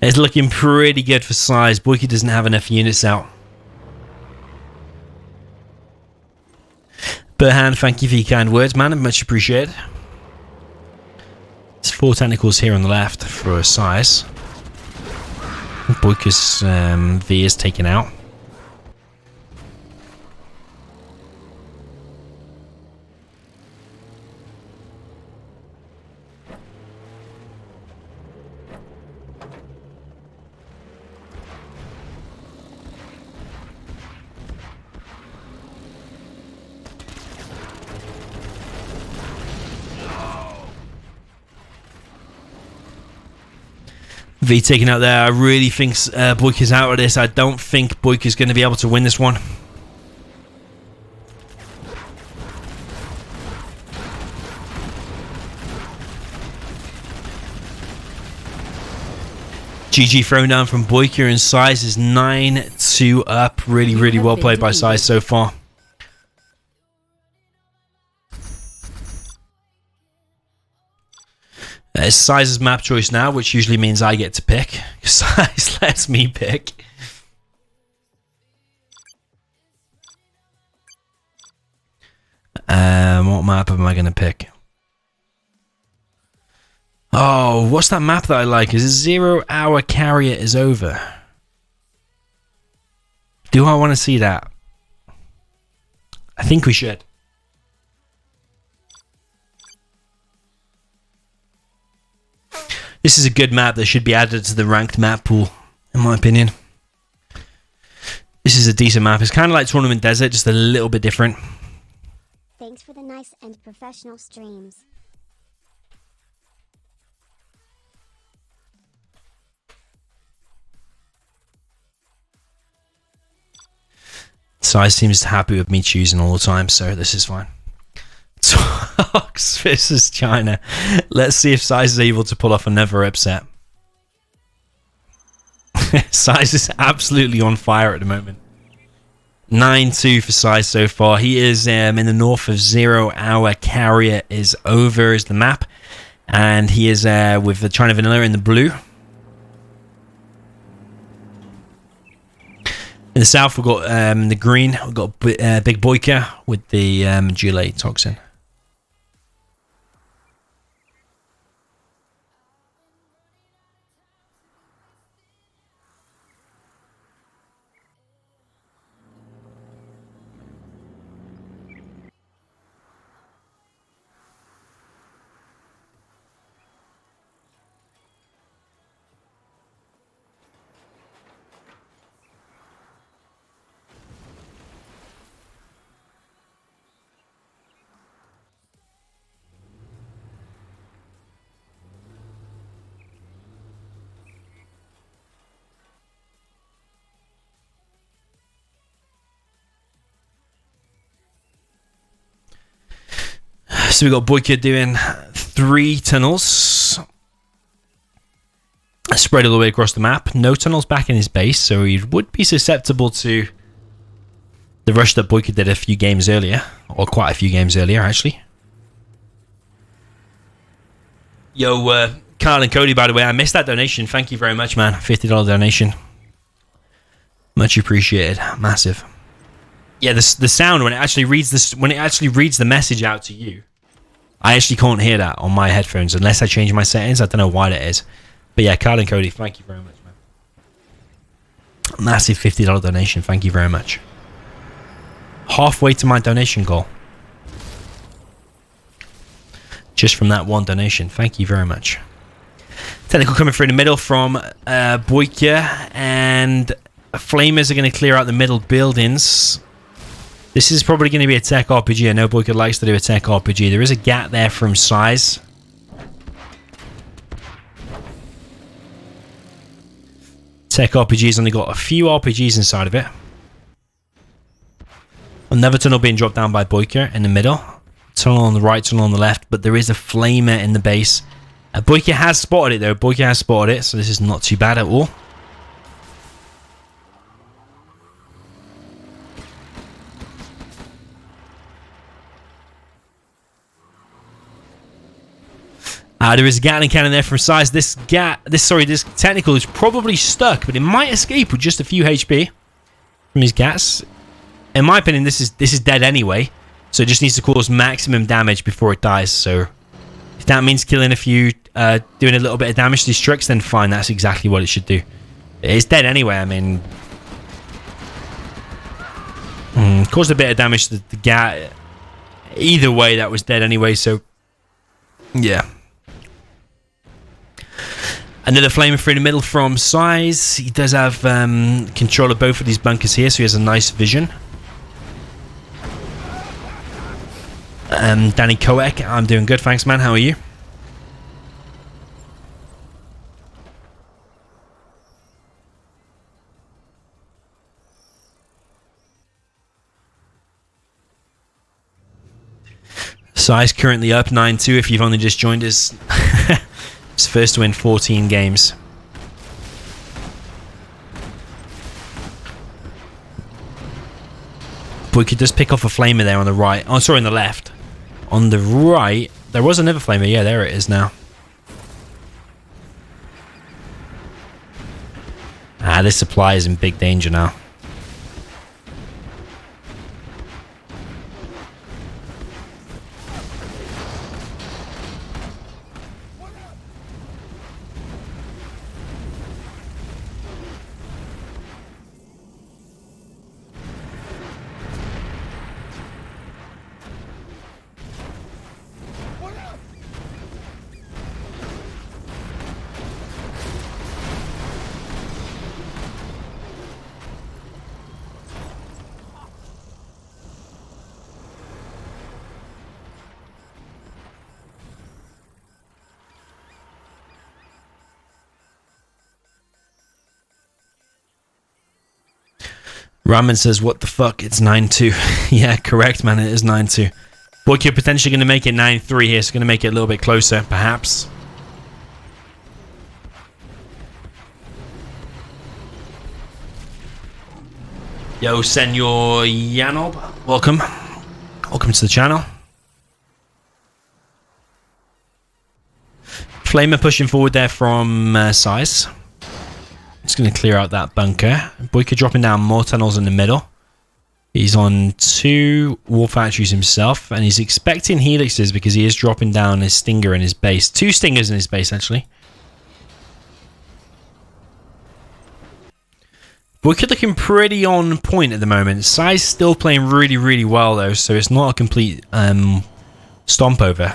It's looking pretty good for Size. Boycah doesn't have enough units out. Burhan, thank you for your kind words, man. Much appreciated. There's 4 tentacles here on the left for Size. Boycah's V is taken out. V taken out there. I really think Boycah's out of this. I don't think Boycah's going to be able to win this one. GG thrown down from Boycah, and Size is 9-2 up. Really, really well played by Size so far. It's Size's map choice now, which usually means I get to pick. Size lets me pick. What map am I going to pick? Oh, what's that map that I like? Is it 0 Hour Carrier is Over? Do I want to see that? I think we should. This is a good map that should be added to the ranked map pool, in my opinion. This is a decent map. It's kind of like Tournament Desert, just a little bit different. Thanks for the nice and professional streams. Size seems happy with me choosing all the time, so this is fine. Tox versus China. Let's see if Size is able to pull off another upset. Size is absolutely on fire at the moment. 9-2 for Size so far. He is in the north of 0 Hour Carrier is Over is the map. And he is with the China Vanilla in the blue. In the south, we've got the green. We've got Big Boycah with the Goulet Toxin. So we got Boycah doing 3 tunnels. spread all the way across the map. No tunnels back in his base, so he would be susceptible to the rush that Boycah did a few games earlier, or quite a few games earlier, actually. Yo, Carl and Cody, by the way, I missed that donation. Thank you very much, man. $50 donation. Much appreciated. Massive. Yeah, the sound when it actually reads the message out to you, I actually can't hear that on my headphones unless I change my settings. I don't know why that is. But yeah, Carl and Cody, thank you very much, man. Massive $50 donation. Thank you very much. Halfway to my donation goal. Just from that one donation. Thank you very much. Technical coming through the middle from Boycah, and Flamers are going to clear out the middle buildings. This is probably going to be a tech RPG. I know Boycah likes to do a tech RPG. There is a gap there from size. Tech RPG's only got a few RPGs inside of it. Another tunnel being dropped down by Boycah in the middle. Tunnel on the right, tunnel on the left, but there is a flamer in the base. Boycah has spotted it though. Boycah has spotted it, so this is not too bad at all. There is a Gatling cannon there from size. This technical is probably stuck, but it might escape with just a few HP from his gats. In my opinion, this is dead anyway, so it just needs to cause maximum damage before it dies. So if that means killing a few, doing a little bit of damage to these tricks, then fine. That's exactly what it should do. It's dead anyway. I mean, caused a bit of damage to the gat. Either way, that was dead anyway. So yeah. Another flamer through the middle from size. He does have control of both of these bunkers here, so he has a nice vision. Danny Koek, I'm doing good, thanks, man. How are you? Size currently up 9-2 if you've only just joined us. It's first to win 14 games. Boycah does pick off a flamer there on the right. Oh, sorry, on the left. On the right, there was another flamer. Yeah, there it is now. This supply is in big danger now. Ramen says, what the fuck? It's 9-2. Yeah, correct, man. It is 9-2. Boycah potentially going to make it 9-3 here, so going to make it a little bit closer, perhaps. Yo, Senor Yanob. Welcome. Welcome to the channel. Flamer pushing forward there from size. Just going to clear out that bunker. Boycah dropping down more tunnels in the middle. He's on 2 war factories himself, and he's expecting helixes because he is dropping down his stinger in his base. 2 stingers in his base, actually. Boycah looking pretty on point at the moment. Size still playing really, really well, though, so it's not a complete stomp over.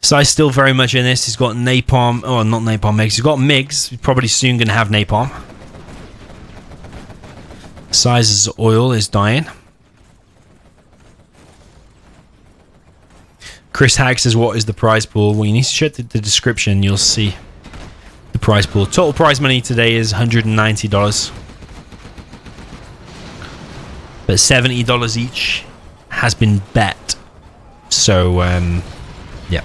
Size still very much in this. He's got napalm. Oh, not napalm MIGs. He's got MIGs. He's probably soon going to have napalm. Size's oil is dying. Chris Hag says, what is the prize pool? Well, you need to check the description. You'll see the prize pool. Total prize money today is $190. but $70 each has been bet. So, yeah.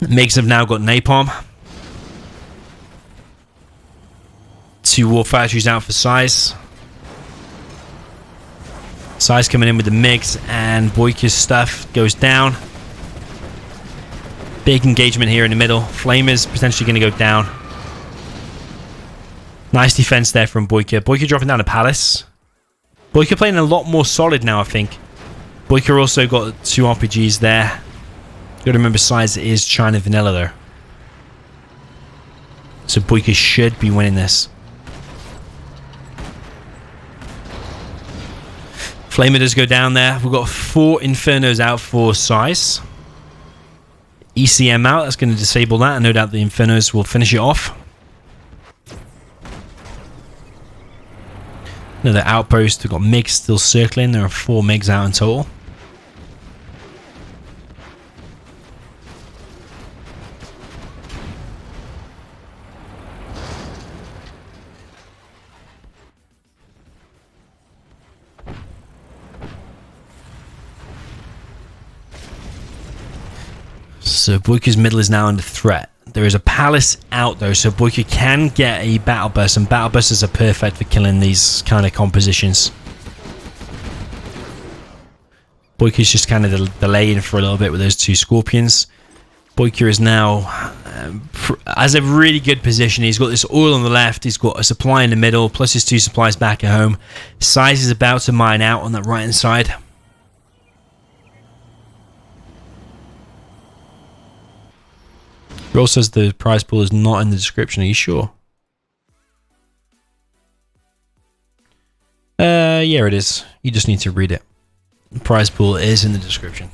MiGs have now got napalm. 2 war factories out for size. Size coming in with the MiGs, and Boycah's stuff goes down. Big engagement here in the middle. Flamers potentially going to go down. Nice defense there from Boycah. Boycah dropping down a palace. Boycah playing a lot more solid now, I think. Boycah also got 2 RPGs there. You got to remember, size is China vanilla though. So Boycah should be winning this. Flamer does go down there. We've got 4 Infernos out for size. ECM out. That's going to disable that. And no doubt the Infernos will finish it off. Another outpost. We've got MiGs still circling. There are 4 MiGs out in total. So Boycah's middle is now under threat. There is a palace out though, so Boycah can get a battle burst, and battle bursts are perfect for killing these kind of compositions. Boycah's just kind of delaying for a little bit with those 2 scorpions. Boycah is now has a really good position. He's got this oil on the left, he's got a supply in the middle, plus his 2 supplies back at home. Size is about to mine out on that right hand side. Roll says the prize pool is not in the description. Are you sure? Yeah, it is. You just need to read it. The prize pool is in the description.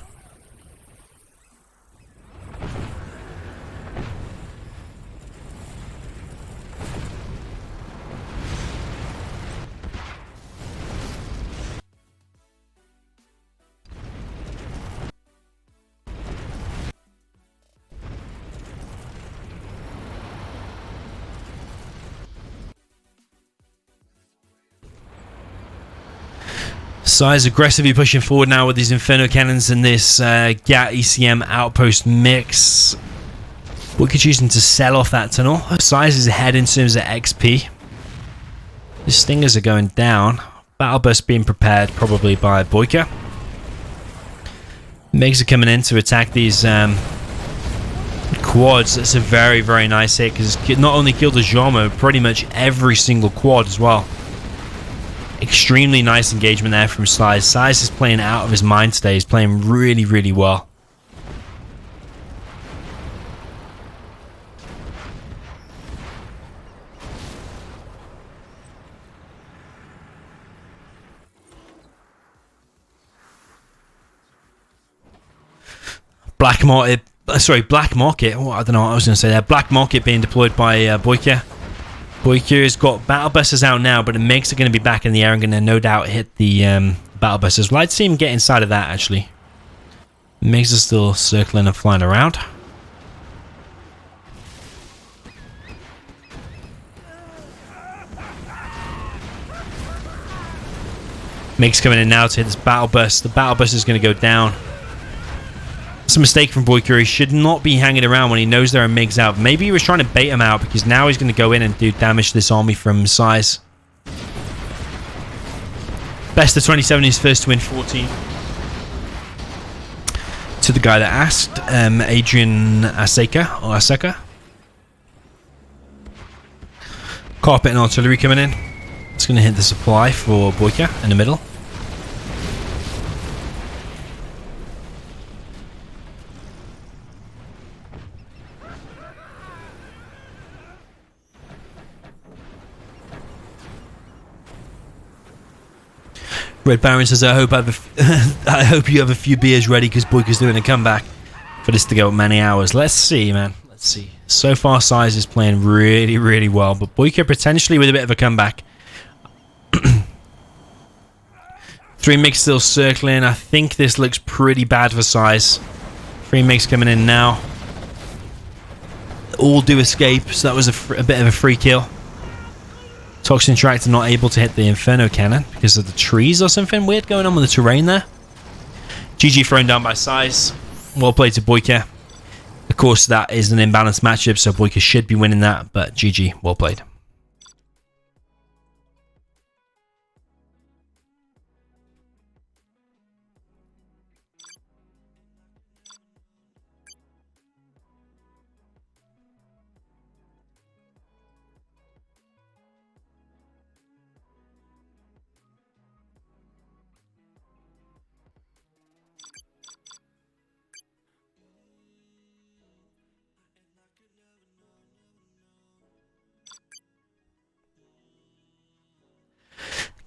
Size aggressively pushing forward now with these Inferno Cannons and this GAT ECM outpost mix. Boycah choosing to sell off that tunnel. Size is ahead in terms of XP. The Stingers are going down. Battle Burst being prepared probably by Boycah. MiGs are coming in to attack these quads. That's a very, very nice hit because it's not only killed the Jamo, pretty much every single quad as well. Extremely nice engagement there from Size. Size is playing out of his mind today. He's playing really, really well. Black Market. Oh, I don't know what I was going to say there. Black Market being deployed by Boycah. Boycah has got battle busters out now, but the MiGs are going to be back in the air and going to no doubt hit the battle busters. Well, I'd see him get inside of that actually. MiGs are still circling and flying around. MiGs coming in now to hit this battle bust. The battle bust is going to go down. It's a mistake from Boycah. He should not be hanging around when he knows there are MiGs out. Maybe he was trying to bait him out because now he's going to go in and do damage to this army from Size. Best of 27 is first to win 14. To the guy that asked, Adrian Aseka. Carpet and artillery coming in. It's going to hit the supply for Boycah in the middle. Red Baron says, I hope you have a few beers ready because Boycah's doing a comeback for this to go many hours. Let's see, man. Let's see. So far, Size is playing really, really well, but Boycah potentially with a bit of a comeback. 3 MiGs still circling. I think this looks pretty bad for size. 3 MiGs coming in now. All do escape, so that was a bit of a free kill. Toxin Tractor not able to hit the Inferno Cannon because of the trees or something weird going on with the terrain there. GG thrown down by size. Well played to Boycah. Of course, that is an imbalanced matchup, so Boycah should be winning that, but GG, well played.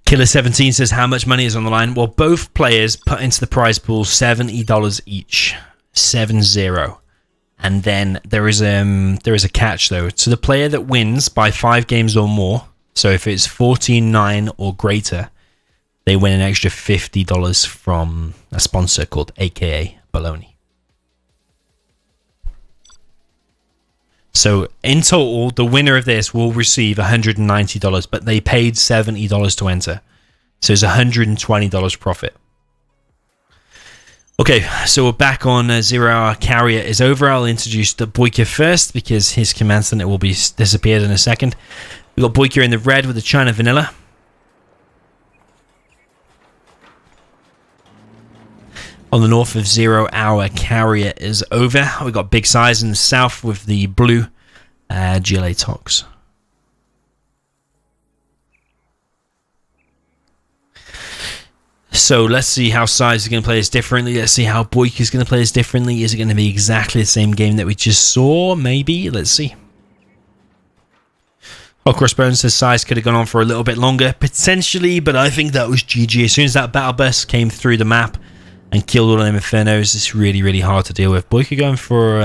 Killer17 says, how much money is on the line? Well, both players put into the prize pool $70 each. 7-0. And then there is a catch, though. So the player that wins by 5 games or more, so if it's 14-9 or greater, they win an extra $50 from a sponsor called AKAbolony. So in total, the winner of this will receive $190, but they paid $70 to enter. So it's $120 profit. Okay, so we're back on 0 hour. Carrier is over. I'll introduce the Boycah first because his command center will be disappeared in a second. We've got Boycah in the red with the China Vanilla. On the north of 0 hour, Carrier is over. We've got Big Size in the south with the blue GLA Tox. So let's see how Size is going to play this differently. Let's see how Boycah is going to play this differently. Is it going to be exactly the same game that we just saw? Maybe. Let's see. Oh, Crossbones says Size could have gone on for a little bit longer. Potentially, but I think that was GG. As soon as that battle bus came through the map and killed all of them Infernos, it's really, really hard to deal with. Boycah going for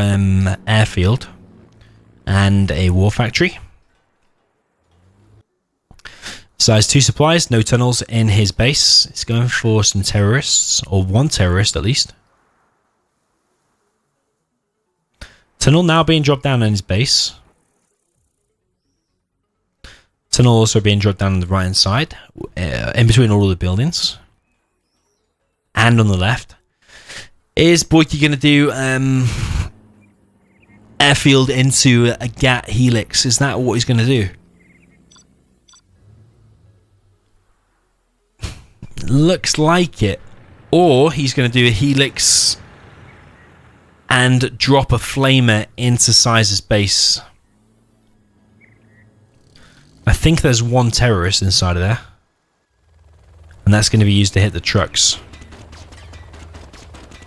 airfield and a war factory. Size 2 supplies, no tunnels in his base. It's going for some terrorists, or one terrorist at least. Tunnel now being dropped down in his base. Tunnel also being dropped down on the right hand side, in between all of the buildings. And on the left. Is Boycah going to do airfield into a GAT Helix? Is that what he's going to do? Looks like it. Or he's going to do a Helix and drop a flamer into Size's base. I think there's one terrorist inside of there. And that's going to be used to hit the trucks.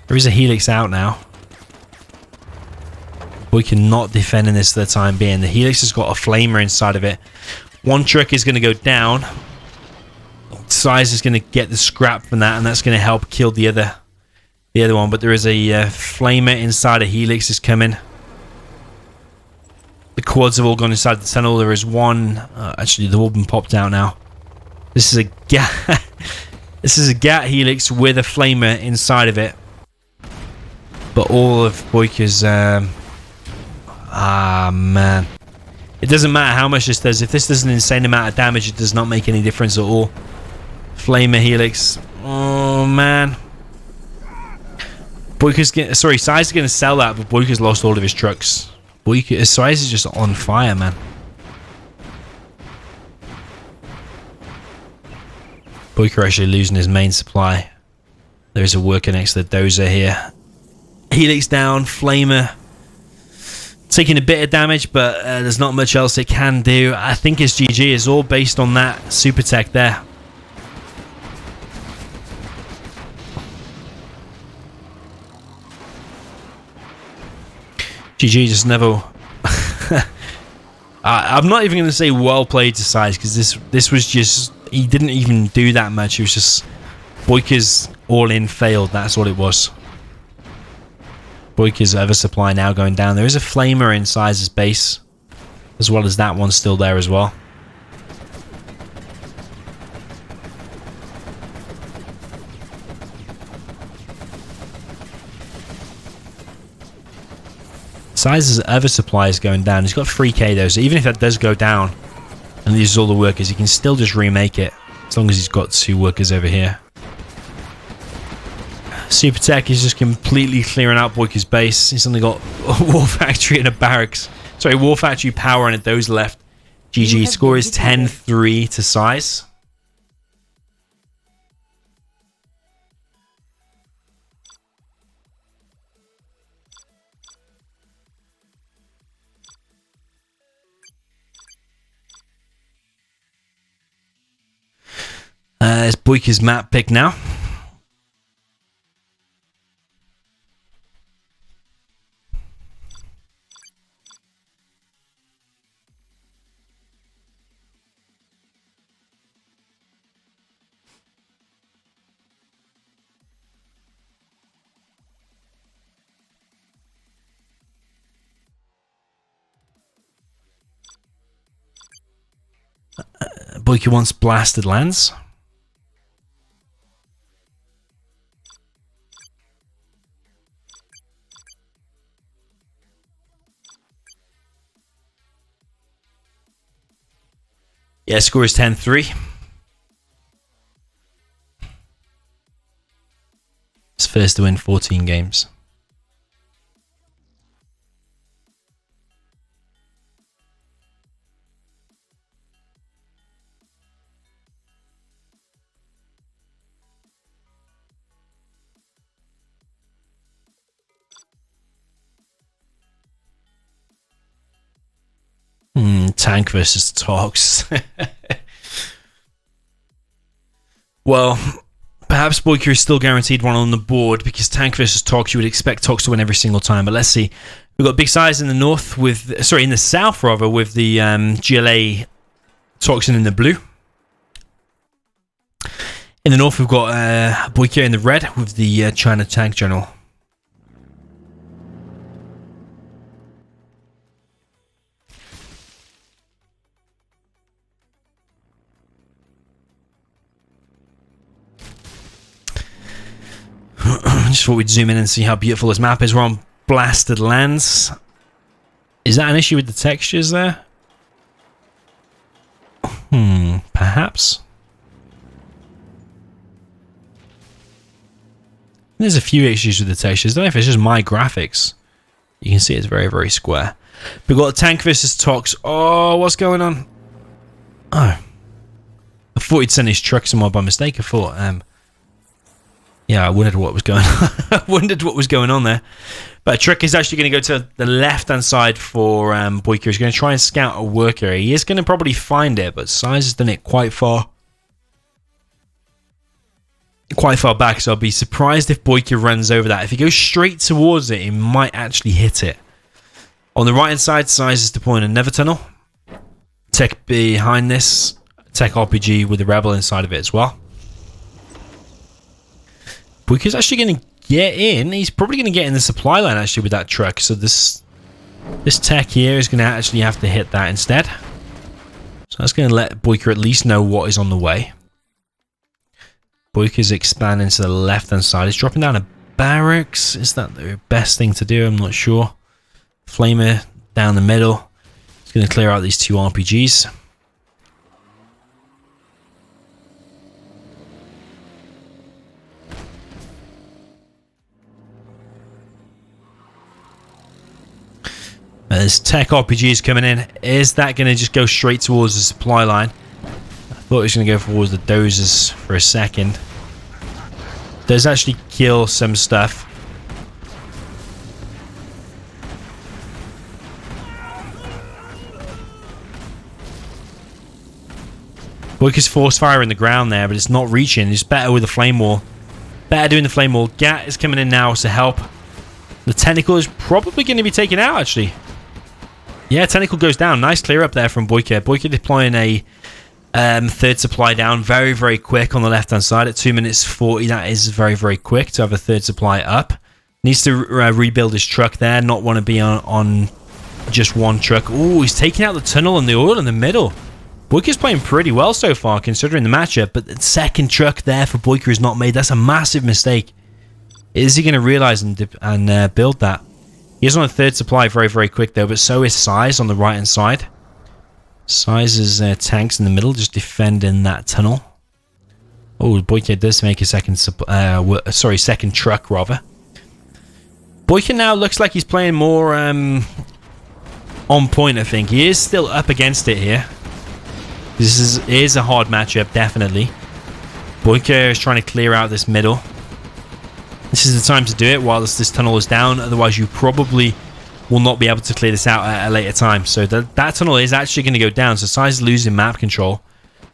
There is a Helix out now. Boycah not defending this for the time being. The Helix has got a flamer inside of it. One truck is going to go down. Size is going to get the scrap from that, and that's going to help kill the other one. But there is a flamer inside a Helix is coming. The quads have all gone inside the tunnel. There is one. Actually, they've all been popped out now. This is a GAT. This is a GAT Helix with a flamer inside of it. But all of Boycah's... man. It doesn't matter how much this does. If this does an insane amount of damage, it does not make any difference at all. Flamer Helix. Oh, man. Boycah's getting... Sorry, Size is going to sell that, but Boycah's lost all of his trucks. Size is just on fire, man. Boycah actually losing his main supply. There's a worker next to the dozer here. Helix down, flamer taking a bit of damage, but there's not much else it can do. I think it's GG. It's all based on that super tech there. GG just never... I'm not even going to say well played to Size, because this was just... He didn't even do that much. It was just... Boycah's all-in failed. That's what it was. Boycah's oversupply now going down. There is a flamer in Size's base, as well as that one still there as well. Size's other supply is going down. He's got 3k though, so even if that does go down and loses all the workers, he can still just remake it as long as he's got 2 workers over here. Super Tech is just completely clearing out Boycah's base. He's only got a war factory and a barracks. Sorry, war factory, power, and a doze left. GG. Score is 10-3 to Size. It's Boycah's map pick now. Boycah wants blasted lands. Yeah, score is 10-3. It's first to win 14 games. Tank versus Tox. Well, perhaps Boycah is still guaranteed one on the board because Tank versus Tox, you would expect Tox to win every single time. But let's see. We've got Big Size in the north with, sorry, in the south rather, with the GLA Toxin in the blue. In the north, we've got Boycah in the red with the China Tank General. Just thought we'd zoom in and see how beautiful this map is. We're on blasted lands. Is that an issue with the textures there? Perhaps. There's a few issues with the textures. I don't know if it's just my graphics. You can see it's very, very square. We've got Tank versus Tox. Oh, what's going on? Oh. I thought he'd send his truck somewhere by mistake. I thought, yeah, I wondered what was going on. I wondered what was going on there. But a trick is actually going to go to the left-hand side for Boycah. He's going to try and scout a worker. He is going to probably find it, but Size has done it quite far back, so I'll be surprised if Boycah runs over that. If he goes straight towards it, he might actually hit it. On the right-hand side, Size is deploying a Nether Tunnel. Tech behind this. Tech RPG with the Rebel inside of it as well. Boycah's actually going to get in. He's probably going to get in the supply line actually with that truck. So this tech here is going to actually have to hit that instead. So that's going to let Boycah at least know what is on the way. Boycah's expanding to the left-hand side. He's dropping down a barracks. Is that the best thing to do? I'm not sure. Flamer down the middle. He's going to clear out these 2 RPGs. There's tech RPGs coming in. Is that going to just go straight towards the supply line? I thought it was going to go towards the dozers for a second. Does actually kill some stuff. Boycah's force fire in the ground there, but it's not reaching. It's better with the flame wall. Better doing the flame wall. Gat is coming in now to help. The tentacle is probably going to be taken out actually. Yeah, tentacle goes down. Nice clear up there from Boycah. Boycah deploying a third supply down very, very quick on the left-hand side at 2 minutes 40. That is very, very quick to have a third supply up. Needs to rebuild his truck there. Not want to be on just one truck. Oh, he's taking out the tunnel and the oil in the middle. Boycah's playing pretty well so far considering the matchup, but the second truck there for Boycah is not made. That's a massive mistake. Is he going to realize and build that? He is on a third supply very, very quick though, but so is Size on the right hand side. Size's tanks in the middle, just defending that tunnel. Oh, Boycah does make a second truck rather. Boycah now looks like he's playing more on point, I think. He is still up against it here. This is a hard matchup, definitely. Boycah is trying to clear out this middle. This is the time to do it whilst this tunnel is down. Otherwise, you probably will not be able to clear this out at a later time. So that tunnel is actually going to go down. So Size is losing map control.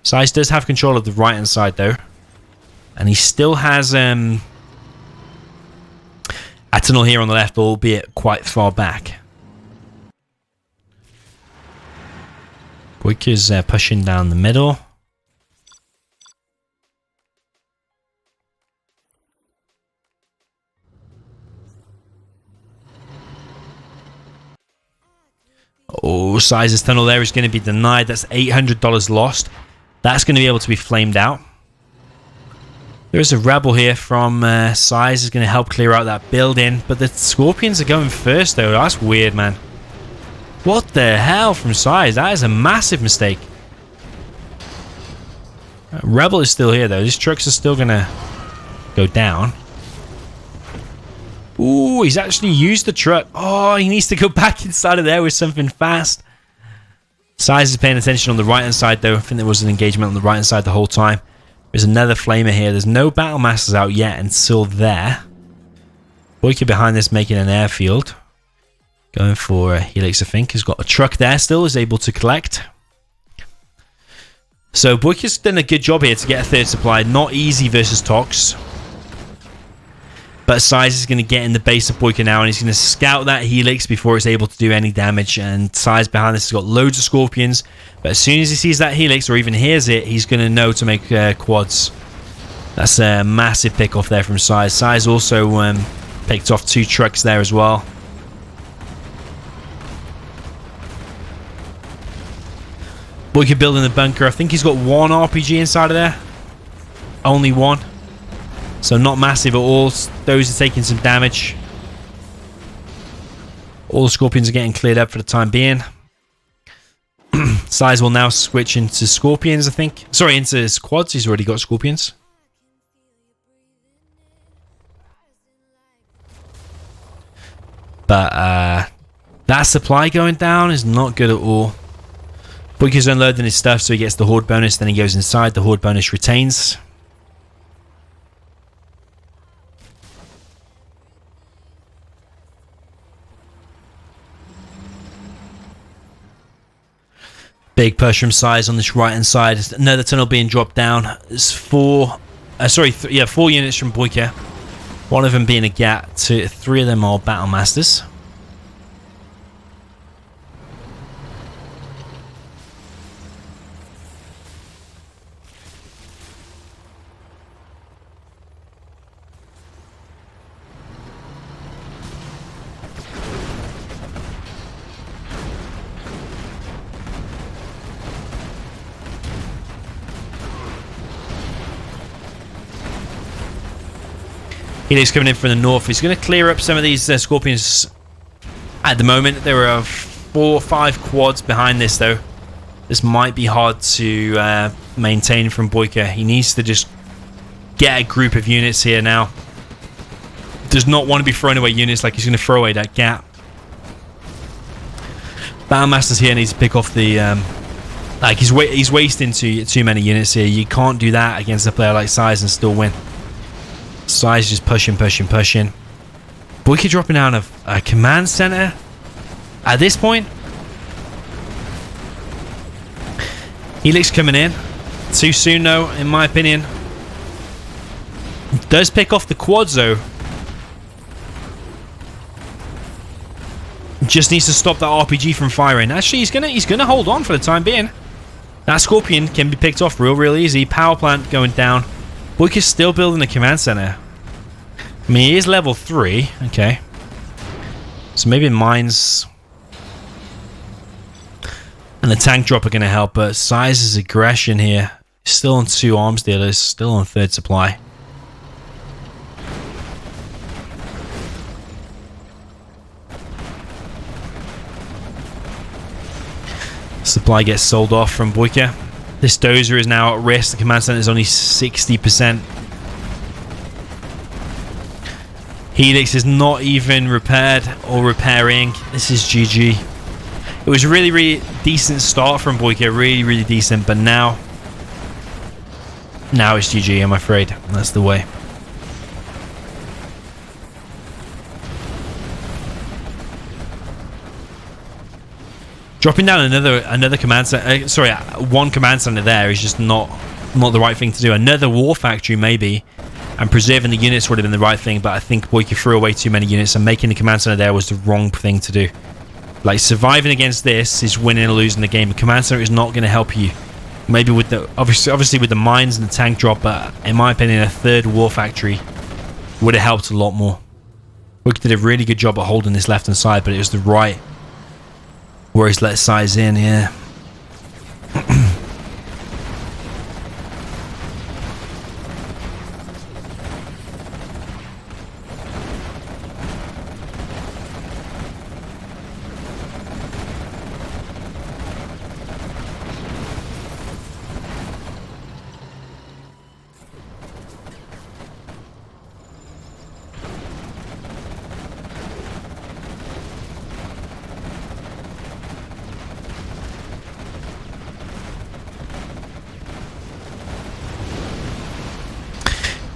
Size does have control of the right-hand side, though. And he still has a tunnel here on the left, albeit quite far back. Boycah's pushing down the middle. Oh, Size's tunnel there is going to be denied. That's $800 lost. That's going to be able to be flamed out. There is a rebel here from Size is going to help clear out that building. But the Scorpions are going first, though. That's weird, man. What the hell from Size? That is a massive mistake. Rebel is still here, though. These trucks are still going to go down. Ooh, he's actually used the truck. Oh, he needs to go back inside of there with something fast. Size is paying attention on the right-hand side, though. I think there was an engagement on the right-hand side the whole time. There's another flamer here. There's no battle masters out yet until there. Boycah behind this making an airfield. Going for Helix, I think. Has got a truck there still. Is able to collect. So Boycah's done a good job here to get a third supply. Not easy versus Tox. But Size is going to get in the base of Boycah now, and he's going to scout that Helix before it's able to do any damage. And Size behind this has got loads of Scorpions. But as soon as he sees that Helix, or even hears it, he's going to know to make quads. That's a massive pick off there from Size. Size also picked off 2 trucks there as well. Boycah building the bunker. I think he's got 1 RPG inside of there. Only 1. So not massive at all. Those are taking some damage. All the Scorpions are getting cleared up for the time being. Size will now switch into Scorpions, I think. Sorry, into quads. He's already got Scorpions. But that supply going down is not good at all. Boycah's unloading his stuff, so he gets the Horde bonus. Then he goes inside. The Horde bonus retains. Big push from Size on this right-hand side. Another tunnel being dropped down. There's 4 units from Boycah. One of them being a gap. 3 of them are Battle Masters. Helix coming in from the north. He's going to clear up some of these Scorpions at the moment. There are 4 or 5 quads behind this, though. This might be hard to maintain from Boycah. He needs to just get a group of units here now. Does not want to be throwing away units like he's going to throw away that gap. Battlemaster's here needs to pick off the... like he's wasting too many units here. You can't do that against a player like Size and still win. Size just pushing. Boycah dropping down a command center at this point. Helix coming in. Too soon, though, in my opinion. Does pick off the quads, though. Just needs to stop that RPG from firing. Actually, he's gonna hold on for the time being. That Scorpion can be picked off real easy. Power plant going down. Boycah's still building the command center. I mean, he is level 3. Okay. So maybe mines and the tank drop are going to help, but Size's aggression here is still on 2 arms dealers, still on 3rd supply. Supply gets sold off from Boycah. This dozer is now at risk. The command center is only 60%. Helix is not even repaired or repairing. This is GG. It was a really, really decent start from Boycah. Really, really decent. But now it's GG, I'm afraid. That's the way. Dropping down another command center. Sorry, one command center there is just not the right thing to do. Another war factory maybe, and preserving the units would have been the right thing. But I think Boycah threw away too many units, and making the command center there was the wrong thing to do. Like, surviving against this is winning or losing the game. The command center is not going to help you. Maybe with the obviously with the mines and the tank drop, but in my opinion, a third war factory would have helped a lot more. Boycah did a really good job at holding this left hand side, but it was the right where he's let size in, yeah.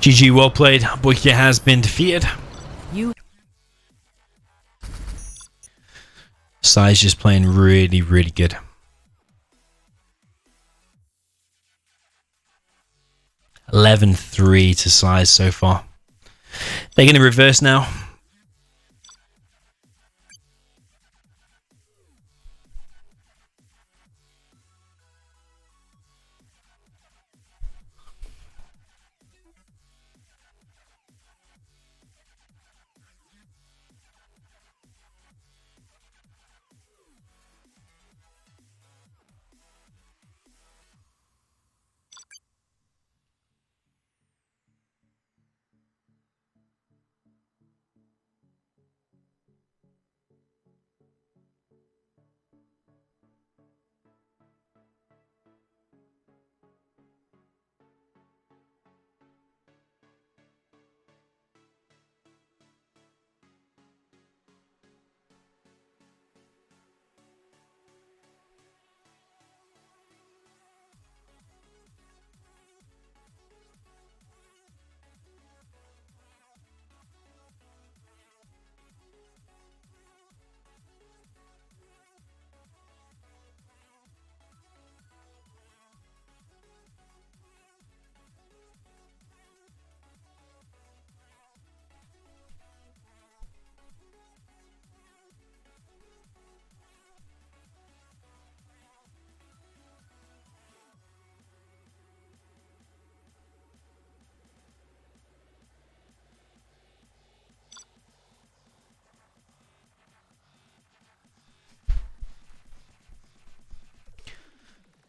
GG, well played. Boycah has been defeated. Size just playing really, really good. 11-3 to Size so far. They're going to reverse now.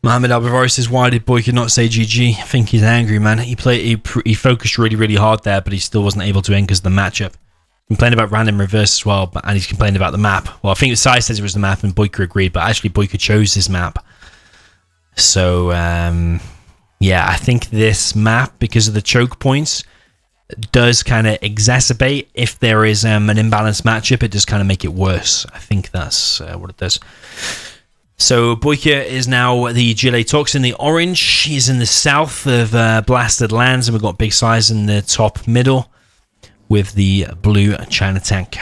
Mohamed Albavar says, why did Boycah not say GG? I think he's angry, man. He focused really, really hard there, but he still wasn't able to win because of the matchup. He complained about random reverse as well, and he's complained about the map. Well, I think Sai says it was the map, and Boycah agreed, but actually Boycah chose this map. So, yeah, I think this map, because of the choke points, does kind of exacerbate. If there is an imbalanced matchup, it does kind of make it worse. I think that's what it does. So Boycah is now the GLA Toxin, the orange. He's in the south of Blasted Lands, and we've got Big Size in the top middle with the blue China tank.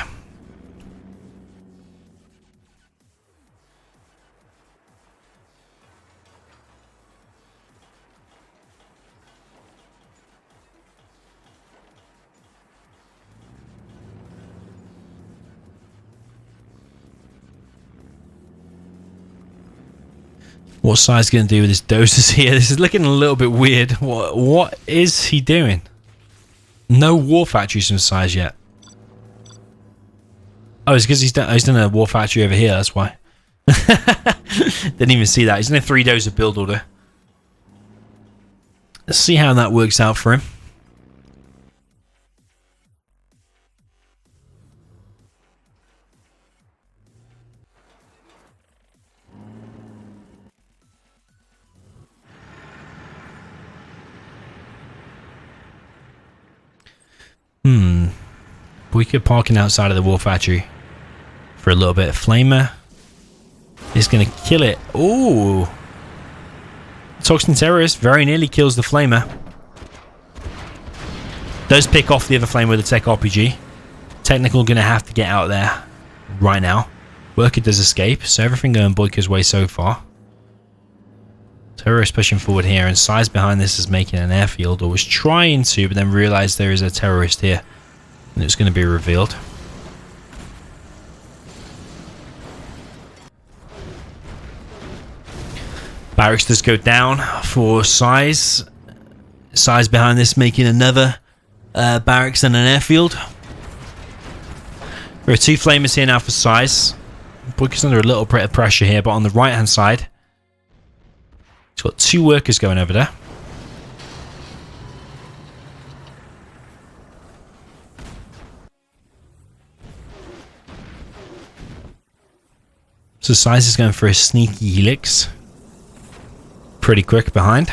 What Size going to do with his doses here? This is looking a little bit weird. What is he doing? No war factories from Size yet. Oh, it's because he's done a war factory over here. That's why. Didn't even see that. He's in a 3-dozer build order. Let's see how that works out for him. Boycah parking outside of the war factory for a little bit. Flamer is going to kill it. Ooh. Toxin Terrorist very nearly kills the Flamer. Does pick off the other Flamer with a Tech RPG. Technical going to have to get out there right now. Worker does escape, so everything going Boycah's way so far. Terrorist pushing forward here, and Size behind this is making an airfield, or was trying to, but then realized there is a terrorist here, and it's going to be revealed. Barracks does go down for Size. Size behind this making another barracks and an airfield. There are 2 flamers here now for Size. Boycah's under a little bit of pressure here, but on the right hand side, he's got 2 workers going over there. So Size is going for a sneaky helix. Pretty quick behind.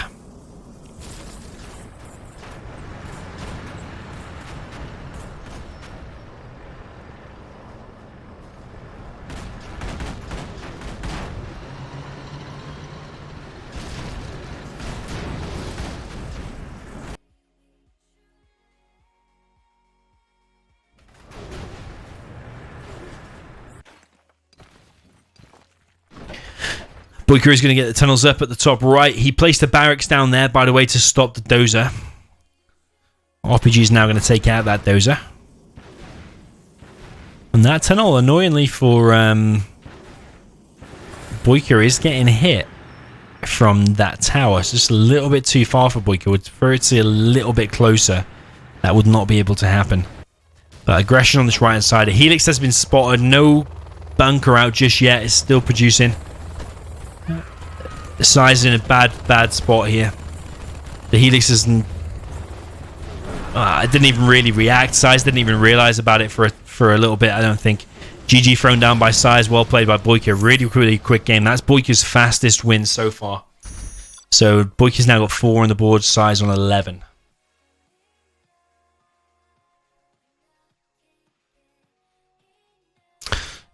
Boycah is going to get the tunnels up at the top right. He placed the barracks down there, by the way, to stop the dozer. RPG is now going to take out that dozer. And that tunnel, annoyingly for Boycah, is getting hit from that tower. It's just a little bit too far for Boycah. Would prefer it to be a little bit closer. That would not be able to happen. But aggression on this right hand side. A helix has been spotted. No bunker out just yet. It's still producing. The Size is in a bad spot here. The helix isn't. It didn't even really react. Size didn't even realize about it for a little bit, I don't think. GG thrown down by Size. Well played by Boycah. Really quick game. That's Boycah's fastest win so far. So Boycah's now got 4 on the board. Size on 11.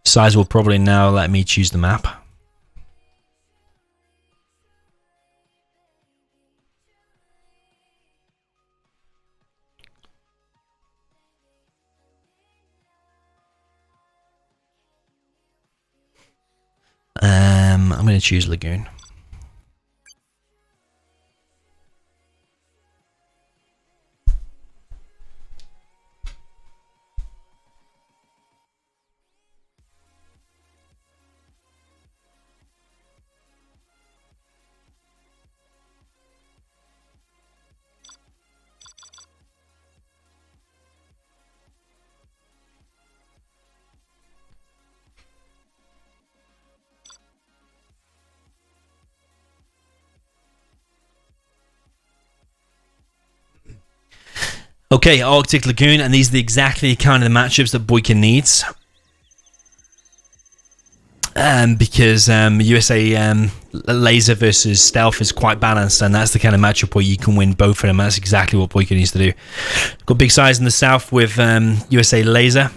Size will probably now let me choose the map. I'm going to choose Lagoon. Okay, Arctic Lagoon, and these are exactly kind of the matchups that Boycah needs. Because USA Laser versus Stealth is quite balanced, and that's the kind of matchup where you can win both of them. That's exactly what Boycah needs to do. Got big size in the south with USA Laser.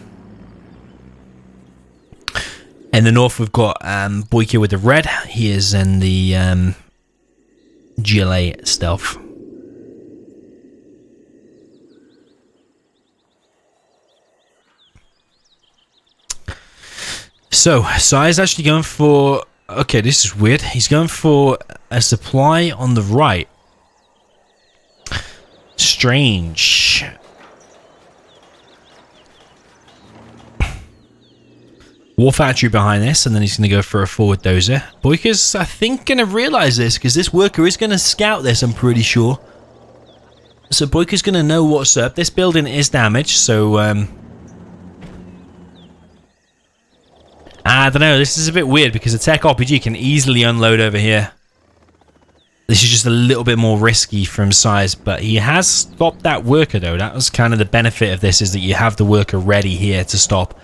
In the north, we've got Boycah with the red. He is in the GLA Stealth. So, Sai is actually going for... Okay, this is weird. He's going for a supply on the right. Strange. War Factory behind this, and then he's going to go for a forward dozer. Boycah's, I think, going to realise this, because this worker is going to scout this, I'm pretty sure. So Boycah's going to know what's up. This building is damaged, so... I don't know, this is a bit weird because the Tech RPG can easily unload over here. This is just a little bit more risky from Size, but he has stopped that worker though. That was kind of the benefit of this, is that you have the worker ready here to stop.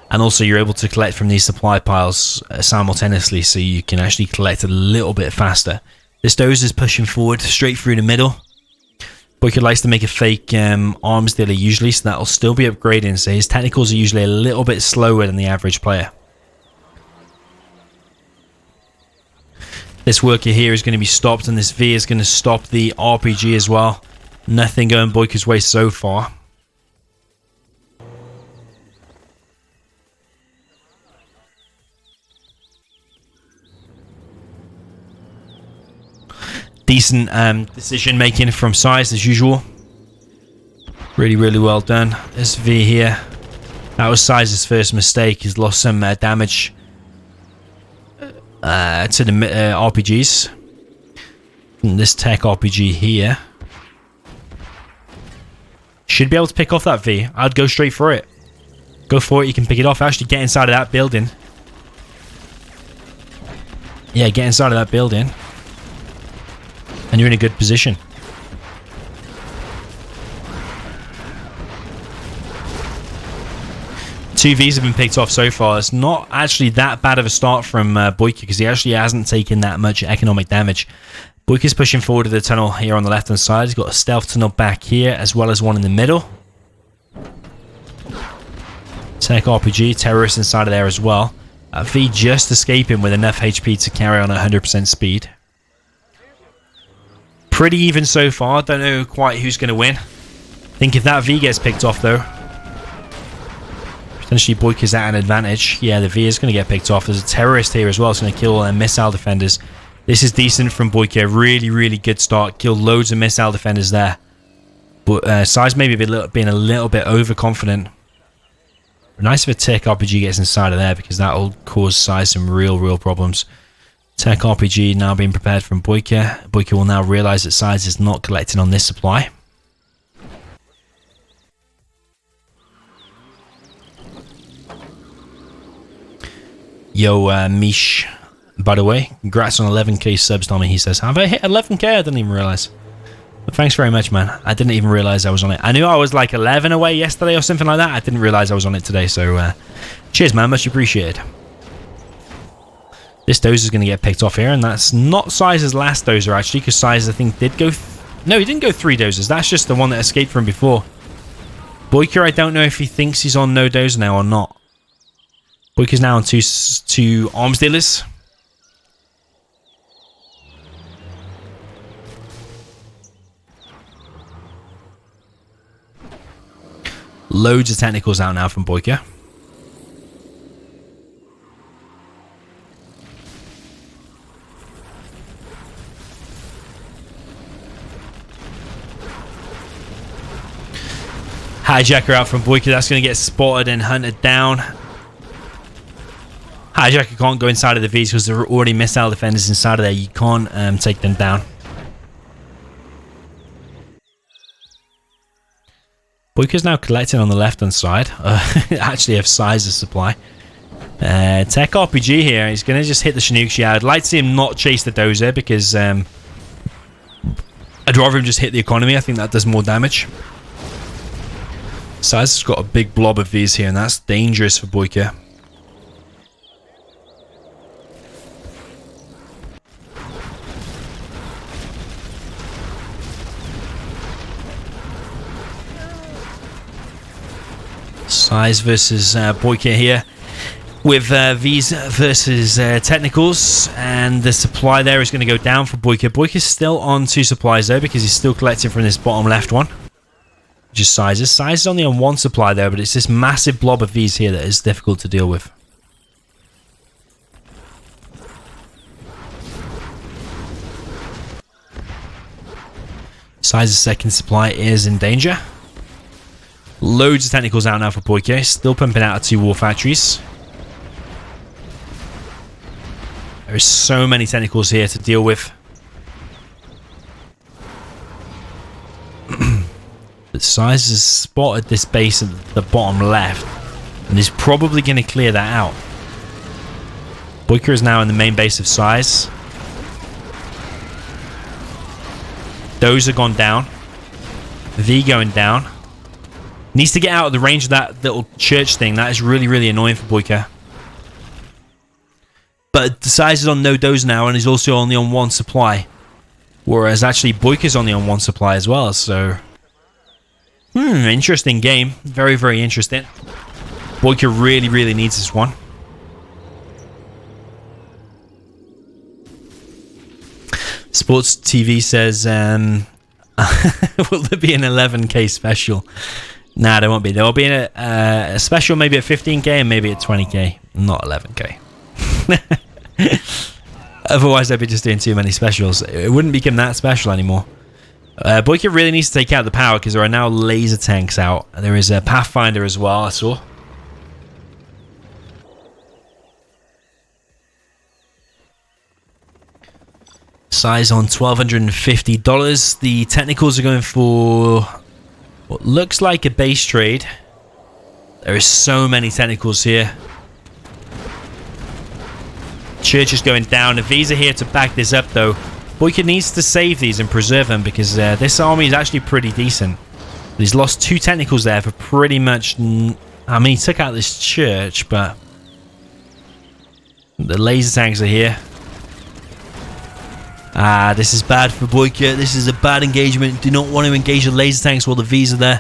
And also you're able to collect from these supply piles simultaneously, so you can actually collect a little bit faster. This dozer is pushing forward straight through the middle. Boycah likes to make a fake arms dealer usually, so that'll still be upgrading. So his technicals are usually a little bit slower than the average player. This worker here is going to be stopped, and this V is going to stop the RPG as well. Nothing going Boycah's way so far. Decent decision making from Size as usual. Really, really well done. This V here, that was Size's first mistake. He's lost some damage to the RPGs. And this tech RPG here should be able to pick off that V. I'd go straight for it. Go for it. You can pick it off. Actually, get inside of that building. Yeah, get inside of that building. And you're in a good position. Two Vs have been picked off so far. It's not actually that bad of a start from Boycah, because he actually hasn't taken that much economic damage. Boycah's pushing forward to the tunnel here on the left hand side. He's got a stealth tunnel back here, as well as one in the middle. Tech RPG, terrorist inside of there as well. V just escaping with enough HP to carry on at 100% speed. Pretty even so far. Don't know quite who's going to win. I think if that V gets picked off, though, potentially Boycah's at an advantage. Yeah, the V is going to get picked off. There's a terrorist here as well. It's going to kill missile defenders. This is decent from Boycah. Really, really good start. Killed loads of missile defenders there. But Size maybe being a little bit overconfident. Nice if a tech RPG gets inside of there, because that will cause Size some real problems. Tech RPG now being prepared from Boycah. Boycah will now realise that Size is not collecting on this supply. Yo, Mish, by the way, congrats on 11k subs, Tommy. He says, have I hit 11k? I didn't even realise. But thanks very much, man. I didn't even realise I was on it. I knew I was like 11 away yesterday or something like that. I didn't realise I was on it today. So, cheers, man. Much appreciated. This dozer is going to get picked off here, and that's not Size's last dozer, actually, because Size, I think, did go... No, he didn't go 3 dozers. That's just the one that escaped from before. Boycah, I don't know if he thinks he's on no dozer now or not. Boycah's now on two arms dealers. Loads of technicals out now from Boycah. Hijacker out from Boycah. That's going to get spotted and hunted down. Hijacker can't go inside of the Vs because there are already missile defenders inside of there. You can't take them down. Boycah's now collecting on the left hand side. Actually have Size's supply. Tech RPG here. He's going to just hit the Chinooks. Yeah, I'd like to see him not chase the dozer, because I'd rather him just hit the economy. I think that does more damage. Size has got a big blob of these here, and that's dangerous for Boycah. Size versus Boycah here, with V's versus technicals, and the supply there is going to go down for Boycah. Boycah's still on 2 supplies though, because he's still collecting from this bottom left one, which is Size's. Size is only on 1 supply there, but it's this massive blob of V's here that is difficult to deal with. Size's second supply is in danger. Loads of technicals out now for Boycah. Still pumping out of 2 war factories. There are so many technicals here to deal with. But Size has spotted this base at the bottom left, and is probably going to clear that out. Boycah is now in the main base of Size. Those are gone down. V going down. Needs to get out of the range of that little church thing. That is really annoying for Boycah. But the Size is on no doze now, and is also only on 1 supply. Whereas actually Boycah's only on 1 supply as well, so... interesting game. Very, very interesting. Boycah really, really needs this one. Sports TV says, will there be an 11k special? Nah, there won't be. There will be a special maybe at 15k and maybe at 20k. Not 11k. Otherwise, they'd be just doing too many specials. It wouldn't become that special anymore. Boycah really needs to take out the power because there are now laser tanks out. There is a Pathfinder as well, I saw. Size on $1,250. The technicals are going for what looks like a base trade. There is so many technicals here. Church is going down. The V's are here to back this up though. Boycah needs to save these and preserve them because this army is actually pretty decent. He's lost 2 technicals there for pretty much... I mean, he took out this church, but... the laser tanks are here. This is bad for Boycah. This is a bad engagement. Do not want to engage the laser tanks while the V's are there.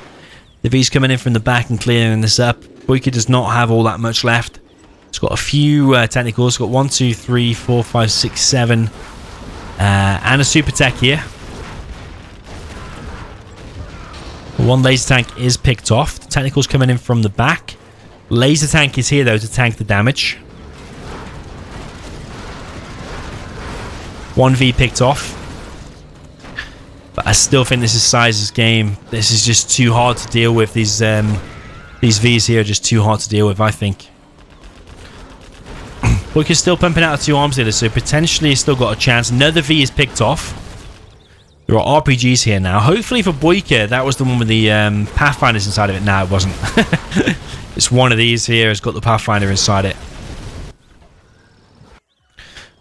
The V's coming in from the back and clearing this up. Boycah does not have all that much left. It's got a few technicals. It's got 1, 2, 3, 4, 5, 6, 7. And a super tech here. 1 laser tank is picked off. The technicals coming in from the back. Laser tank is here though to tank the damage. 1 V picked off. But I still think this is Size's game. This is just too hard to deal with. These V's here are just too hard to deal with, I think. Boycah's still pumping out 2 arms dealers, so potentially he's still got a chance. Another V is picked off. There are RPGs here now. Hopefully for Boycah, that was the one with the Pathfinders inside of it. No, it wasn't. It's one of these here has got the Pathfinder inside it.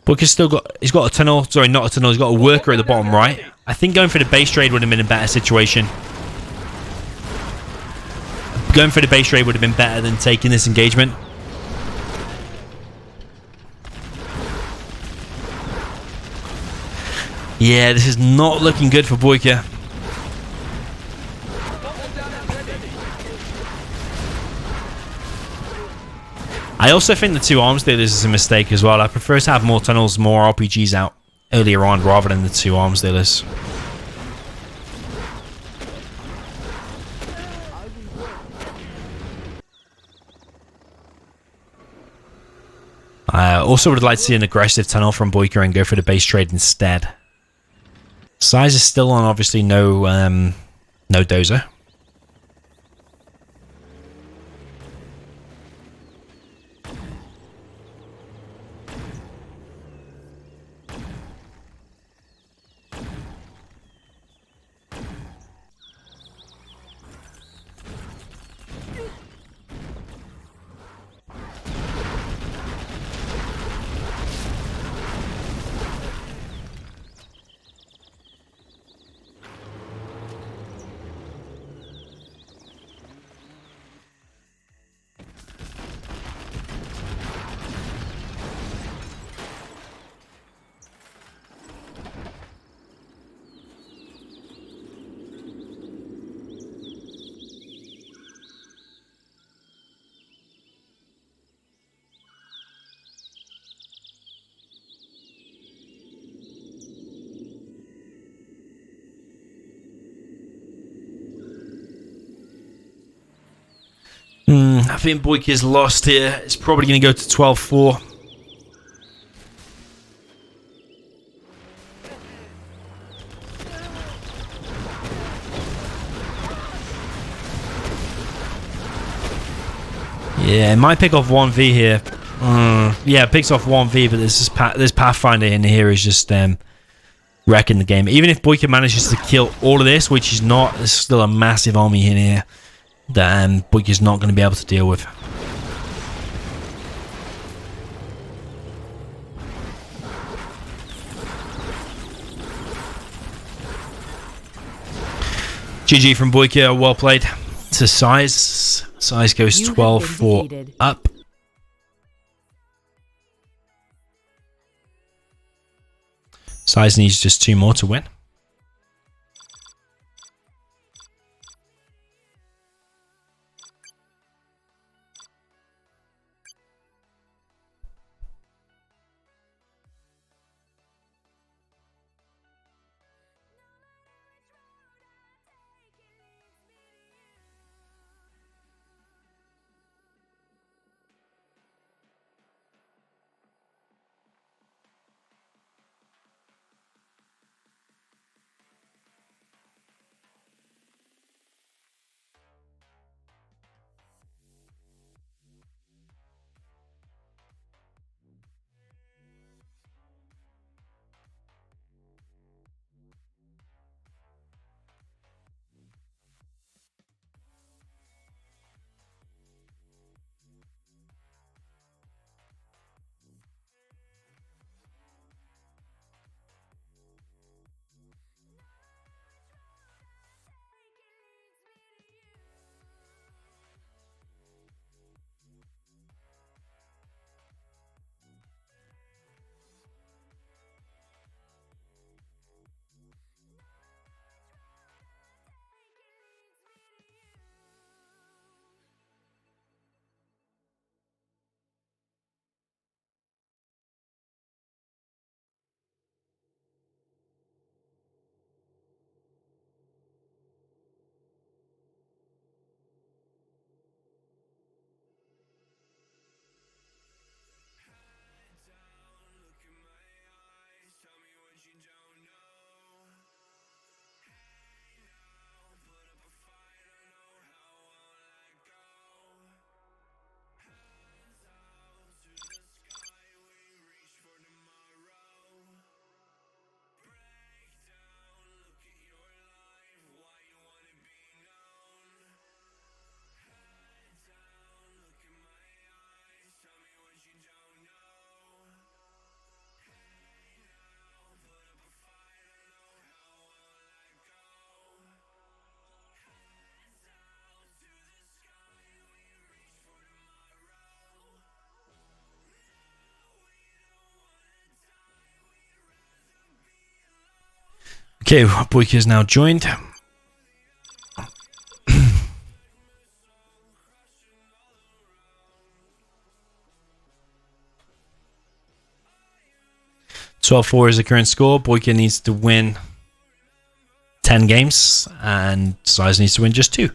Boycah's still got... he's got a tunnel. Sorry, not a tunnel. He's got a worker at the bottom right. I think going for the base trade would have been a better situation. Going for the base trade would have been better than taking this engagement. Yeah, this is not looking good for Boycah. I also think the 2 arms dealers is a mistake as well. I prefer to have more tunnels, more RPGs out earlier on rather than the 2 arms dealers. I also would like to see an aggressive tunnel from Boycah and go for the base trade instead. Size is still on, obviously, no dozer. I think Boycah's lost here. It's probably going to go to 12-4. Yeah, it might pick off 1V here. Yeah, it picks off 1V, but this Pathfinder in here is just wrecking the game. Even if Boycah manages to kill all of this, which he's not, there's still a massive army in here that Boycah's not going to be able to deal with. GG from Boycah, well played. To Size. Size goes 12-4 up. Size needs just 2 more to win. Okay, Boycah is now joined. (12-4) is the current score. Boycah needs to win 10 games, and Size needs to win just 2.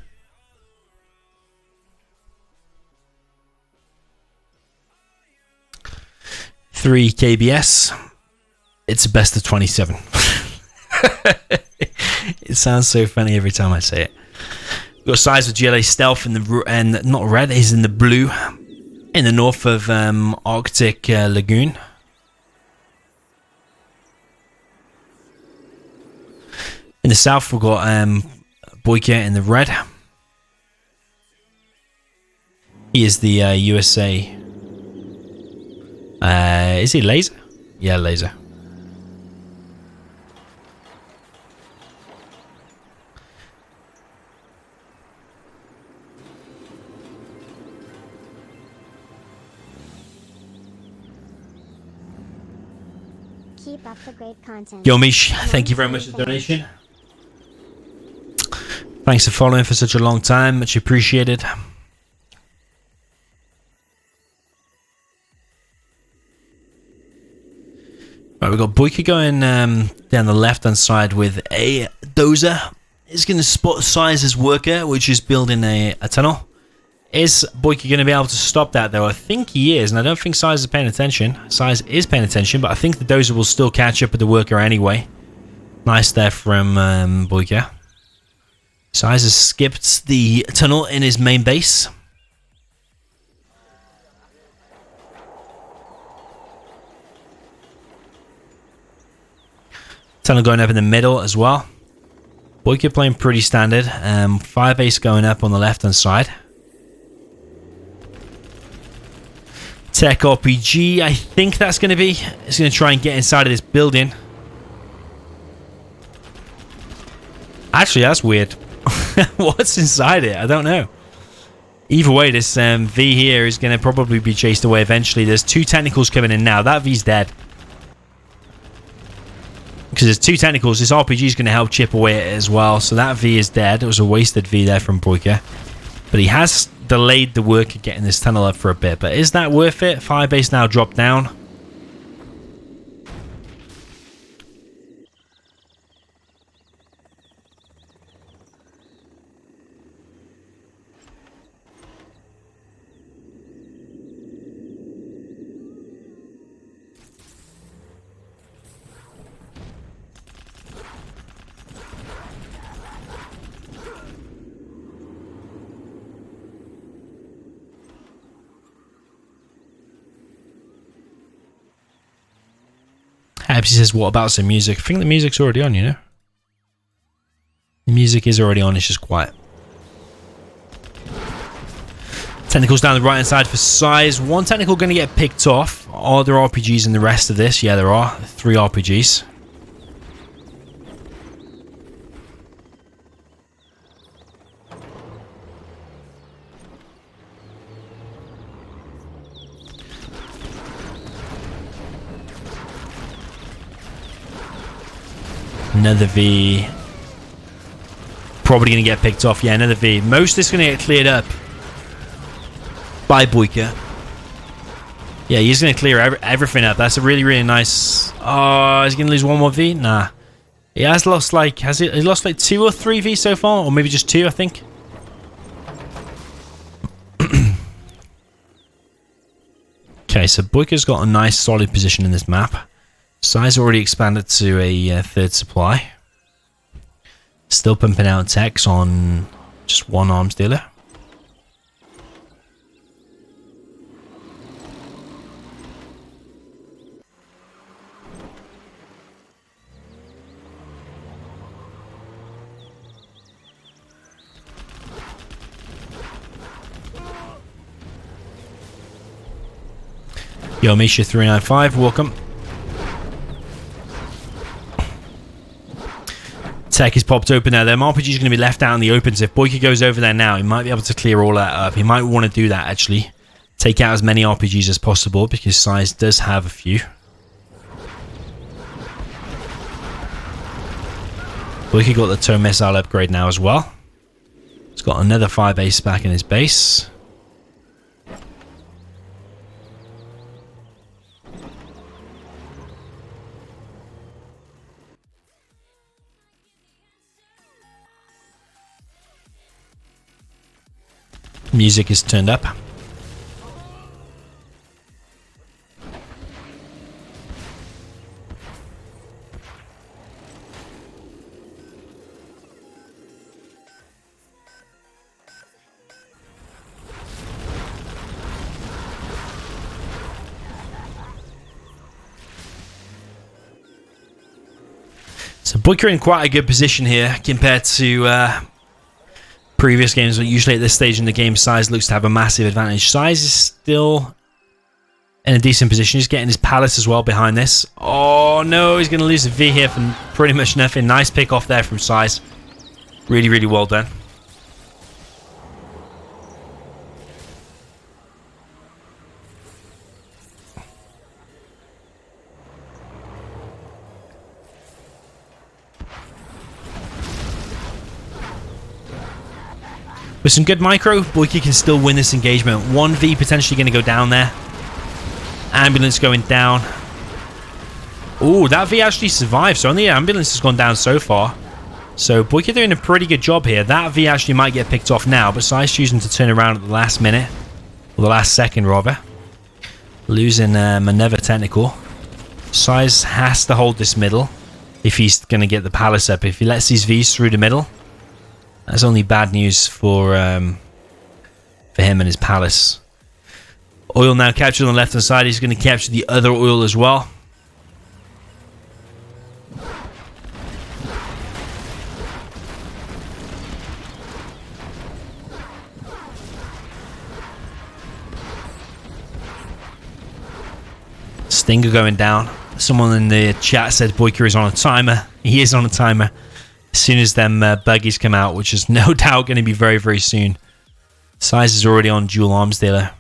Three KBS. It's a best of 27. It sounds so funny every time I say it. We've got Size with GLA Stealth in the and not red, is in the blue, in the north of Arctic Lagoon. In the south, we've got Boycah in the red. He is the USA. Is he laser? Yeah, laser. Keep up the great content. Yo, Mish, thank you very much for the donation. Thanks for following for such a long time. Much appreciated. Right, we've got Boycah going down the left-hand side with a dozer. He's going to spot Size's worker, which is building a tunnel. Is Boycah going to be able to stop that, though? I think he is, and I don't think Size is paying attention. Size is paying attention, but I think the dozer will still catch up with the worker anyway. Nice there from Boycah. Size has skipped the tunnel in his main base. Tunnel going up in the middle as well. Boycah playing pretty standard. Firebase going up on the left-hand side. Tech RPG, I think that's going to be. It's going to try and get inside of this building. Actually, that's weird. What's inside it? I don't know. Either way, this V here is going to probably be chased away eventually. There's 2 technicals coming in now. That V's dead. because there's 2 technicals. This RPG is going to help chip away at it as well. So that V is dead. It was a wasted V there from Boycah. But he has delayed the work of getting this tunnel up for a bit. But is that worth it? Firebase now dropped down. He says, what about some music? I think the music's already on, you know? The music is already on, it's just quiet. Technicals down the right hand side for size. 1 technical going to get picked off. Are there RPGs in the rest of this? Yeah, there are. 3 RPGs. Another V. Probably going to get picked off. Yeah, another V. Most of this is going to get cleared up by Boycah. Yeah, he's going to clear everything up. That's a really, really nice... Oh, he's going to lose 1 more V? Nah. He has lost like... Has he lost like 2 or 3 V so far? Or maybe just 2, I think. Okay, so Boycah's got a nice solid position in this map. Size already expanded to a 3rd supply. Still pumping out techs on just 1 arms dealer. Yo, Misha395, welcome. Tech is popped open there. Them RPGs are going to be left out in the open. So if Boycah goes over there now, he might be able to clear all that up. He might want to do that, actually. Take out as many RPGs as possible, because size does have a few. Boycah got the tow missile upgrade now as well. He's got another firebase back in his base. Music is turned up. So Boycah in quite a good position here compared to previous games, but usually at this stage in the game, size looks to have a massive advantage. Size is still in a decent position. He's getting his palace as well behind this. Oh no, he's going to lose a V here for pretty much nothing. Nice pick off there from size. Really, really well done. With some good micro, Boycah can still win this engagement. 1V potentially going to go down there. Ambulance going down. Oh, that V actually survived. So only the ambulance has gone down so far. So Boycah doing a pretty good job here. That V actually might get picked off now, but Size choosing to turn around at the last minute. Or the last second, rather. Losing another technical. Size has to hold this middle if he's going to get the palace up. If he lets these Vs through the middle, that's only bad news for him and his palace. Oil now captured on the left hand side. He's going to capture the other oil as well. Stinger going down. Someone in the chat said Boycah is on a timer. He is on a timer. As soon as them buggies come out, which is no doubt going to be very, very soon. Size is already on dual arms dealer.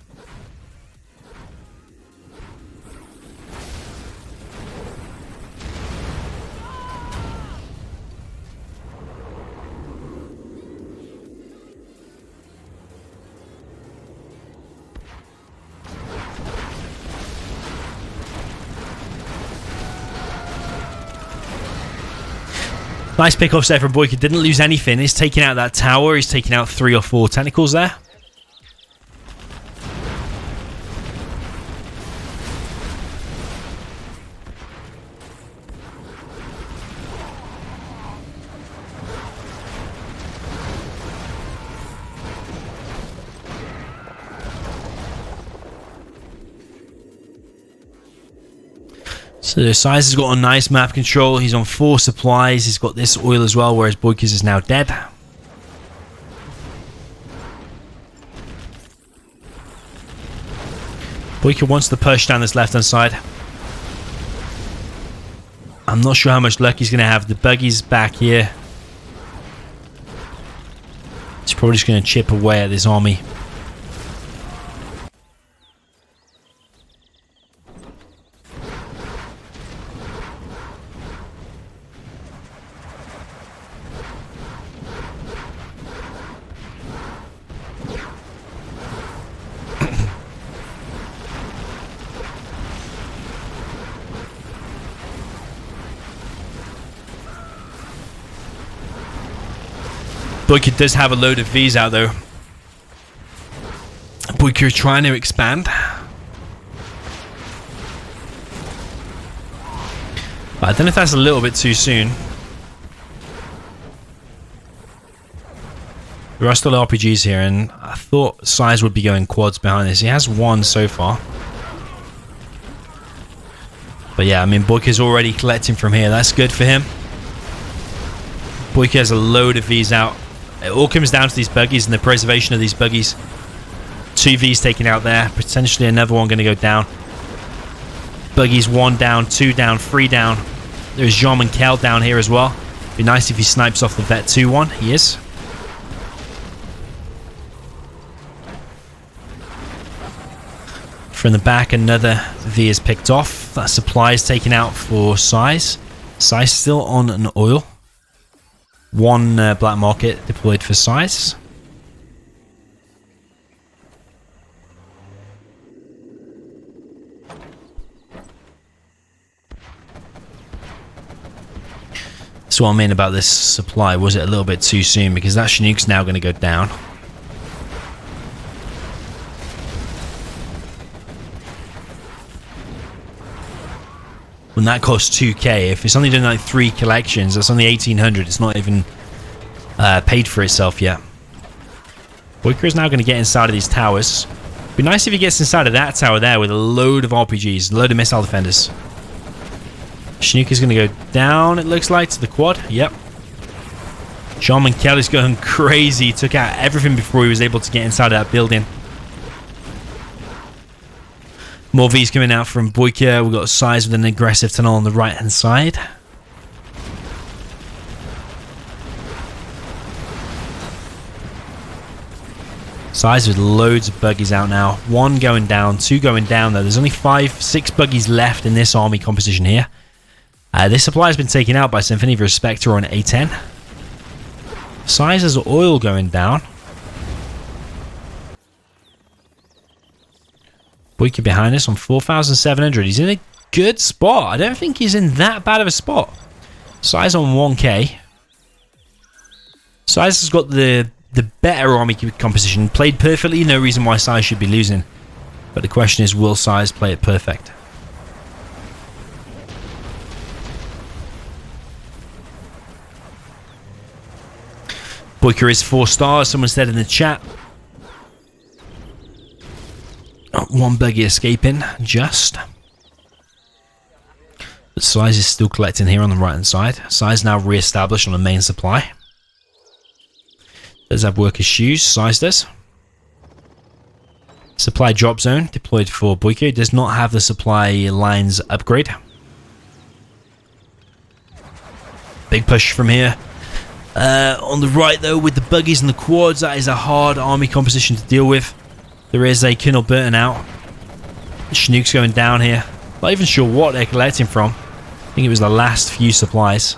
Nice pickoffs there from Boycah. Didn't lose anything. He's taking out that tower. He's taking out 3 or 4 tentacles there. So Size has got a nice map control. He's on 4 supplies. He's got this oil as well, whereas Boycah's is now dead. Boycah wants to push down this left-hand side. I'm not sure how much luck he's going to have. The buggy's back here. He's probably just going to chip away at this army. Boycah does have a load of Vs out though. Boycah trying to expand. But I don't know if that's a little bit too soon. There are still RPGs here, and I thought Size would be going quads behind this. He has 1 so far. But yeah, I mean, Boycah's already collecting from here. That's good for him. Boycah has a load of Vs out. It all comes down to these buggies and the preservation of these buggies. 2 Vs taken out there. Potentially another one going to go down. Buggies 1 down, 2 down, 3 down. There's Jom and Kel down here as well. Be nice if he snipes off the Vet 2-1. He is. From the back, another V is picked off. That supply is taken out for Size. Size still on an oil. 1 black market deployed for Size. That's what I mean about this supply. Was it a little bit too soon? Because that Chinook's now going to go down. When that costs 2k, if it's only doing like 3 collections, that's only 1800. It's not even paid for itself yet. Boycah is now going to get inside of these towers. Be nice if he gets inside of that tower there with a load of RPGs, a load of missile defenders. Chinook is going to go down, it looks like, to the quad. Yep. Shaman Kelly's going crazy. He took out everything before he was able to get inside of that building. More V's coming out from Boycah. We've got Size with an aggressive tunnel on the right hand side. Size with loads of buggies out now. 1 going down, 2 going down though. There's only 5, 6 buggies left in this army composition here. This supply has been taken out by Symphony via Spectre on A10. Size has oil going down. Boycah behind us on 4,700. He's in a good spot. I don't think he's in that bad of a spot. Size on 1k. Size has got the better army composition. Played perfectly. No reason why Size should be losing. But the question is, will Size play it perfect? Boycah is 4 stars. Someone said in the chat. 1 buggy escaping, just. But Size is still collecting here on the right hand side. Size now re-established on the main supply. Does have workers' shoes, Size does. Supply drop zone deployed for Boycah. Does not have the supply lines upgrade. Big push from here. On the right though, with the buggies and the quads, that is a hard army composition to deal with. There is a Colonel Burton out. Chinook's going down here. Not even sure what they're collecting from. I think it was the last few supplies.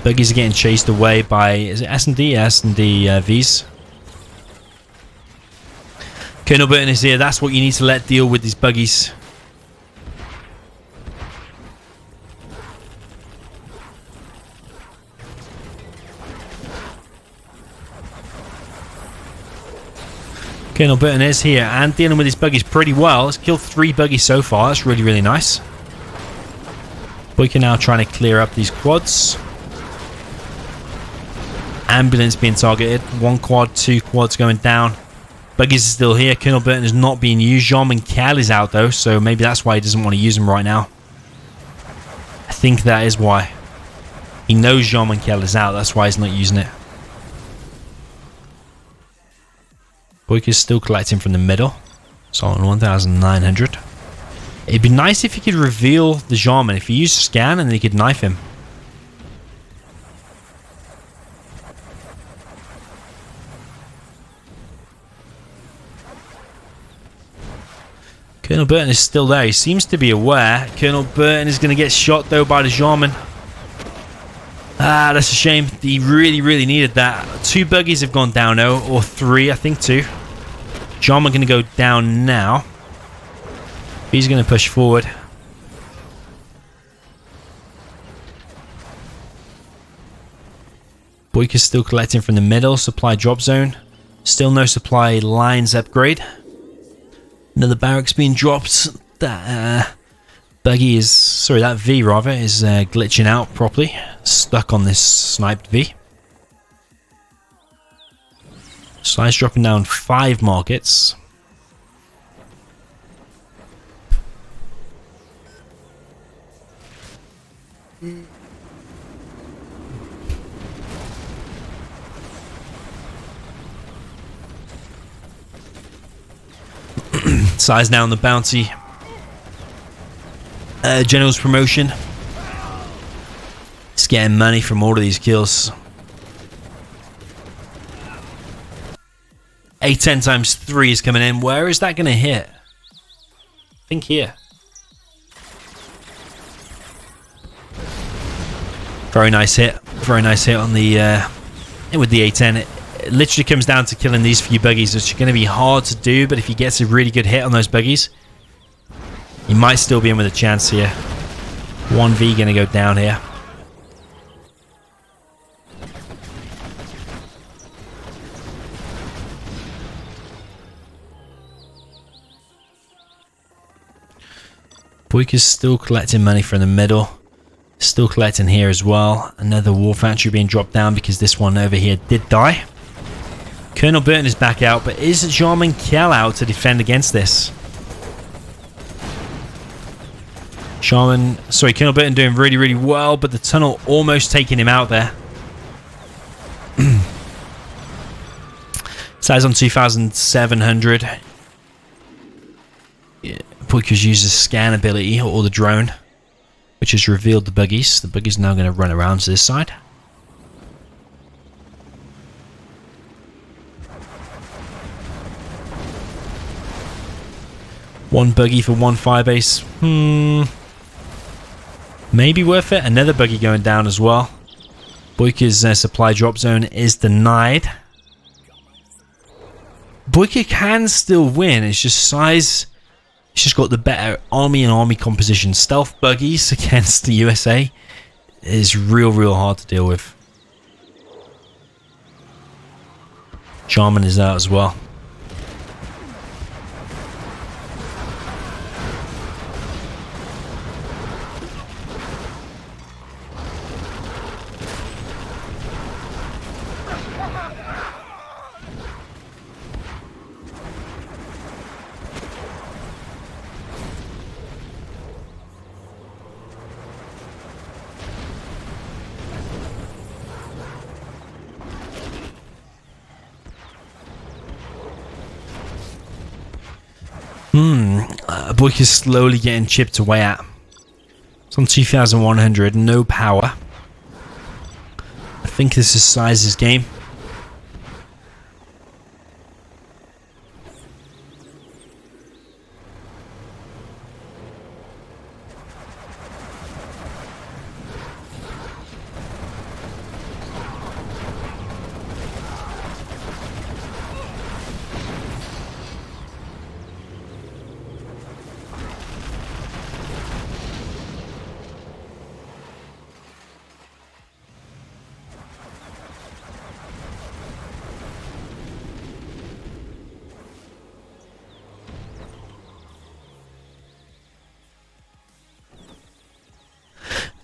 Buggies are getting chased away by, is it S&D? S&D Vs. Colonel Burton is here. That's what you need to let deal with these buggies. Colonel Burton is here and dealing with his buggies pretty well. He's killed 3 buggies so far. That's really, really nice. Boycah now trying to clear up these quads. Ambulance being targeted. 1 quad, 2 quads going down. Buggies are still here. Colonel Burton is not being used. Jean Cal is out though, so maybe that's why he doesn't want to use him right now. I think that is why. He knows Jean Cal is out. That's why he's not using it. Boycah is still collecting from the middle. So on 1,900. It'd be nice if he could reveal the Jarman. If he used scan and then he could knife him. Colonel Burton is still there. He seems to be aware. Colonel Burton is going to get shot though by the Jarman. Ah, that's a shame. He really, really needed that. 2 buggies have gone down though. Or 3, I think 2. Jarman going to go down now. He's going to push forward. Boycah's still collecting from the middle. Supply drop zone. Still no supply lines upgrade. Another barracks being dropped. That buggy is... Sorry, that V rather is glitching out properly. Stuck on this sniped V. Size dropping down 5 markets. Size down the bounty. General's promotion. He's getting money from all of these kills. 810 times 3 is coming in. Where is that going to hit? I think here. Very nice hit. Very nice hit on the with the A10. It literally comes down to killing these few buggies, which are going to be hard to do, but if he gets a really good hit on those buggies, he might still be in with a chance here. 1V going to go down here. Boycah's still collecting money from the middle. Still collecting here as well. Another war factory being dropped down because this one over here did die. Colonel Burton is back out, but is Jean Cal out to defend against this? Colonel Burton doing really, really well, but the tunnel almost taking him out there. Size on 2,700. Yeah, Boycah's used the scan ability or the drone, which has revealed the buggies. The buggies now going to run around to this side. One buggy for 1 firebase. Maybe worth it. Another buggy going down as well. Boycah's supply drop zone is denied. Boycah can still win. It's just size. He's just got the better army and army composition. Stealth buggies against the USA is real, real hard to deal with. Jarman is out as well. Boycah's slowly getting chipped away at. It's on 2,100, no power. I think this is Size's game.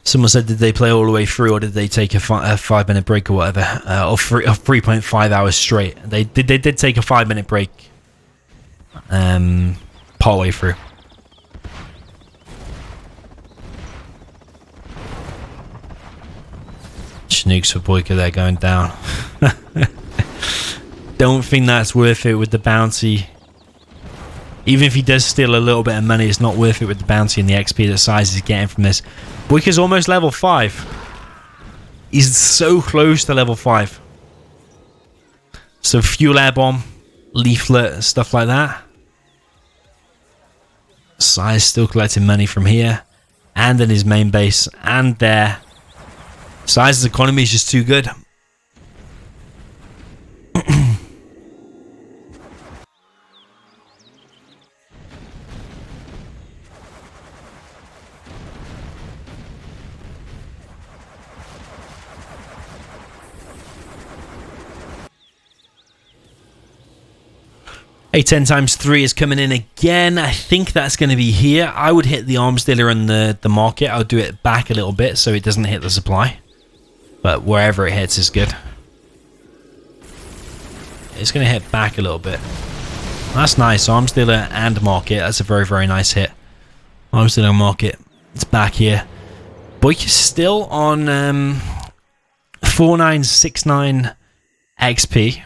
Someone said, did they play all the way through, or did they take a 5-minute break or whatever, or 3.5 hours straight? They did take a 5-minute break, part way through. Snooks for Boycah there going down. Don't think that's worth it with the bounty. Even if he does steal a little bit of money, it's not worth it with the bounty and the XP that Size is getting from this. Boycah's almost level 5. He's so close to level 5. So fuel air bomb, leaflet, stuff like that. Size still collecting money from here and in his main base and there. Size's economy is just too good. A10 times 3 is coming in again. I think that's going to be here. I would hit the arms dealer and the market. I'll do it back a little bit so it doesn't hit the supply. But wherever it hits is good. It's going to hit back a little bit. That's nice. Arms dealer and market. That's a very, very nice hit. Arms dealer and market. It's back here. Boycah's still on 4969 XP.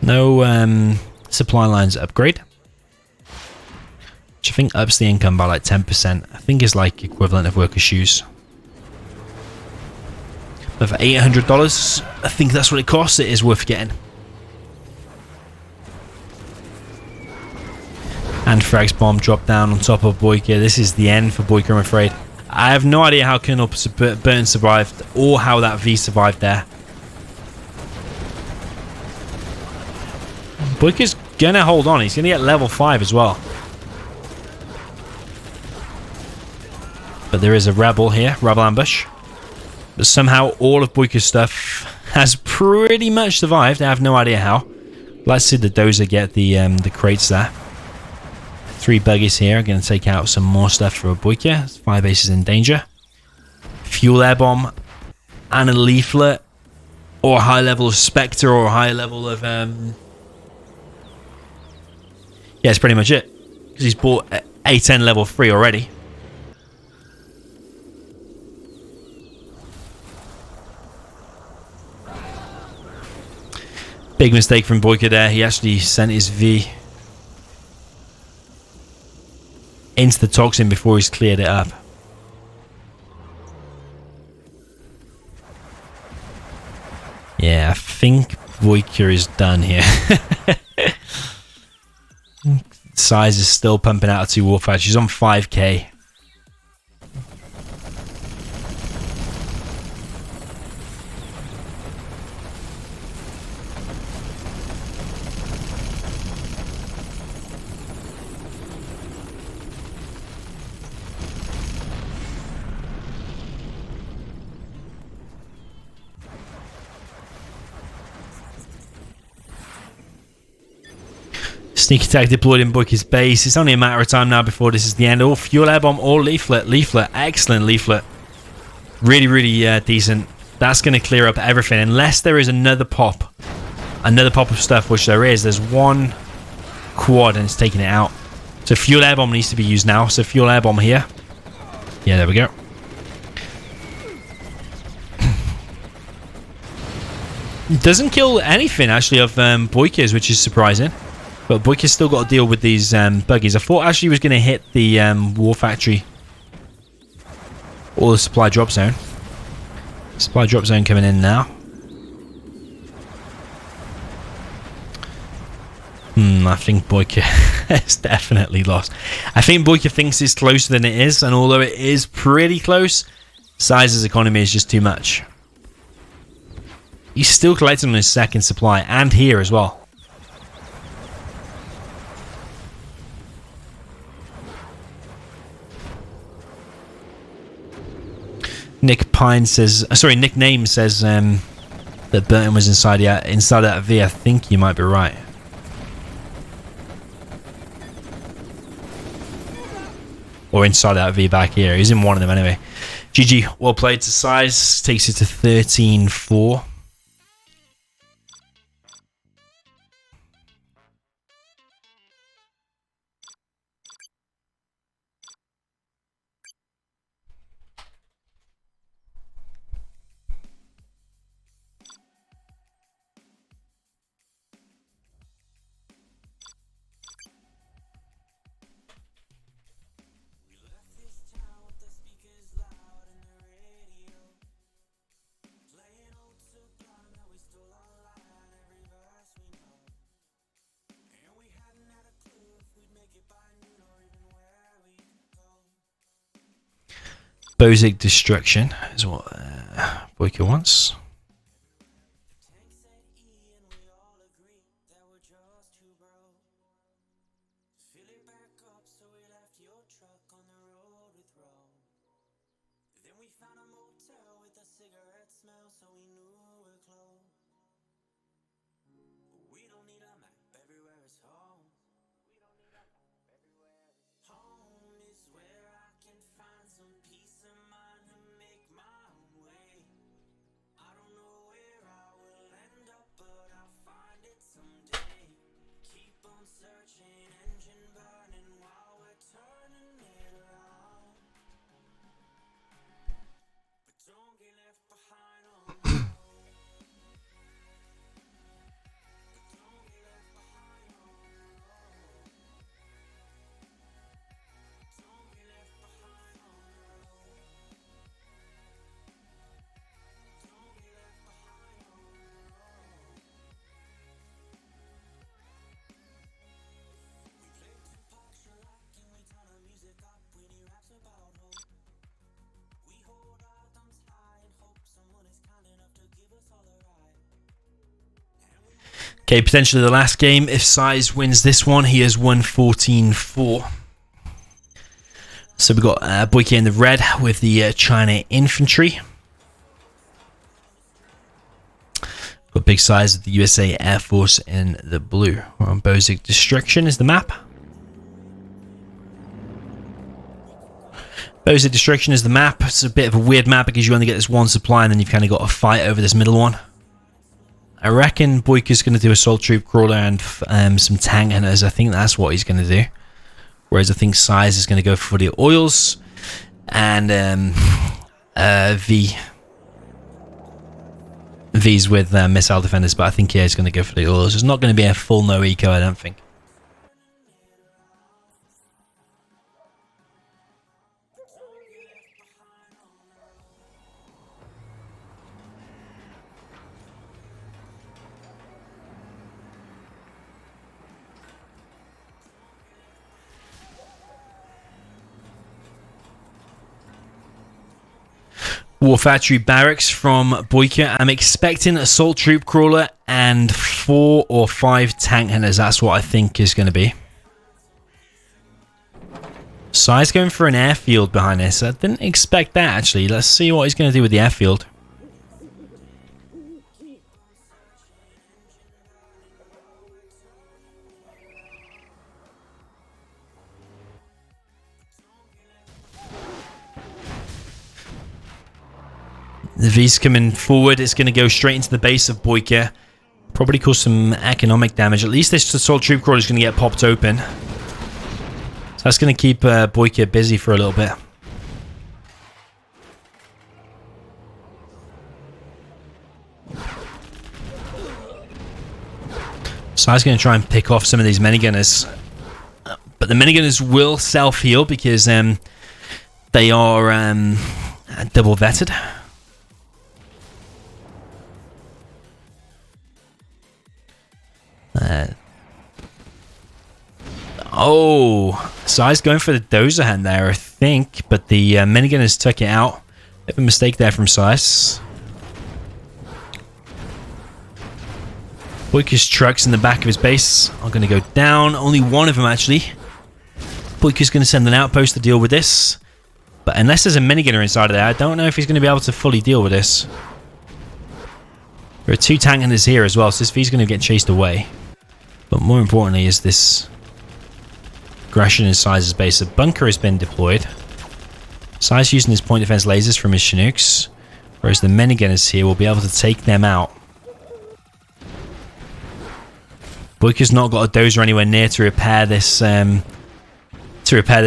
No supply lines upgrade, which I think ups the income by like 10%. I think is like equivalent of worker shoes. But for $800, I think that's what it costs. It is worth getting. And Frags bomb drop down on top of Boycah. This is the end for Boycah, I'm afraid. I have no idea how Colonel Burton survived or how that V survived there. Boycah's gonna hold on. He's gonna get level 5 as well. But there is a rebel here, rebel ambush. But somehow all of Boycah's stuff has pretty much survived. I have no idea how. Let's see the dozer get the crates there. 3 buggies here. I'm gonna take out some more stuff for Boycah. Firebase is in danger. Fuel air bomb and a leaflet, or a high level of Spectre, or a high level of yeah, that's pretty much it. Because he's bought A10 level 3 already. Big mistake from Boycah there. He actually sent his V into the toxin before he's cleared it up. Yeah, I think Boycah is done here. Size is still pumping out 2 warfighters. She's on 5k. Sneak attack deployed in Boycah's base. It's only a matter of time now before this is the end. Oh, fuel air bomb or leaflet. Leaflet. Excellent leaflet. Really, really decent. That's going to clear up everything. Unless there is another pop. Another pop of stuff, which there is. There's one quad and it's taking it out. So fuel air bomb needs to be used now. So fuel air bomb here. Yeah, there we go. Doesn't kill anything, actually, of Boycah's, which is surprising. But Boycah's still got to deal with these buggies. I thought actually he was going to hit the war factory or the supply drop zone. Supply drop zone coming in now. I think Boycah has definitely lost. I think Boycah thinks it's closer than it is, and although it is pretty close, Size's economy is just too much. He's still collecting on his second supply, and here as well. Nick Pine says, sorry, Nick Name says that Burton was inside that V. I think you might be right. or inside that V back here. He's in one of them anyway. GG, well played to size. Takes it to 13-4. Boycah Destruction is what Boycah wants. Okay, potentially the last game. If Size wins this one, he has won 14-4. So we've got Boycah in the red with the China infantry. Got Big Size of the USA Air Force in the blue. We're on Boycah Destruction is the map. Boycah Destruction is the map. It's a bit of a weird map because you only get this one supply and then you've kind of got to fight over this middle one. I reckon Boycah's going to do Assault Troop Crawler and some Tank Hunters. I think that's what he's going to do. Whereas I think Size is going to go for the oils and V's with missile defenders. But I think he's going to go for the oils. It's not going to be a full no eco, I don't think. War Factory Barracks from Boycah. I'm expecting Assault Troop Crawler and 4 or 5 Tank Hunters. That's what I think is going to be. Size going for an airfield behind this. I didn't expect that actually. Let's see what he's going to do with the airfield. The V's coming forward. It's going to go straight into the base of Boycah. Probably cause some economic damage. At least this Assault Troop Crawler is going to get popped open. So that's going to keep Boycah busy for a little bit. So I was going to try and pick off some of these minigunners. But the minigunners will self-heal because they are double vetted. Size going for the dozer hand there, I think, but the minigunners took it out. Bit of a mistake there from Size. Boycah's trucks in the back of his base are going to go down. Only one of them actually. Boycah's going to send an outpost to deal with this, but unless there's a minigunner inside of there, I don't know if he's going to be able to fully deal with this. There are 2 tank hunters here as well, so this V's going to get chased away. But more importantly is this aggression in Size's base. A bunker has been deployed. Size using his point defense lasers from his Chinooks, whereas the minigunners here will be able to take them out. Boycah's not got a dozer anywhere near to repair this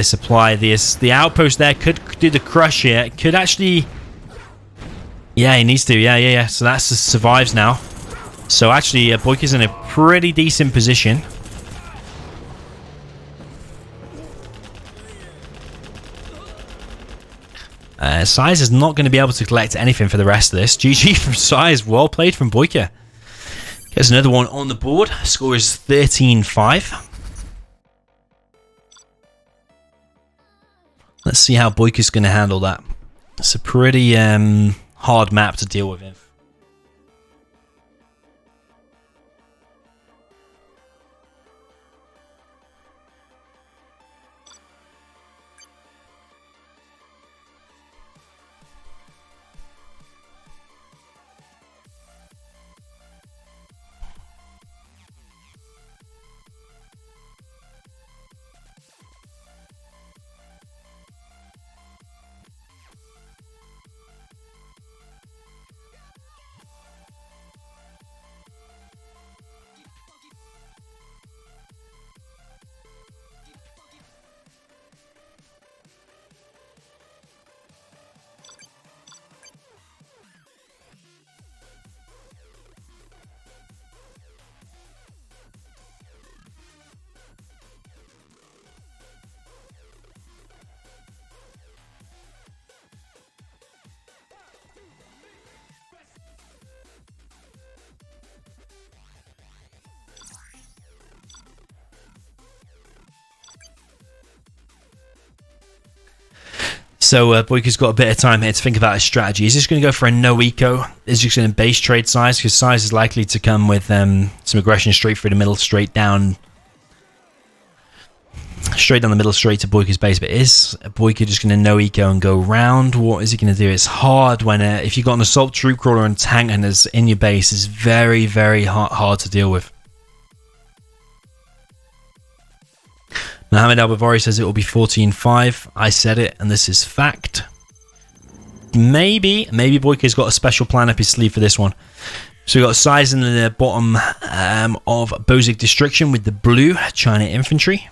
supply. The outpost there could do the crush here. It could actually... Yeah, he needs to. Yeah. So that survives now. So actually, Boycah's in a pretty decent position. Size is not going to be able to collect anything for the rest of this. GG from Size. Well played from Boycah. Gets another one on the board. Score is 13-5. Let's see how Boycah's going to handle that. It's a pretty hard map to deal with him. So Boycah's got a bit of time here to think about his strategy. Is he just going to go for a no eco? Is he just going to base trade Size? Because Size is likely to come with some aggression straight through the middle, straight down the middle, straight to Boycah's base. But is Boycah just going to no eco and go round? What is he going to do? It's hard when if you've got an assault troop crawler and tank hunters in your base, it's very, very hard to deal with. Mohammed Al-Bavari says it will be 14-5. I said it, and this is fact. Maybe Boycah's got a special plan up his sleeve for this one. So we've got Size in the bottom of Bozig Destruction with the blue China infantry.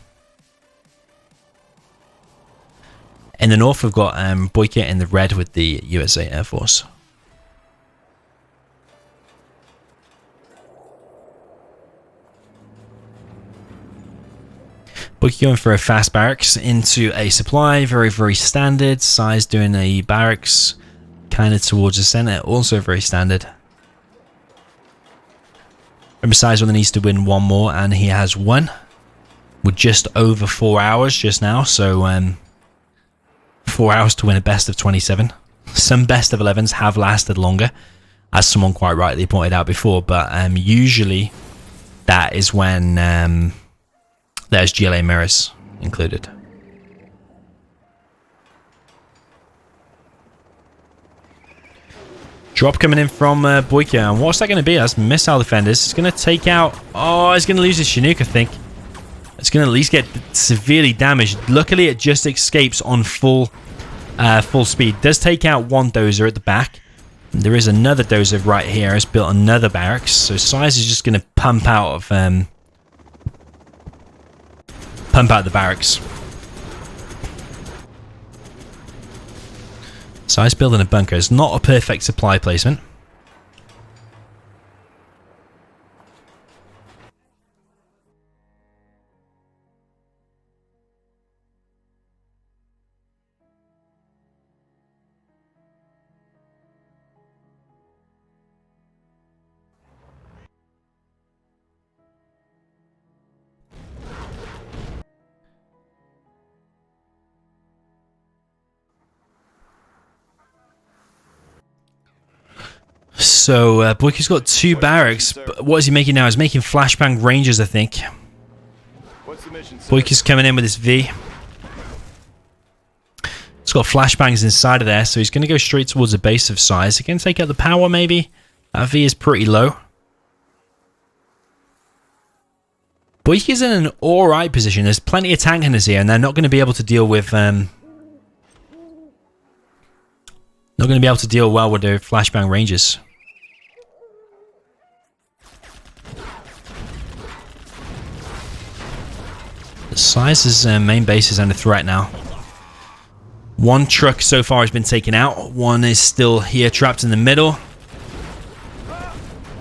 In the north, we've got Boycah in the red with the USA Air Force. Boycah going for a fast barracks into a supply, very, very standard. Size doing a barracks kind of towards the center, also very standard. Remember, Size only needs to win one more, and he has won. We're just over 4 hours just now, so 4 hours to win a best of 27. Some best of 11s have lasted longer, as someone quite rightly pointed out before, but usually that is when there's GLA mirrors included. Drop coming in from Boycah, and what's that going to be? That's missile defenders. It's going to take out... Oh, he's going to lose his Chinook, I think. It's going to at least get severely damaged. Luckily, it just escapes on full speed. Does take out one dozer at the back. There is another dozer right here. It's built another barracks. So Size is just going to pump out of the barracks. Size building a bunker is not a perfect supply placement. So Boycah's got two barracks, but what is he making now? He's making flashbang rangers, I think. Boycah's coming in with his V. It's got flashbangs inside of there, so he's going to go straight towards the base of Size. He can take out the power, maybe. That V is pretty low. Boycah's in an alright position. There's plenty of tank hunters here, and they're not going to be able to deal with... not going to be able to deal well with their flashbang rangers. Size's main base is under threat now. One truck so far has been taken out. One is still here trapped in the middle.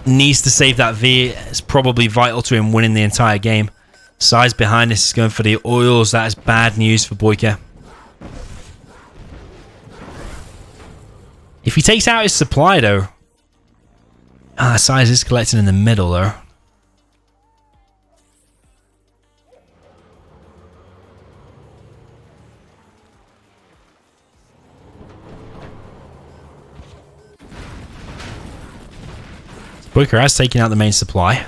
Needs to save that V. It's probably vital to him winning the entire game. Size behind this is going for the oils. That is bad news for Boycah. If he takes out his supply though... Size is collecting in the middle though. Boycah has taken out the main supply.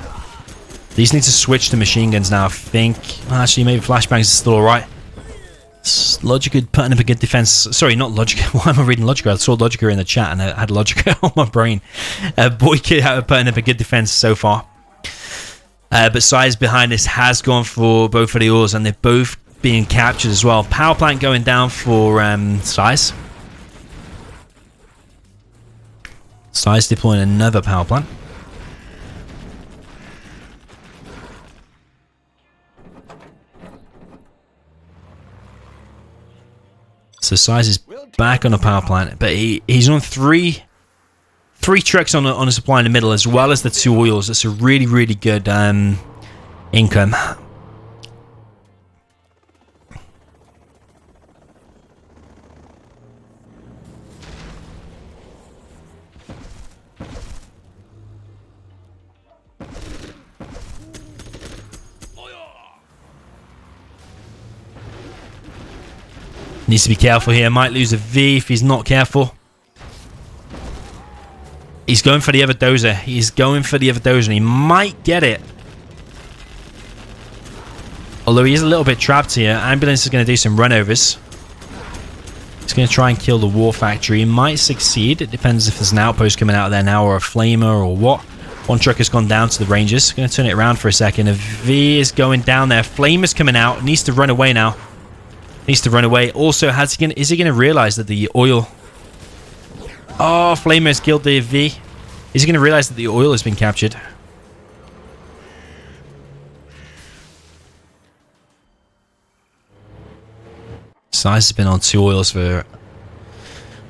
These need to switch to machine guns now, I think. Actually, maybe flashbangs is still alright. Logica putting up a good defense. Sorry, not Logica. Why am I reading Logica? I saw Logica in the chat and I had Logica on my brain. Boycah putting up a good defense so far. But Size behind this has gone for both of the oils, and they're both being captured as well. Power plant going down for Size. Size deploying another power plant. So Size is back on the power plant, but he's on three trucks on a supply in the middle, as well as the 2 oils. That's a really, really good income. Needs to be careful here. Might lose a V if he's not careful. He's going for the other dozer. He's going for the other dozer, and he might get it. Although he is a little bit trapped here. Ambulance is going to do some runovers. He's going to try and kill the war factory. He might succeed. It depends if there's an outpost coming out of there now, or a flamer, or what. One truck has gone down to the Rangers. Going to turn it around for a second. A V is going down there. Flamer's coming out. Needs to run away now. Needs to run away. Also, is he going to realize that the oil... Oh, Flamer has killed the V. Is he going to realize that the oil has been captured? Size has been on 2 oils for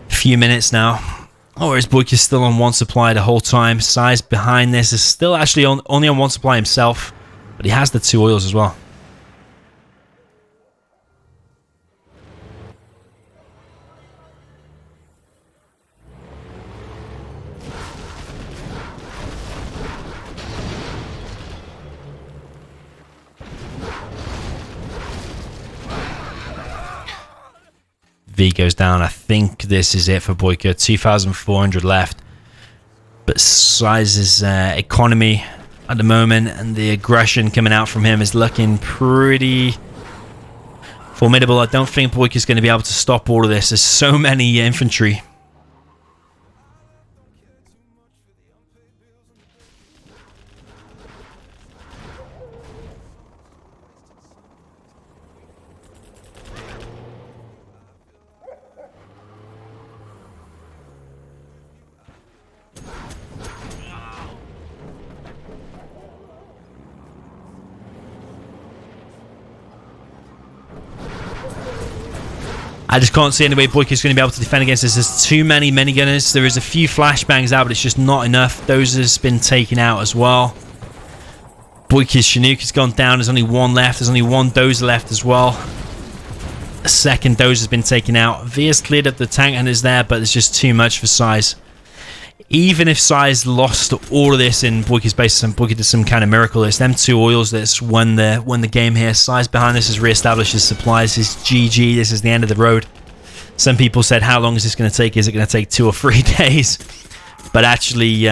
a few minutes now. Oh, whereas Boycah is still on 1 supply the whole time. Size behind this is still actually only on 1 supply himself, but he has the 2 oils as well. V goes down. I think this is it for Boycah. 2,400 left. But Size's economy at the moment and the aggression coming out from him is looking pretty formidable. I don't think Boycah's going to be able to stop all of this. There's so many infantry. I just can't see any way Boycah's going to be able to defend against this. There's too many minigunners. There is a few flashbangs out, but it's just not enough. Dozer's been taken out as well. Boycah's Chinook has gone down. There's only 1 left. There's only 1 dozer left as well. A second dozer's been taken out. V has cleared up the tank and is there, but it's just too much for Size. Even if Size lost all of this in Boycah's base and Boycah did some kind of miracle, it's them 2 oils that's won the game here. Size behind this has re-established his supplies. His GG. This is the end of the road. Some people said, how long is this going to take? Is it going to take 2 or 3 days? But actually,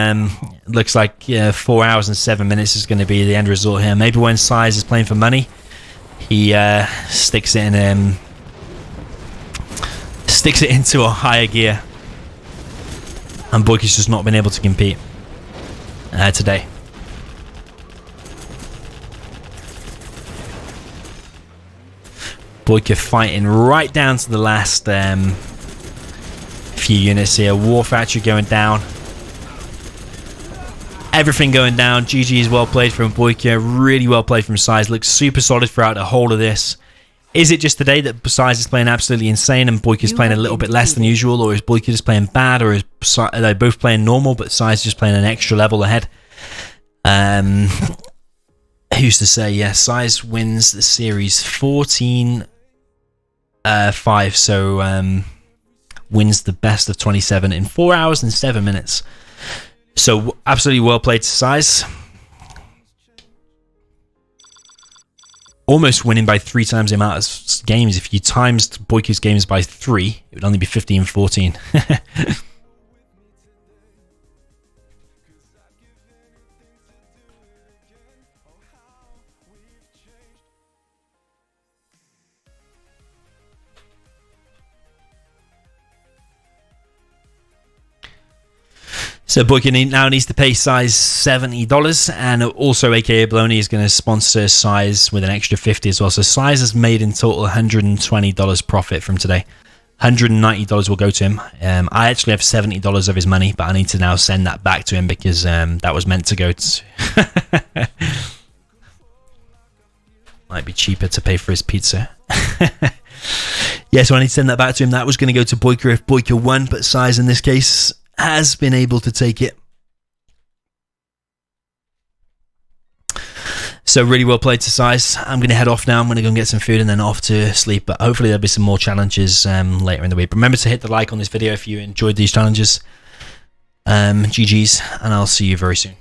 looks like 4 hours and 7 minutes is going to be the end result here. Maybe when Size is playing for money, he sticks it into a higher gear. And Boycah's just not been able to compete today. Boycah fighting right down to the last few units here. War Factory going down. Everything going down. GG is well played from Boycah. Really well played from Size. Looks super solid throughout the whole of this. Is it just today that Size is playing absolutely insane and Boycah is playing a little bit less than usual? Or is Boycah just playing bad? Or are they both playing normal but Size just playing an extra level ahead? Who's to say? Yeah, Size wins the series 14-5. So wins the best of 27 in 4 hours and 7 minutes. So absolutely well played to Size. Almost winning by 3 times the amount of games. If you times Boycah's games by 3, it would only be 15-14. So Boycah now needs to pay Size $70, and also AKAbolony is going to sponsor Size with an extra $50 as well. So Size has made in total $120 profit from today. $190 will go to him. I actually have $70 of his money, but I need to now send that back to him because that was meant to go to... Might be cheaper to pay for his pizza. Yeah, so I need to send that back to him. That was going to go to Boycah if Boycah won, but Size in this case has been able to take it. So really well played to Size. I'm going to head off now. I'm going to go and get some food and then off to sleep. But hopefully there'll be some more challenges later in the week. Remember to hit the like on this video if you enjoyed these challenges. GG's, and I'll see you very soon.